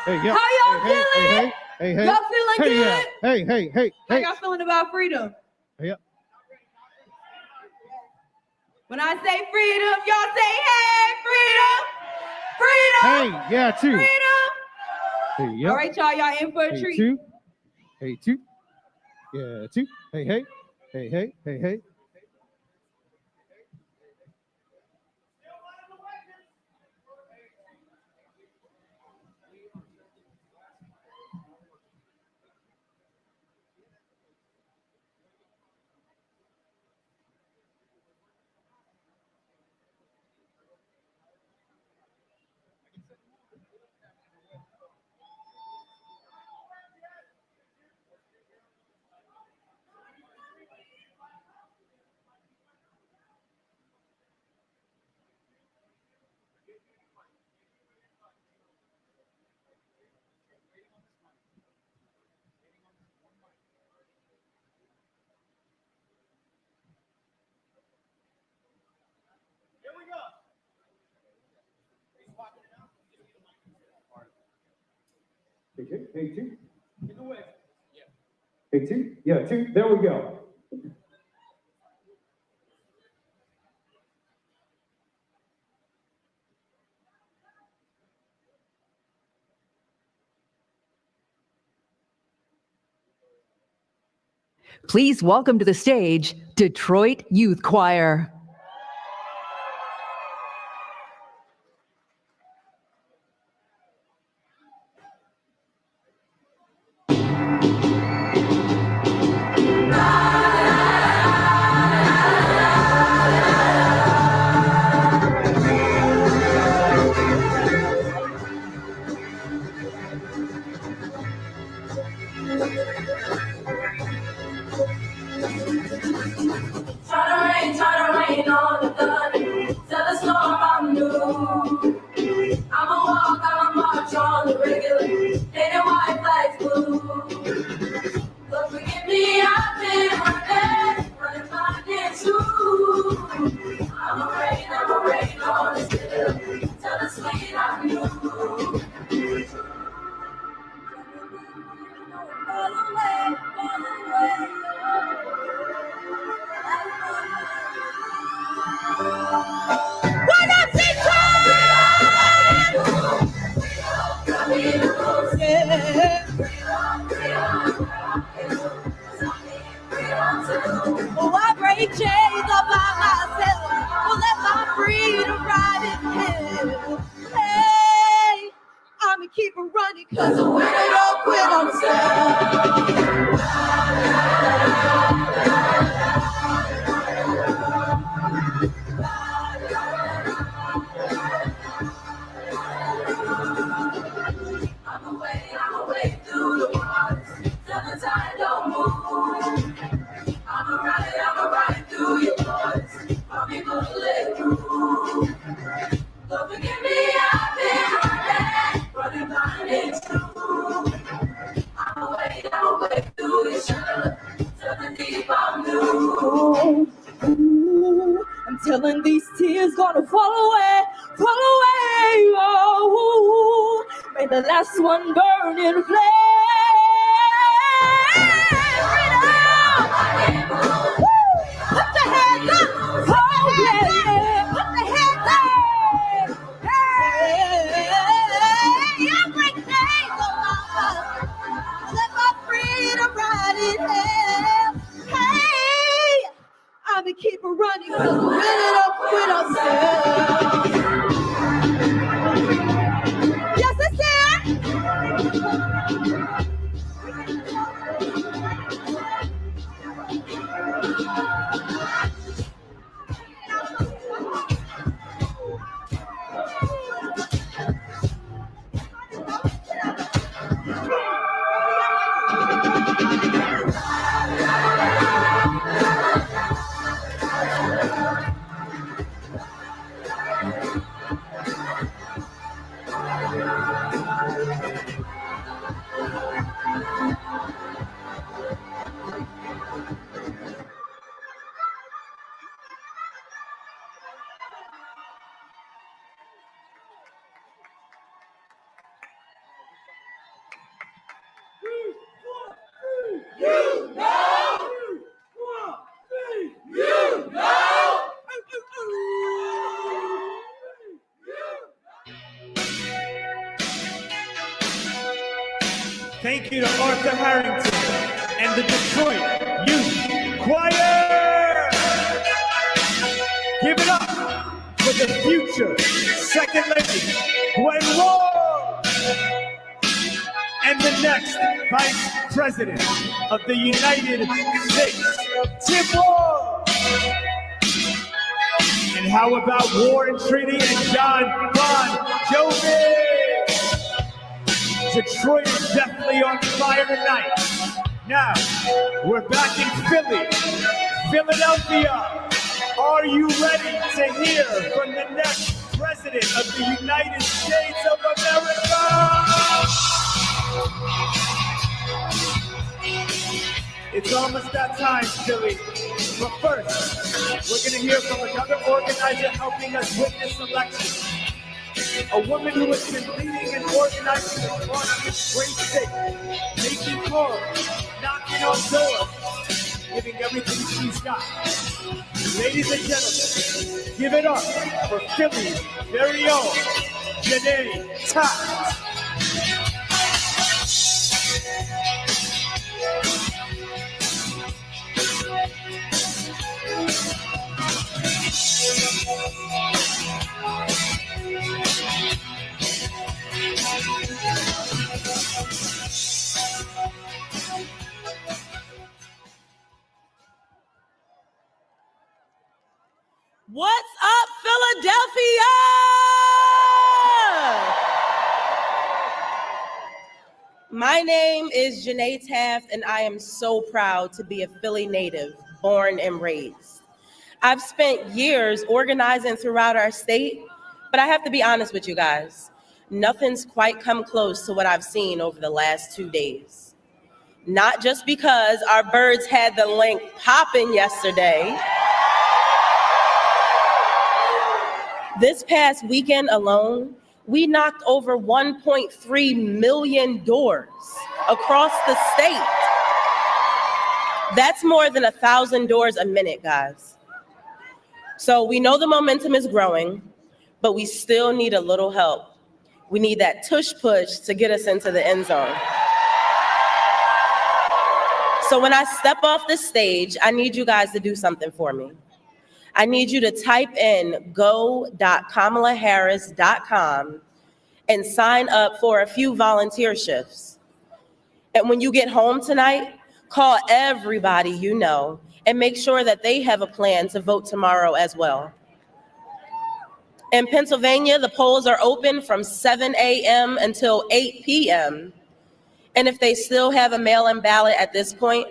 Hey, yeah. How y'all feeling? Hey, Y'all feeling good? Yeah. Hey. How y'all feeling about freedom? Hey, yeah. When I say freedom, y'all say, hey, freedom! Freedom! Hey, yeah, too. Freedom! Hey, yeah. All right, y'all in for a Hey, treat. two. Hey, two. Yeah, two. Hey. Hey, two. Hey, two. Yeah, two. There we go. Please welcome to the stage Detroit Youth Choir. Try to rain on the thunder, tell the storm I'm new. I'ma walk, I'ma march on the regular, painted white flags blue. Lord, forgive me, I've been running blind and true. I'ma rain on this bitter, tell the sweet I'm new. What up, Detroit? Oh, I break chains all by myself. Oh, let my freedom ride in hell. Hey, I'ma keep it running, cause the winner don't quit on themselves. I'ma wade through the waters till the tide don't move. I'ma ride through your waters, I'll be bulletproof. Lord, forgive me, I've been running blind and true. I'ma wade through your shadow till the deep I'm new. I'm telling these tears gonna fall away. Oh, may the last one burn in flame. Put the hands up. Oh, yeah. Put the hands up. Hey, I break chains on my let my freedom ride in hell. Hey, I'ma keep it running, cause we really don't quit ourselves. Yes, it's there. Thank you to Arthur Harrington and the Detroit Youth Choir. Give it up for the future Second Lady, Gwen Walz, and the next Vice President of the United States, Tim Walz. And how about War and Treaty and John Jovi? Detroit is definitely on fire tonight. Now, we're back in Philly, Philadelphia. Are you ready to hear from the next President of the United States of America? It's almost that time, Philly. But first, we're going to hear from another organizer helping us win this election. A woman who has been leading and organizing across this great state, making calls, knocking on doors, giving everything she's got. Ladies and gentlemen, give it up for Philly's very own Jana Tiff. What's up, Philadelphia? My name is Jana Tiff, and I am so proud to be a Philly native, born and raised. I've spent years organizing throughout our state, but I have to be honest with you guys. Nothing's quite come close to what I've seen over the last 2 days. Not just because our birds had the link popping yesterday. This past weekend alone, we knocked over 1.3 million doors across the state. That's more than 1,000 doors a minute, guys. So we know the momentum is growing, but we still need a little help. We need that tush push to get us into the end zone. So when I step off the stage, I need you guys to do something for me. I need you to type in go.kamalaharris.com and sign up for a few volunteer shifts. And when you get home tonight, call everybody you know and make sure that they have a plan to vote tomorrow as well. In Pennsylvania, the polls are open from 7 a.m. until 8 p.m. And if they still have a mail-in ballot at this point,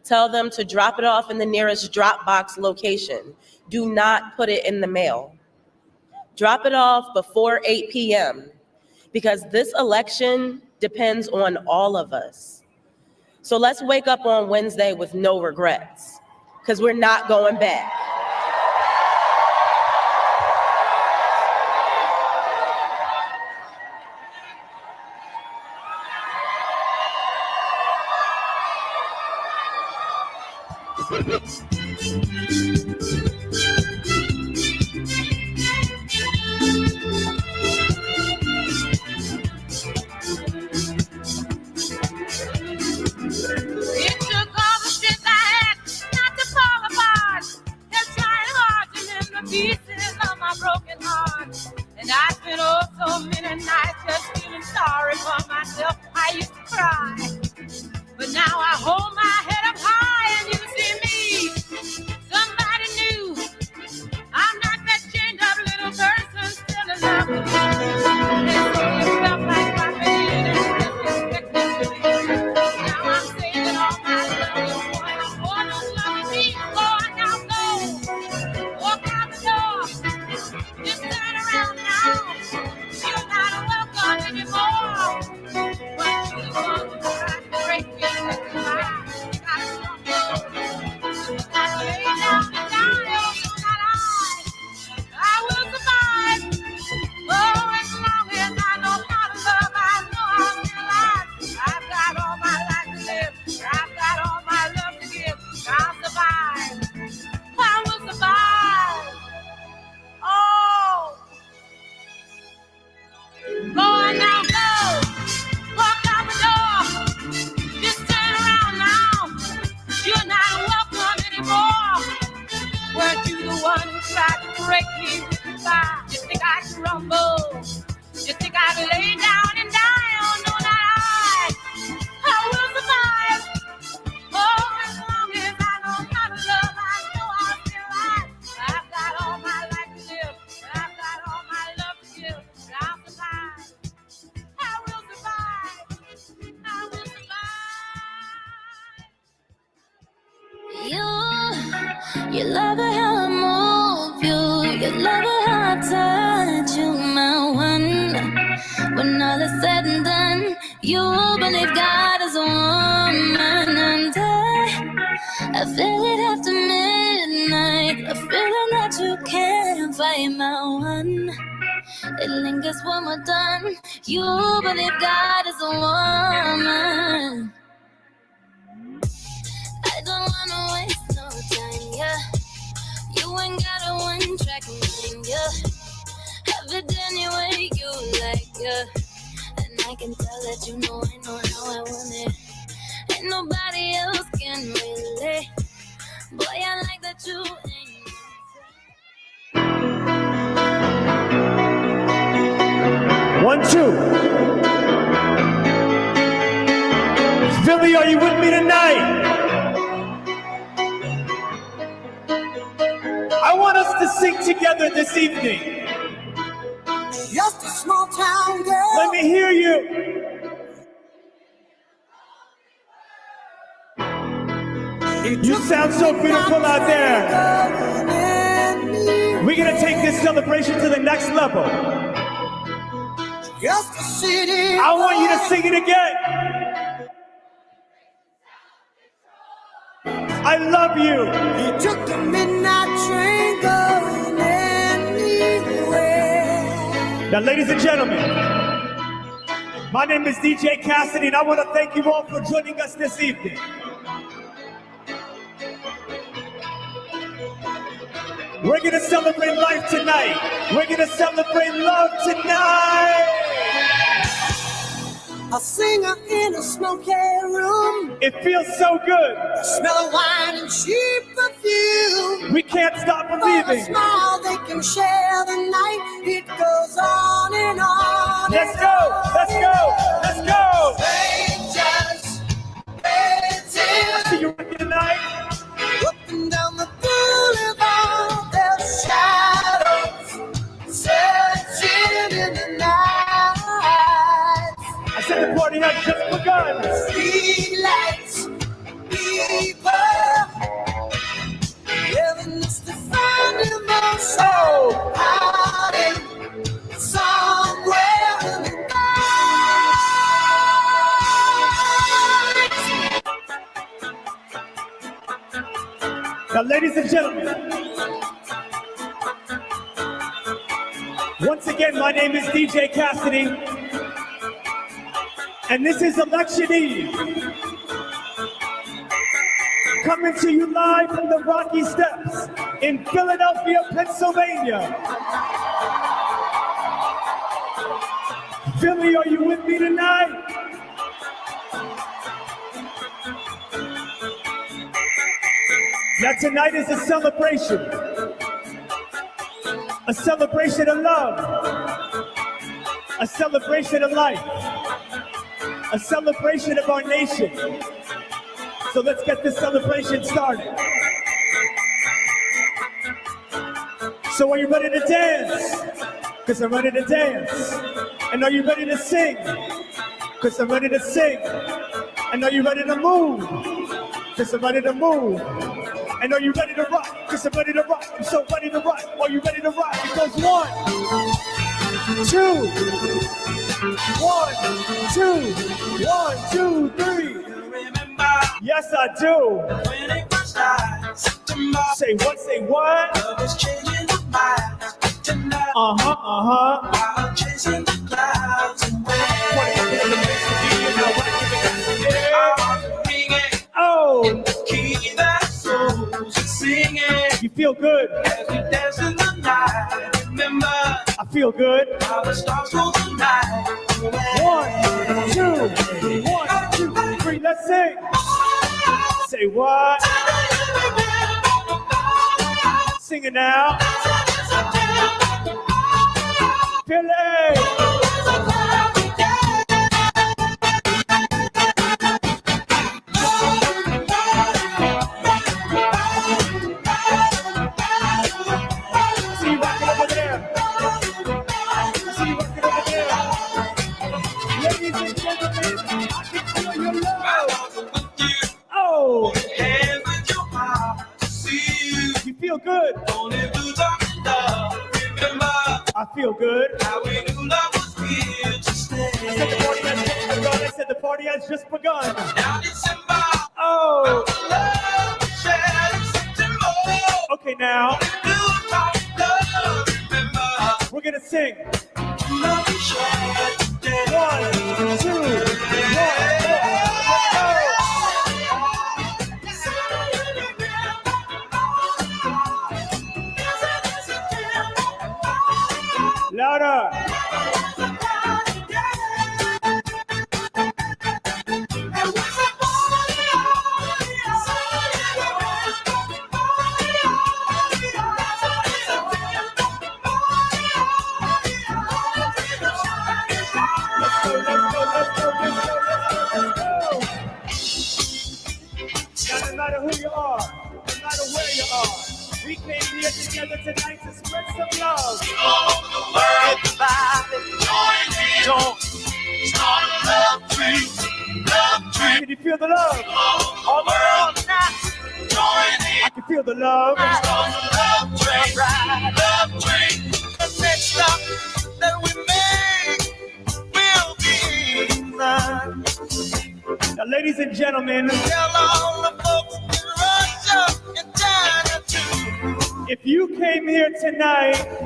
tell them to drop it off in the nearest drop box location. Do not put it in the mail. Drop it off before 8 p.m. because this election depends on all of us. So let's wake up on Wednesday with no regrets because we're not going back. You love it how I move you. You love it how I touch you, my one. When all is said and done, you believe God is a woman. And I feel it after midnight, a feeling that you can't fight, my one. It lingers when we're done. You believe God is a woman. I don't wanna waste no time, yeah. You ain't got a one-track mind, yeah. Have it any way you like, yeah. And I can tell that you know I know how I want it. Ain't nobody else can relate. Boy, I like that you ain't. 1, 2. Philly, are you with me tonight? I want us to sing together this evening. Just a small town girl. Let me hear you. You sound so beautiful out there. We're gonna take this celebration to the next level. Just a city. I want you to sing it again. I love you. He took the midnight train going anywhere. Now, ladies and gentlemen, my name is DJ Cassidy, and I want to thank you all for joining us this evening. We're going to celebrate life tonight. We're going to celebrate love tonight. A singer in a smoky room. It feels so good. The smell of wine and cheap perfume. We can't stop believing. For a smile they can share the night. It goes on and on. Let's go. Let's go. Let's go. Strangers waiting. See you tonight. Up and down the boulevard, there's shadows searching in the night. I said the party has just begun. Streetlights, people, willingness to find emotion. Hiding somewhere in the night. Now, ladies and gentlemen, once again, my name is DJ Cassidy, and this is Election Eve. Coming to you live from the Rocky Steps in Philadelphia, Pennsylvania. Philly, are you with me tonight? Now tonight is a celebration of love, a celebration of life, a celebration of our nation. So let's get this celebration started. So are you ready to dance? Because I'm ready to dance. And are you ready to sing? Because I'm ready to sing. And are you ready to move? Because I'm ready to move. And are you ready to rock? Because I'm ready to rock. I'm so ready to rock. Are you ready to rock? It goes 1, 2, 1, 2, 1, 2, 3. Yes, I do. Say what? Say what? While chasing the clouds away. Oh. In the key that souls are singing. You feel good. As we dance in the night. Remember. I feel good. How the stars go the night away. 1, 2, 1, 2, 3. Let's sing. Say what? Sing it now. Philly. feel good. How we knew love was here to stay. I said the party has just begun. I said the party has just begun. Now December. Oh. Love, share September. Okay, now. We're gonna sing. Love we share today. 1, 2, 1, 4. Louder. No matter who you are, no matter where you are, we came here together tonight to spread some love. All over the world, everybody, join start a love train, love train. Can you feel the love? All around now, join in. I can feel the love. Start a love train, love train. The next stop that we make will be mine. Now, ladies and gentlemen, tell all the folks in Russia and China too. If you came here tonight,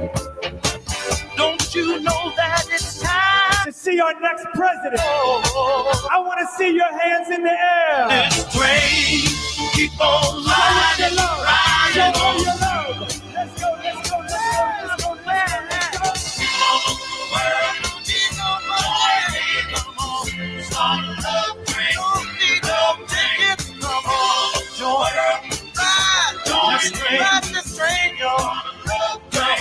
don't you know that it's time to see our next president? I want to see your hands in the air. This train keep on riding, riding on your love. Let's go, let's go, let's go, let's go, let's go. All over the world, keep on riding, come on, start a love train. Ride this train, y'all. Love train.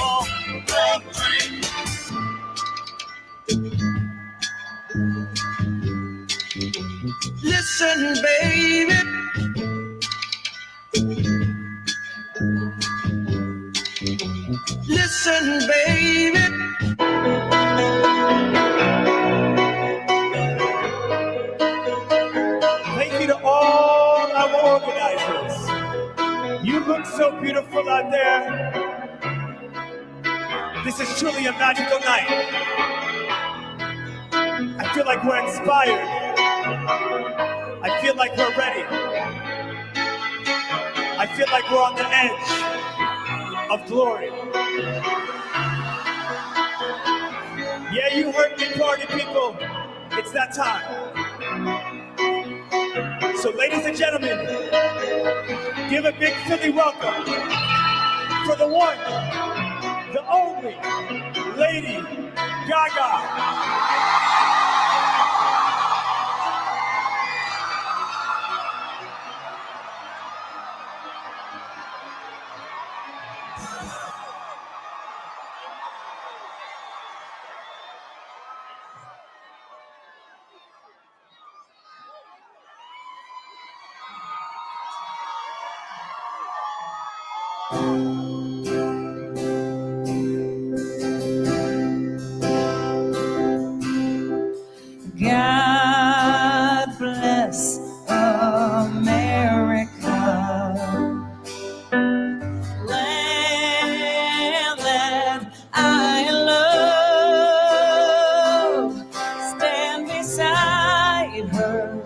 Listen, baby. Listen, baby. Thank you to all our organizers. You look so beautiful out there. This is truly a magical night. I feel like we're inspired. I feel like we're ready. I feel like we're on the edge of glory. Yeah, you heard me, party people. It's that time. So, ladies and gentlemen, give a big Philly welcome for the one, the only, Lady Gaga. God bless America, land that I love. Stand beside her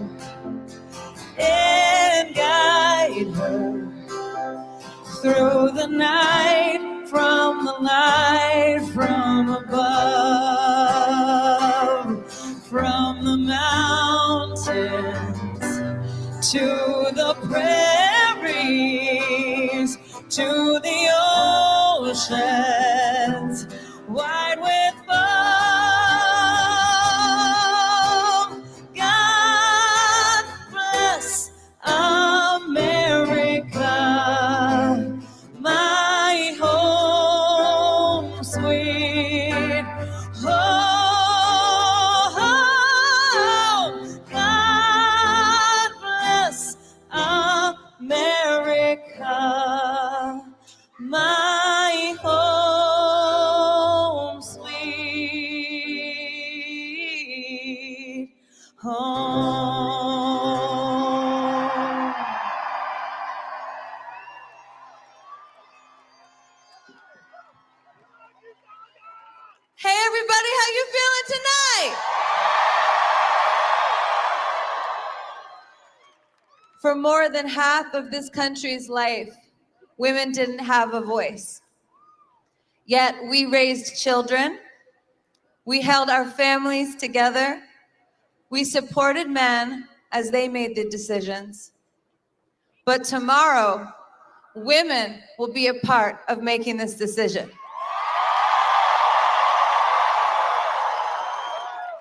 and guide her through the night, from the light from above, from the mountains to the prairies, to the oceans, wide with foam. God bless America, my home sweet home. God bless America, my home sweet home. For more than half of this country's life, women didn't have a voice. Yet we raised children, we held our families together, we supported men as they made the decisions. But tomorrow, women will be a part of making this decision.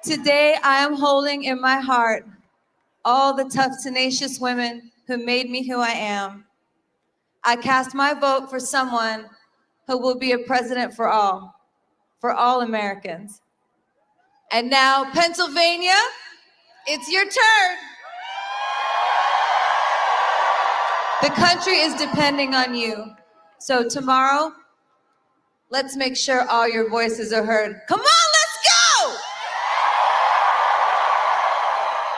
Today, I am holding in my heart all the tough, tenacious women who made me who I am. I cast my vote for someone who will be a president for all Americans. And now, Pennsylvania, it's your turn. The country is depending on you. So tomorrow, let's make sure all your voices are heard. Come on, let's go!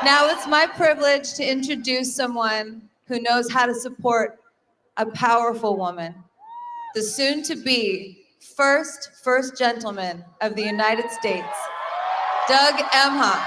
Now it's my privilege to introduce someone who knows how to support a powerful woman, the soon-to-be first gentleman of the United States, Doug Emhoff.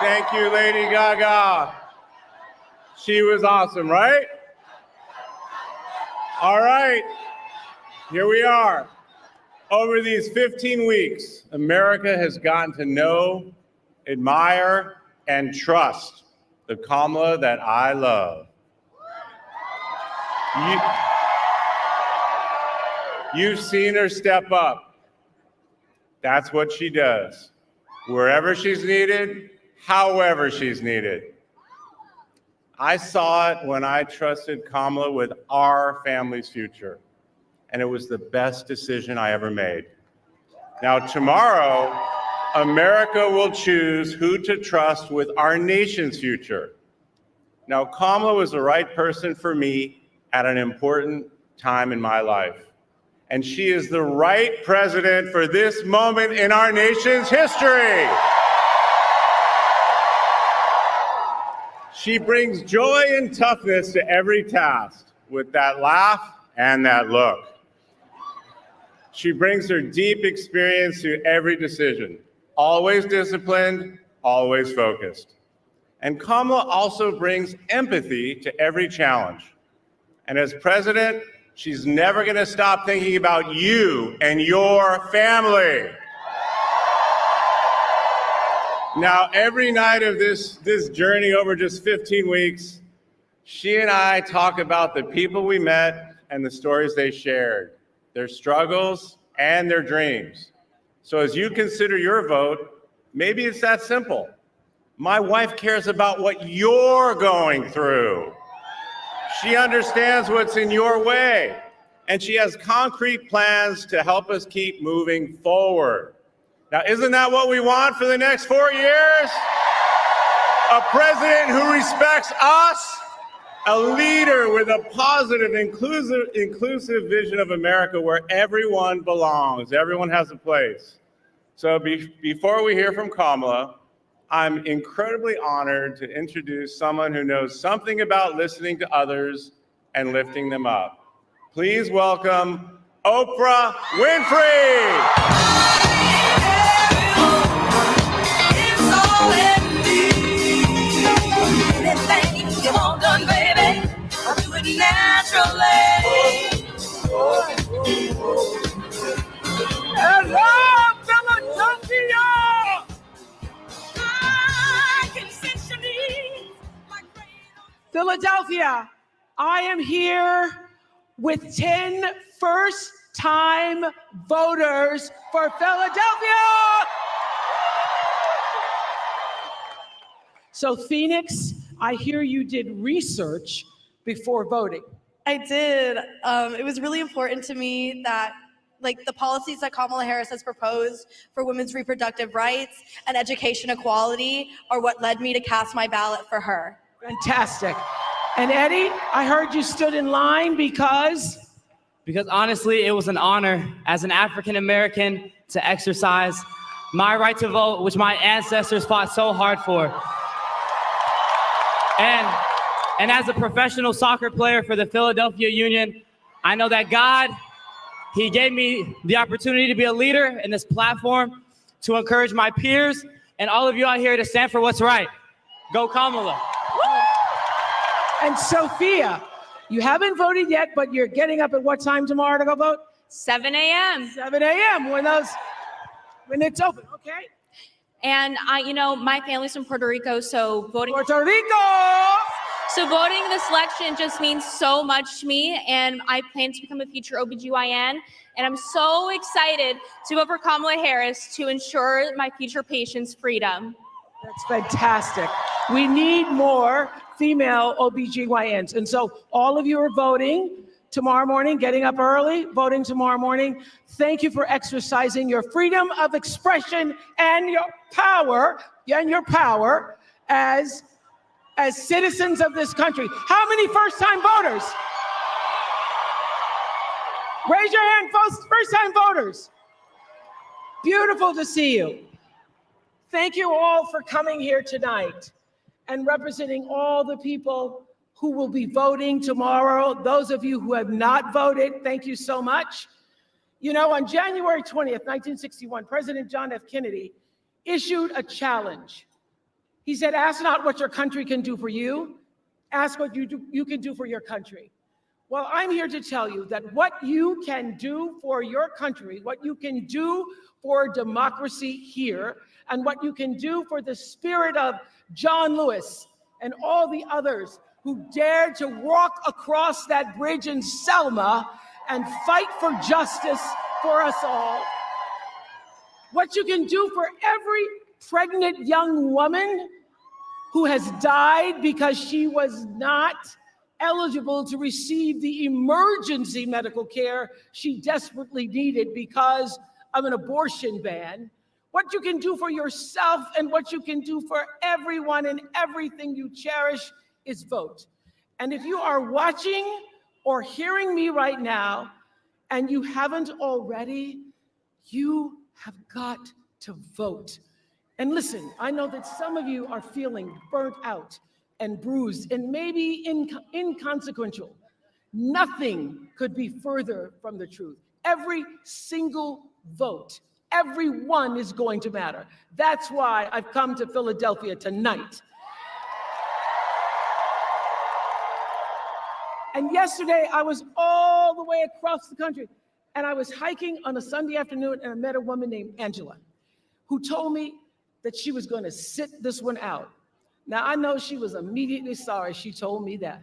Thank you, Lady Gaga. She was awesome, right? All right, here we are. Over these 15 weeks, America has gotten to know, admire, and trust the Kamala that I love. You've seen her step up. That's what she does. Wherever she's needed, however she's needed. I saw it when I trusted Kamala with our family's future, and it was the best decision I ever made. Now, tomorrow, America will choose who to trust with our nation's future. Now, Kamala was the right person for me at an important time in my life, and she is the right president for this moment in our nation's history. She brings joy and toughness to every task with that laugh and that look. She brings her deep experience to every decision, always disciplined, always focused. And Kamala also brings empathy to every challenge. And as president, she's never going to stop thinking about you and your family. Now, every night of this journey over just 15 weeks, she and I talk about the people we met and the stories they shared, their struggles and their dreams. So as you consider your vote, maybe it's that simple. My wife cares about what you're going through. She understands what's in your way, and she has concrete plans to help us keep moving forward. Now, isn't that what we want for the next 4 years? A president who respects us, a leader with a positive, inclusive vision of America where everyone belongs, everyone has a place. So before we hear from Kamala, I'm incredibly honored to introduce someone who knows something about listening to others and lifting them up. Please welcome Oprah Winfrey. Anything you want done, baby, I'll do it naturally. Hello, Philadelphia! I can sense your needs. Philadelphia, I am here with 10 first-time voters for Philadelphia! So Phoenix, I hear you did research before voting. I did. It was really important to me that the policies that Kamala Harris has proposed for women's reproductive rights and education equality are what led me to cast my ballot for her. Fantastic. And Eddie, I heard you stood in line because honestly, it was an honor as an African American to exercise my right to vote, which my ancestors fought so hard for. And as a professional soccer player for the Philadelphia Union, I know that God, He gave me the opportunity to be a leader in this platform to encourage my peers and all of you out here to stand for what's right. Go Kamala. And Sophia, you haven't voted yet, but you're getting up at what time tomorrow to go vote? 7 a.m. 7 a.m. when it's open, okay? And my family's from Puerto Rico, so voting. Puerto Rico! So voting this election just means so much to me, and I plan to become a future OBGYN. And I'm so excited to vote for Kamala Harris to ensure my future patients' freedom. That's fantastic. We need more female OBGYNs. And so all of you are voting tomorrow morning, getting up early, voting tomorrow morning. Thank you for exercising your freedom of expression and your power as citizens of this country. How many first-time voters? Raise your hand, first-time voters. Beautiful to see you. Thank you all for coming here tonight and representing all the people who will be voting tomorrow. Those of you who have not voted, thank you so much. You know, on January 20th, 1961, President John F. Kennedy issued a challenge. He said, ask not what your country can do for you, ask what you can do for your country. Well, I'm here to tell you that what you can do for your country, what you can do for democracy here, and what you can do for the spirit of John Lewis and all the others who dared to walk across that bridge in Selma and fight for justice for us all. What you can do for every pregnant young woman who has died because she was not eligible to receive the emergency medical care she desperately needed because of an abortion ban. What you can do for yourself and what you can do for everyone and everything you cherish is vote. And if you are watching or hearing me right now and you haven't already, you have got to vote. And listen, I know that some of you are feeling burnt out and bruised and maybe inconsequential. Nothing could be further from the truth. Every single vote, every one is going to matter. That's why I've come to Philadelphia tonight. And yesterday I was all the way across the country and I was hiking on a Sunday afternoon and I met a woman named Angela who told me that she was going to sit this one out. Now I know she was immediately sorry she told me that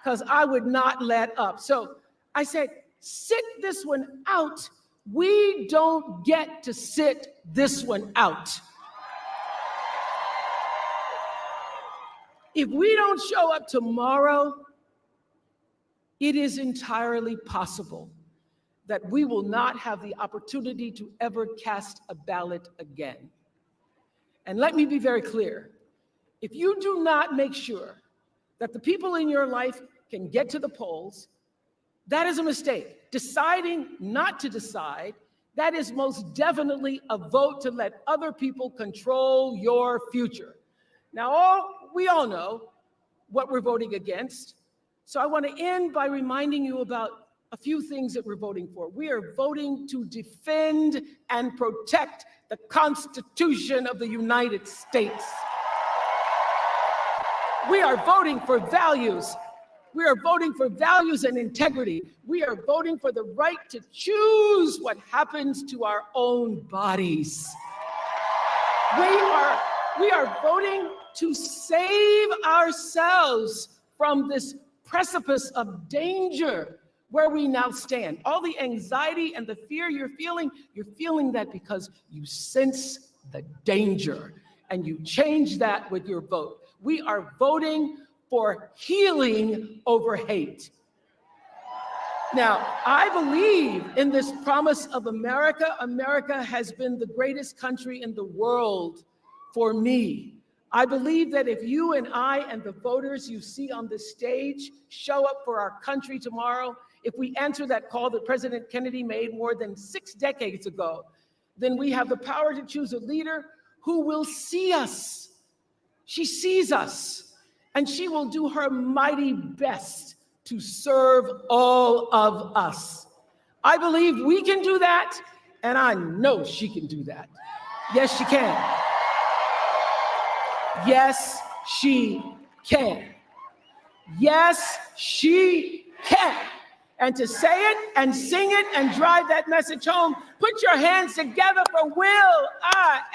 because I would not let up. So I said, sit this one out. We don't get to sit this one out. If we don't show up tomorrow, it is entirely possible that we will not have the opportunity to ever cast a ballot again. And let me be very clear. If you do not make sure that the people in your life can get to the polls, that is a mistake. Deciding not to decide, that is most definitely a vote to let other people control your future. Now, we all know what we're voting against. So I want to end by reminding you about a few things that we're voting for. We are voting to defend and protect the Constitution of the United States. We are voting for values. We are voting for values and integrity. We are voting for the right to choose what happens to our own bodies. We are voting to save ourselves from this precipice of danger where we now stand. All the anxiety and the fear you're feeling that because you sense the danger and you change that with your vote. We are voting for healing over hate. Now, I believe in this promise of America. America has been the greatest country in the world for me. I believe that if you and I and the voters you see on the stage show up for our country tomorrow, if we answer that call that President Kennedy made more than 6 decades ago, then we have the power to choose a leader who will see us. She sees us, and she will do her mighty best to serve all of us. I believe we can do that, and I know she can do that. Yes, she can. Yes, she can. Yes, she can. And to say it and sing it and drive that message home, put your hands together for Will.i.am.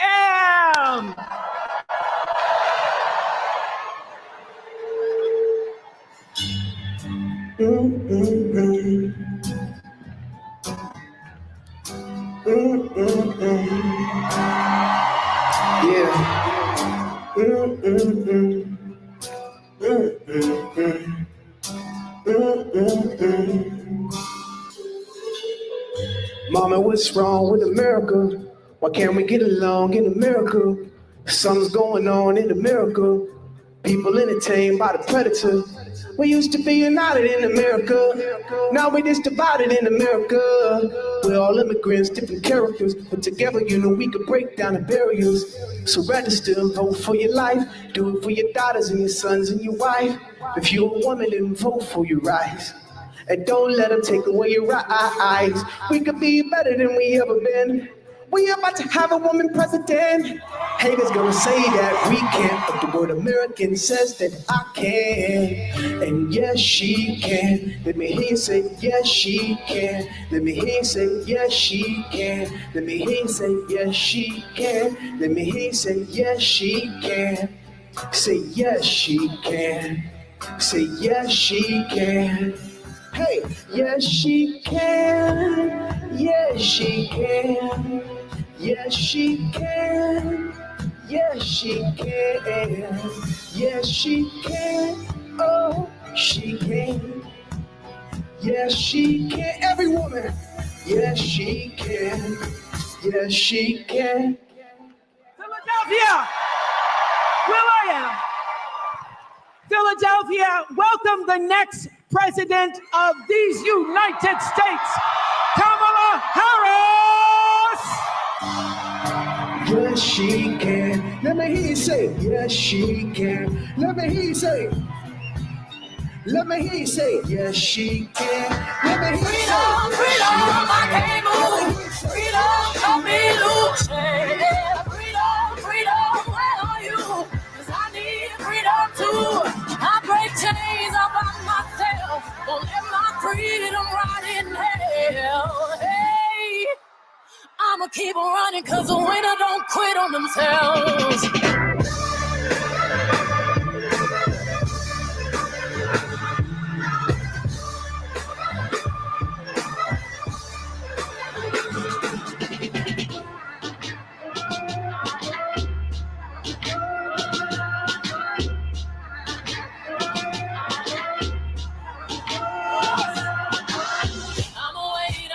Mama, what's wrong with America? Why can't we get along in America? Something's going on in America. People entertained by the predator. We used to be united in America. Now we just divided in America. We're all immigrants, different characters, but together, you know, we could break down the barriers. So register and vote for your life. Do it for your daughters and your sons and your wife. If you're a woman, then vote for your rights. And don't let them take away your rights. We could be better than we ever been. We about to have a woman president. Haters gonna say that we can't, but the word American says that I can. And yes, she can. Let me hear you say, yes, she can. Let me hear you say, yes, she can. Let me hear you say, yes, she can. Let me hear you say, yes, she can. Say, yes, she can. Say, yes, she can. Hey, yes, she can. Yes, she can. Yes, she can. Yes, she can. Yes, she can. Oh, she can. Yes, she can. Every woman. Yes, she can. Yes, she can. Philadelphia, Will.i.am. Philadelphia, welcome the next president of these United States, Kamala Harris. Yes, she can. Let me hear you say, yes, she can. Let me hear you say, let me hear you say, yes, she can. Let me hear you say, Freedom, I can't move. Freedom, help me lose. Freedom, where are you? 'Cause I need freedom too. I break chains up on myself. Won't let my freedom rot in hell. Hey, I'ma keep on running 'cause the winner don't quit on themselves.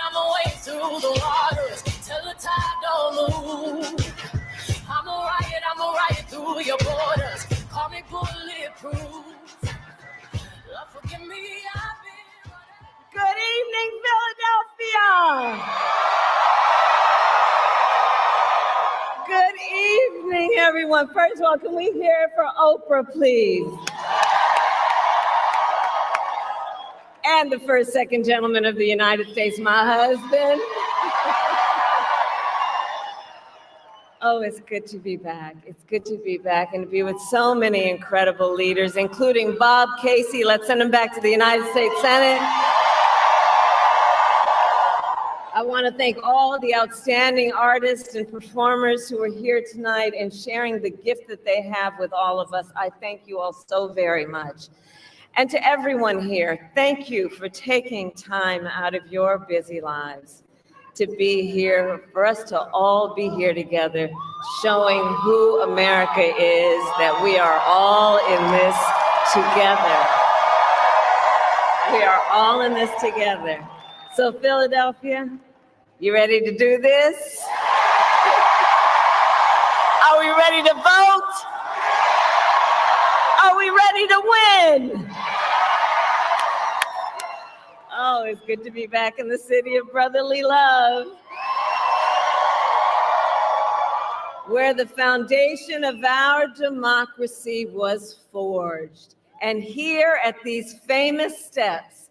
I'ma wade through the waters till the tide don't move. I'ma riot through your borders. Call me bulletproof. Forgive me, I've been. Good evening, Philadelphia. Good evening, everyone. First of all, can we hear it for Oprah, please? And the first, second gentleman of the United States, my husband. Oh, it's good to be back. It's good to be back and to be with so many incredible leaders, including Bob Casey. Let's send him back to the United States Senate. I want to thank all the outstanding artists and performers who are here tonight and sharing the gift that they have with all of us. I thank you all so very much. And to everyone here, thank you for taking time out of your busy lives to be here, for us to all be here together, showing who America is, that we are all in this together. We are all in this together. So Philadelphia, you ready to do this? Are we ready to vote? ready to win. Oh, it's good to be back in the city of brotherly love, where the foundation of our democracy was forged. And here at these famous steps,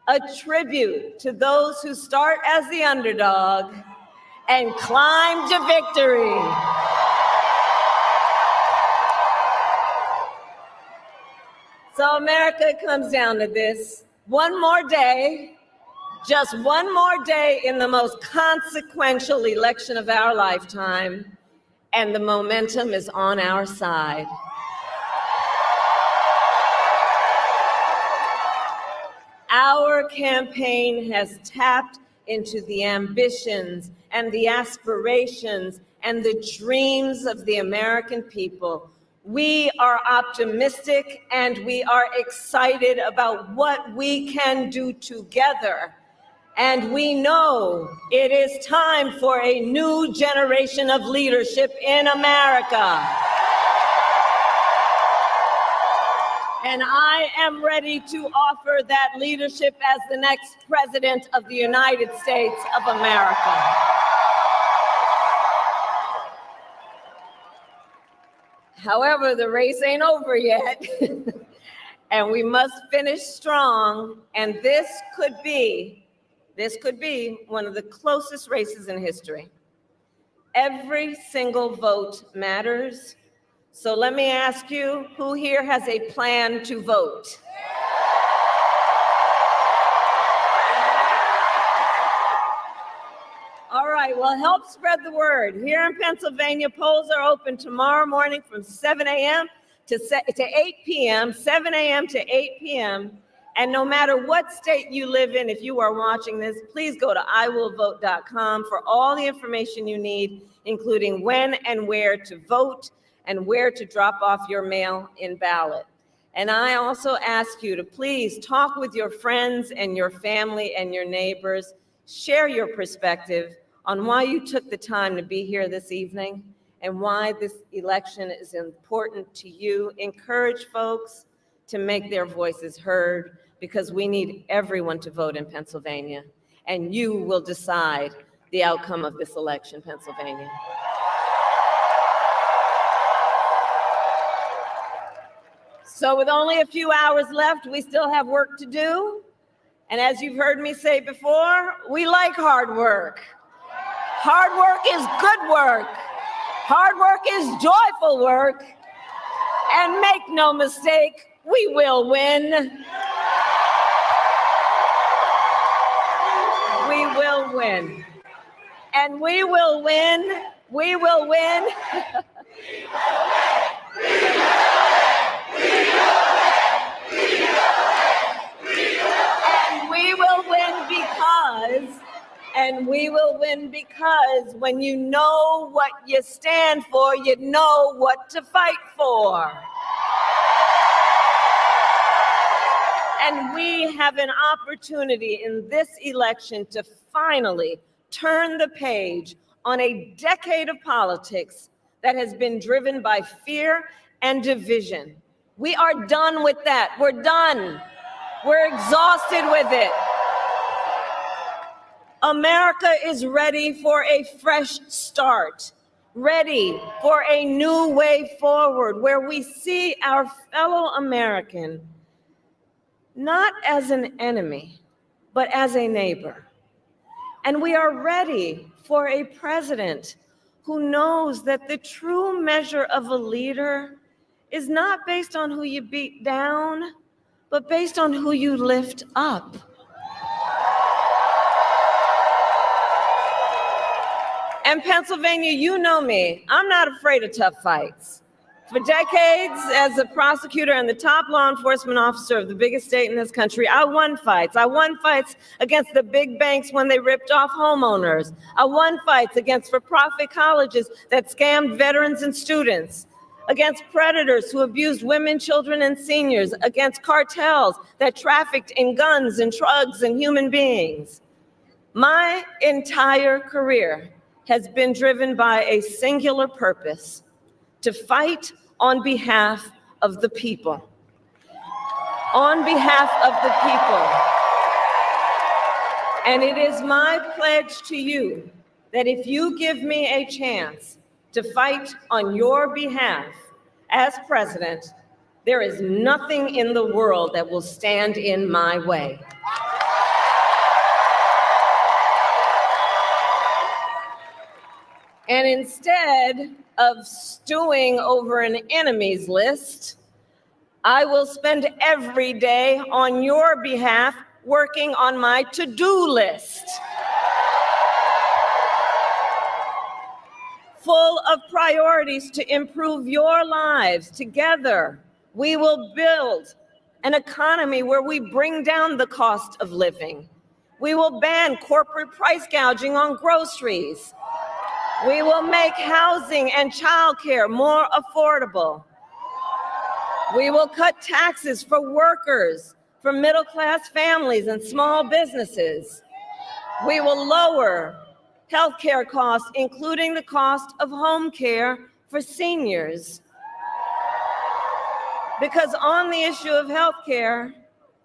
a tribute to those who start as the underdog and climb to victory. So America, it comes down to this. One more day, just one more day in the most consequential election of our lifetime, and the momentum is on our side. Our campaign has tapped into the ambitions and the aspirations and the dreams of the American people. We are optimistic and we are excited about what we can do together. And we know it is time for a new generation of leadership in America. And I am ready to offer that leadership as the next president of the United States of America. However, the race ain't over yet, and we must finish strong, and this could be one of the closest races in history. Every single vote matters. So let me ask you, who here has a plan to vote? All right, well, help spread the word. Here in Pennsylvania, polls are open tomorrow morning from 7 a.m. to 8 p.m., 7 a.m. to 8 p.m. And no matter what state you live in, if you are watching this, please go to iwillvote.com for all the information you need, including when and where to vote and where to drop off your mail-in ballot. And I also ask you to please talk with your friends and your family and your neighbors. Share your perspective on why you took the time to be here this evening and why this election is important to you. Encourage folks to make their voices heard, because we need everyone to vote in Pennsylvania, and you will decide the outcome of this election, Pennsylvania. So with only a few hours left, we still have work to do. And as you've heard me say before, we like hard work. Hard work is good work. Hard work is joyful work. And make no mistake, we will win. We will win. And we will win. We will win. And we will win because when you know what you stand for, you know what to fight for. And we have an opportunity in this election to finally turn the page on a decade of politics that has been driven by fear and division. We are done with that. We're done. We're exhausted with it. America is ready for a fresh start, ready for a new way forward where we see our fellow American not as an enemy, but as a neighbor. And we are ready for a president who knows that the true measure of a leader is not based on who you beat down, but based on who you lift up. And Pennsylvania, you know me, I'm not afraid of tough fights. For decades, as a prosecutor and the top law enforcement officer of the biggest state in this country, I won fights. I won fights against the big banks when they ripped off homeowners. I won fights against for-profit colleges that scammed veterans and students, against predators who abused women, children, and seniors, against cartels that trafficked in guns and drugs and human beings. My entire career has been driven by a singular purpose: to fight on behalf of the people. on behalf of the people. And it is my pledge to you that if you give me a chance to fight on your behalf as president, there is nothing in the world that will stand in my way. And instead of stewing over an enemies list, I will spend every day on your behalf working on my to-do list, full of priorities to improve your lives. Together, we will build an economy where we bring down the cost of living. We will ban corporate price gouging on groceries. We will make housing and childcare more affordable. We will cut taxes for workers, for middle-class families and small businesses. We will lower healthcare costs, including the cost of home care for seniors. Because on the issue of healthcare,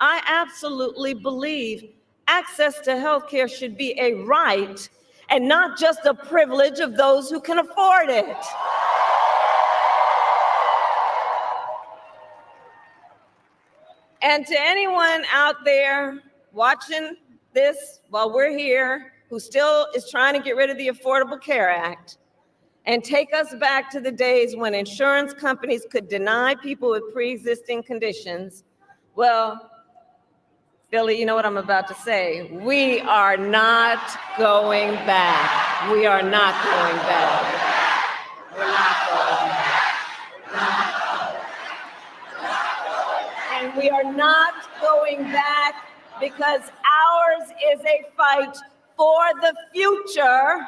I absolutely believe access to healthcare should be a right and not just a privilege of those who can afford it. And to anyone out there watching this while we're here, who still is trying to get rid of the Affordable Care Act and take us back to the days when insurance companies could deny people with pre-existing conditions, well, Billy, you know what I'm about to say. We are not going back. We are not going back. We're not going back. And we are not going back because ours is a fight for the future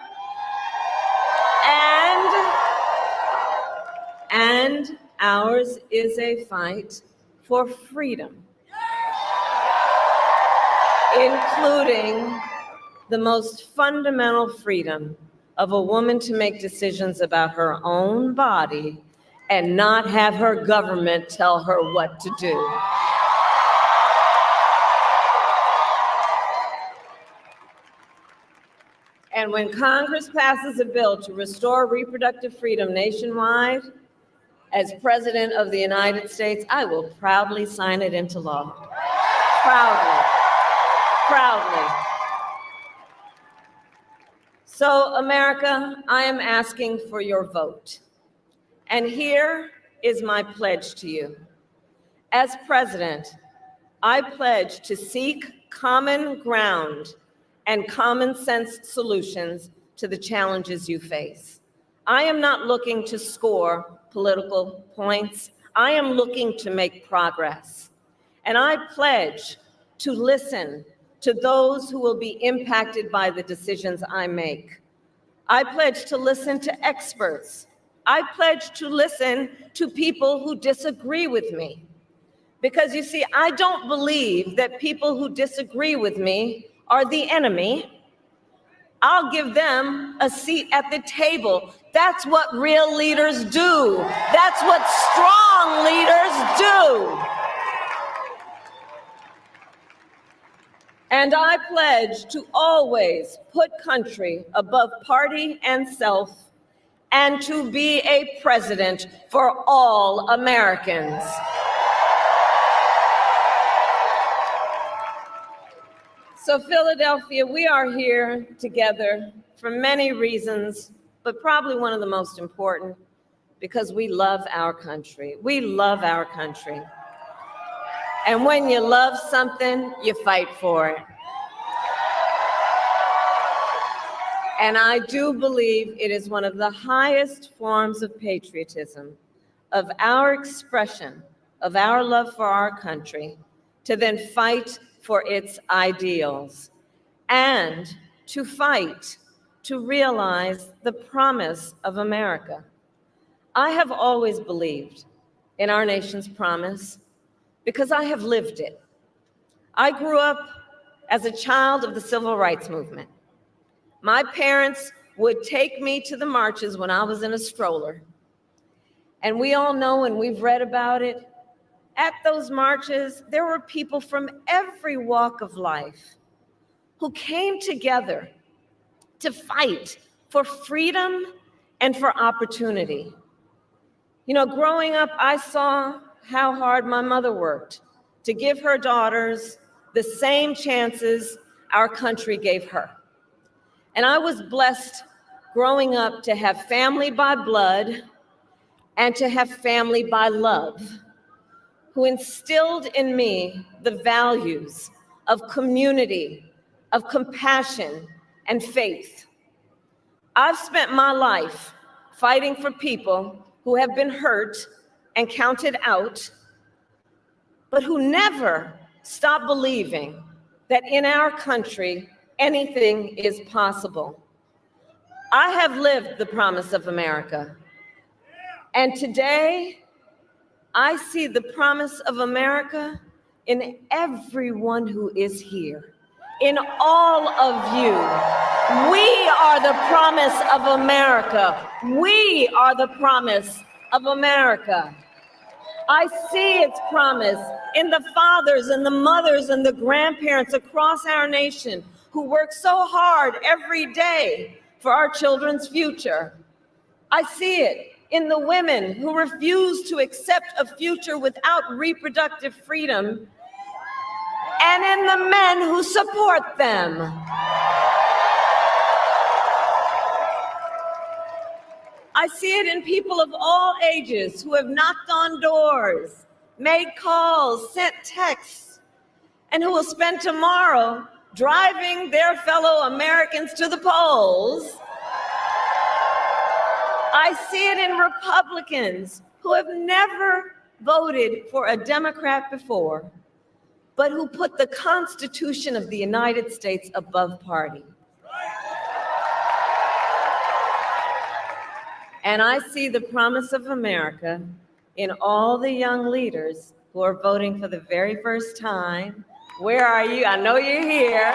and ours is a fight for freedom, including the most fundamental freedom of a woman to make decisions about her own body and not have her government tell her what to do. And when Congress passes a bill to restore reproductive freedom nationwide, as President of the United States, I will proudly sign it into law. Proudly. Proudly. So, America, I am asking for your vote. And here is my pledge to you. As president, I pledge to seek common ground and common sense solutions to the challenges you face. I am not looking to score political points. I am looking to make progress. And I pledge to listen to those who will be impacted by the decisions I make. I pledge to listen to experts. I pledge to listen to people who disagree with me. Because you see, I don't believe that people who disagree with me are the enemy. I'll give them a seat at the table. That's what real leaders do. That's what strong leaders do. And I pledge to always put country above party and self, and to be a president for all Americans. So Philadelphia, we are here together for many reasons, but probably one of the most important, because we love our country. We love our country. And when you love something, you fight for it. And I do believe it is one of the highest forms of patriotism, of our expression, of our love for our country, to then fight for its ideals, and to fight to realize the promise of America. I have always believed in our nation's promise because I have lived it. I grew up as a child of the civil rights movement. My parents would take me to the marches when I was in a stroller. And we all know, and we've read about it, At those marches, there were people from every walk of life who came together to fight for freedom and for opportunity. You know, growing up, I saw how hard my mother worked to give her daughters the same chances our country gave her. And I was blessed growing up to have family by blood and to have family by love, who instilled in me the values of community, of compassion, and faith. I've spent my life fighting for people who have been hurt and counted out, but who never stop believing that in our country, anything is possible. I have lived the promise of America, and today, I see the promise of America in everyone who is here, in all of you. We are the promise of America. We are the promise of America. I see its promise in the fathers and the mothers and the grandparents across our nation who work so hard every day for our children's future. I see it in the women who refuse to accept a future without reproductive freedom, and in the men who support them. I see it in people of all ages who have knocked on doors, made calls, sent texts, and who will spend tomorrow driving their fellow Americans to the polls. I see it in Republicans who have never voted for a Democrat before, but who put the Constitution of the United States above party. And I see the promise of America in all the young leaders who are voting for the very first time. Where are you? I know you're here.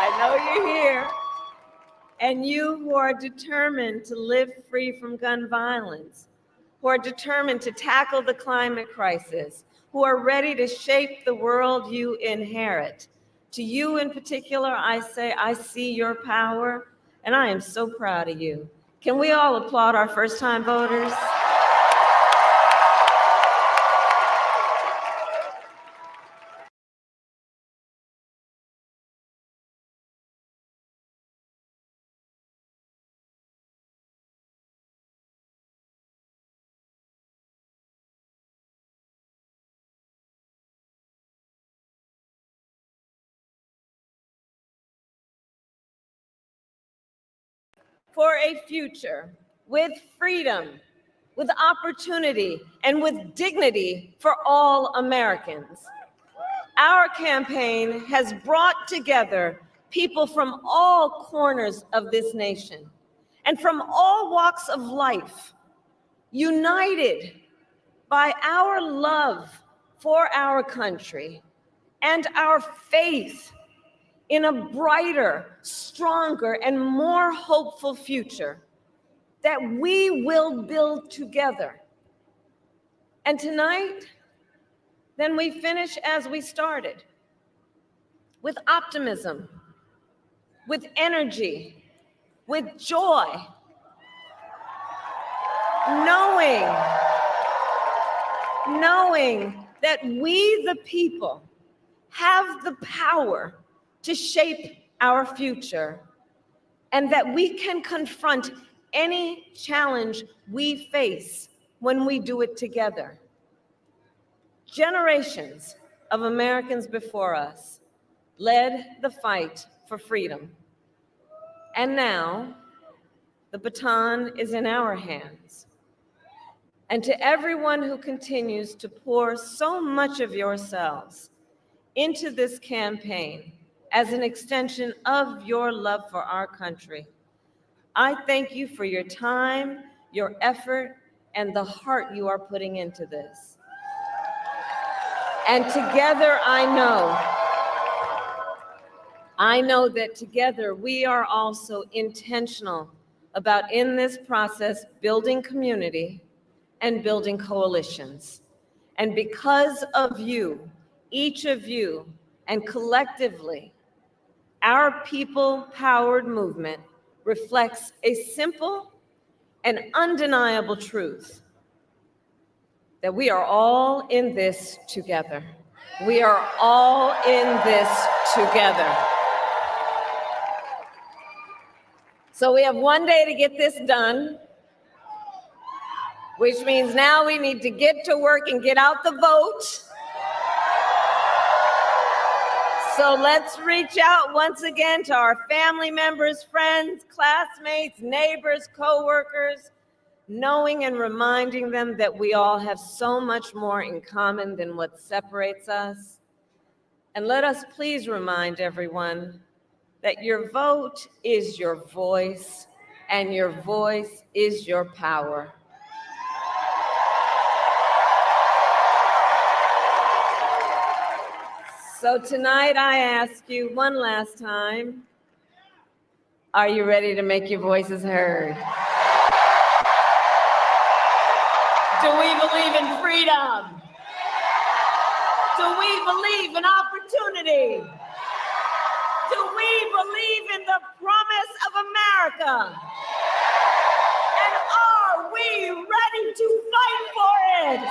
I know you're here. And you who are determined to live free from gun violence, who are determined to tackle the climate crisis, who are ready to shape the world you inherit. To you in particular, I say, I see your power, and I am so proud of you. Can we all applaud our first-time voters? For a future with freedom, with opportunity, and with dignity for all Americans. Our campaign has brought together people from all corners of this nation and from all walks of life, united by our love for our country and our faith in a brighter, stronger, and more hopeful future that we will build together. And tonight, then we finish as we started, with optimism, with energy, with joy, knowing that we, the people, have the power to shape our future, and that we can confront any challenge we face when we do it together. Generations of Americans before us led the fight for freedom. And now, the baton is in our hands. And to everyone who continues to pour so much of yourselves into this campaign, as an extension of your love for our country, I thank you for your time, your effort, and the heart you are putting into this. And together, I know that together we are also intentional about, in this process, building community, and building coalitions. And because of you, each of you, and collectively, our people-powered movement reflects a simple and undeniable truth that we are all in this together. We are all in this together. So we have one day to get this done, which means now we need to get to work and get out the vote. So let's reach out once again to our family members, friends, classmates, neighbors, coworkers, knowing and reminding them that we all have so much more in common than what separates us. And let us please remind everyone that your vote is your voice, and your voice is your power. So tonight I ask you one last time, are you ready to make your voices heard? Do we believe in freedom? Do we believe in opportunity? Do we believe in the promise of America? And are we ready to fight for it?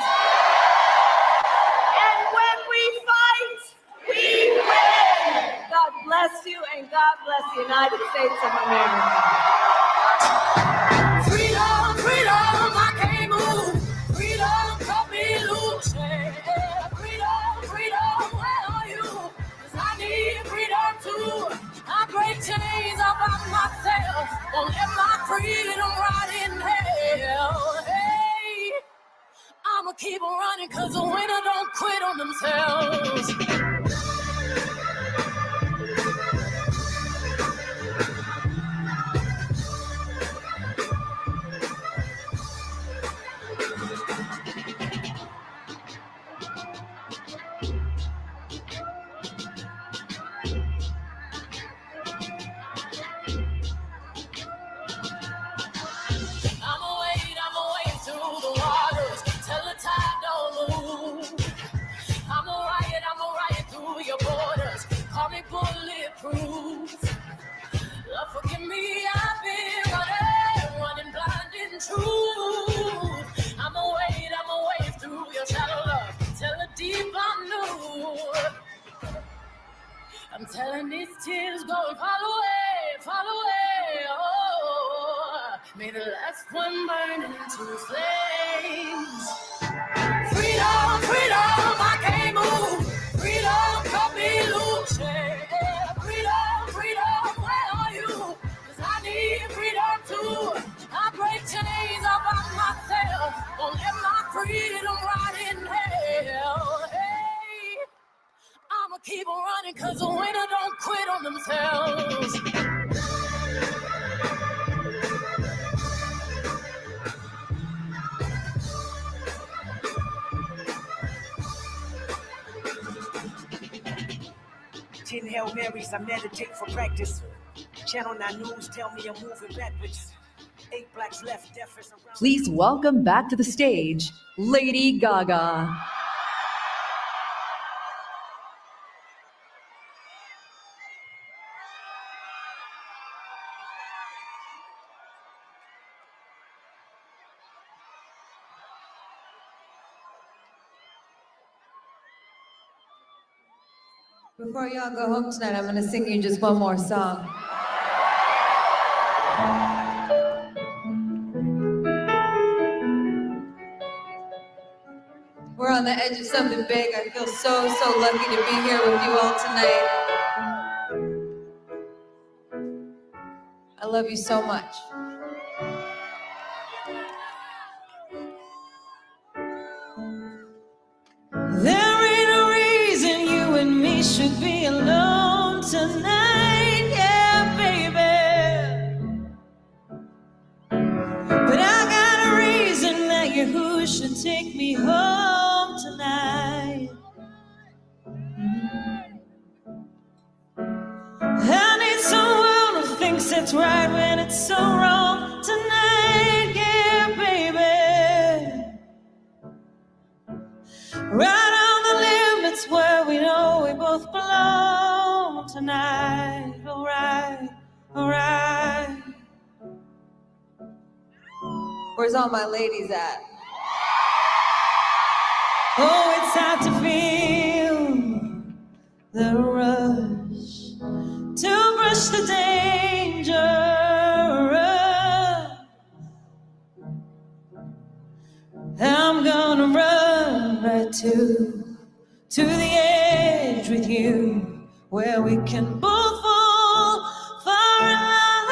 And when we fight, we win! God bless you, and God bless the United States of America. Freedom, freedom, I can't move. Freedom, cut me loose. Freedom, freedom, where are you? 'Cause I need freedom too. I break chains all by myself. Won't let my freedom rot in hell. Hey, I'ma keep on running 'cause the winner don't quit on themselves. I'ma wade through the waters till the tide don't move. I'ma riot through your borders. Call me bulletproof. Lord, forgive me, I've been running blind in truth. I'ma wade through your shallow love till the deep I'm new. I'm telling these tears go and fall away, oh. May the last one burn into flames. Freedom, freedom, I can't move. Freedom, cut me loose. Yeah. Freedom, freedom, where are you? 'Cause I need freedom too. I break chains all by myself. Won't let my freedom rot in hell. Hey, I'ma keep on running 'cause the winner don't quit on themselves. Ten Hail Marys, I meditate for practice. Channel 9 News tell me I'm moving backwards. 8 blacks left, deaf is around. Please welcome back to the stage, Lady Gaga. Before y'all go home tonight, I'm gonna sing you just one more song. We're on the edge of something big. I feel so lucky to be here with you all tonight. I love you so much. There ain't a reason you and me should be alone tonight, yeah, baby. But I got a reason that you're who should take me home tonight. I need someone who thinks it's right when it's so wrong tonight, yeah, baby. tonight. All right, all right. Where's all my ladies at? Oh, it's time to feel the rush, to brush the danger. I'm gonna run right to the edge with you, where we can both fall far in love.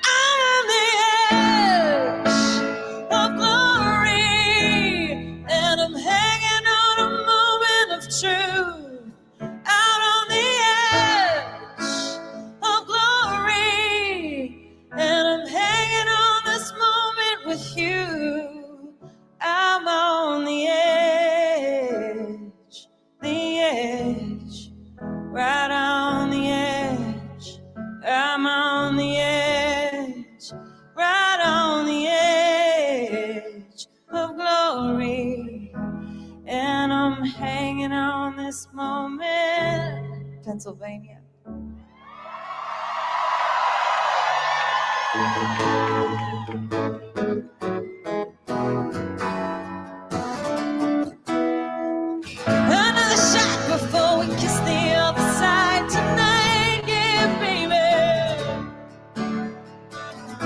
I am the edge of glory, and I'm hanging on a moment of truth. Out on the edge of glory, and I'm hanging on this moment with you. I'm on the edge, right on the edge. I'm on the edge, right on the edge of glory, and I'm hanging on this moment. Pennsylvania. Another shot before we kiss the other side tonight, yeah, baby.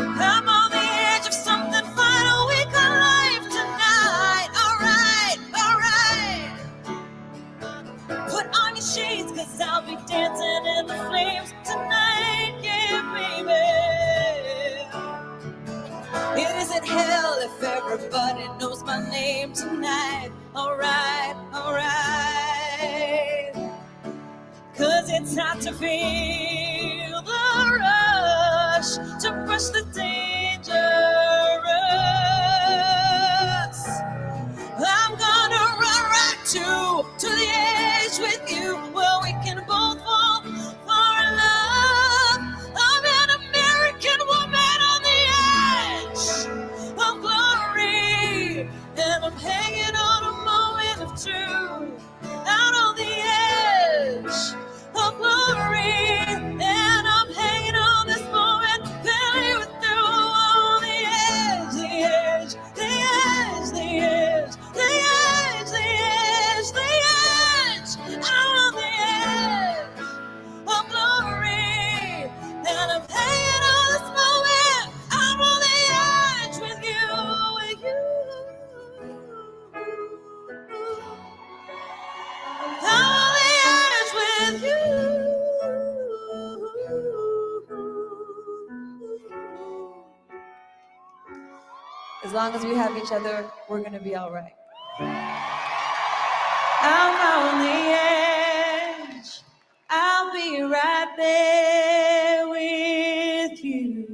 I'm on the edge of something final, we call life tonight. All right. Put on your shades, 'cause I'll be dancing in the flames tonight, yeah, baby. It isn't hell if everybody knows my name tonight. All right. 'Cause it's time to feel the rush, to brush the dangerous. I'm gonna run right to the edge with you, where we can both fall for love. I'm an American woman on the edge of glory, and I'm hanging on a moment of truth. Out on the edge of glory, and I'm hanging on this moment, barely with you on the edge, the edge, the edge, the edge, the edge, the edge, the edge. I'm on the edge of glory, and I'm hanging on this moment. I'm on the edge with you, with you. I'm on the edge with you. As long as we have each other, we're gonna be all right. I'm on the edge. I'll be right there with you.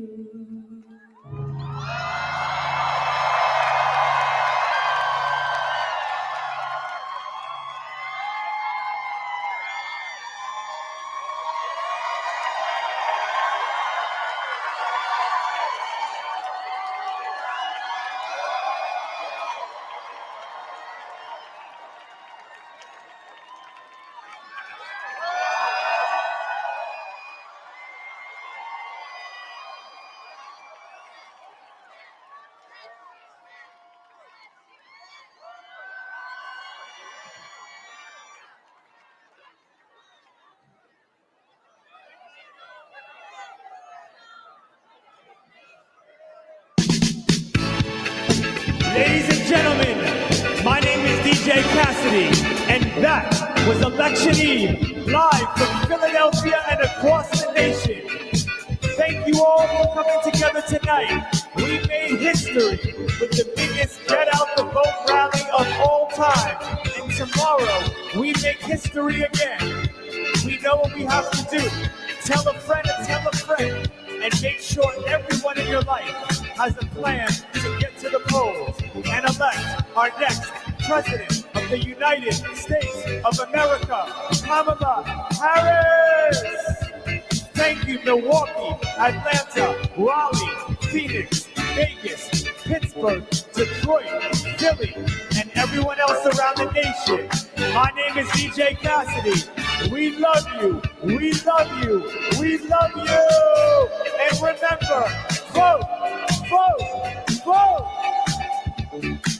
Ladies and gentlemen, my name is DJ Cassidy, and that was Election Eve, live from Philadelphia and across the nation. Thank you all for coming together tonight. We made history with the biggest Get Out the Vote rally of all time. And tomorrow, we make history again. We know what we have to do. Tell a friend and tell a friend. And make sure everyone in your life has a plan to get to the polls and elect our next President of the United States of America, Kamala Harris. Thank you, Milwaukee, Atlanta, Raleigh, Phoenix, Vegas, Pittsburgh, Detroit, Philly, and everyone else around the nation. My name is DJ Cassidy. We love you. We love you. We love you. And remember, vote, vote, vote.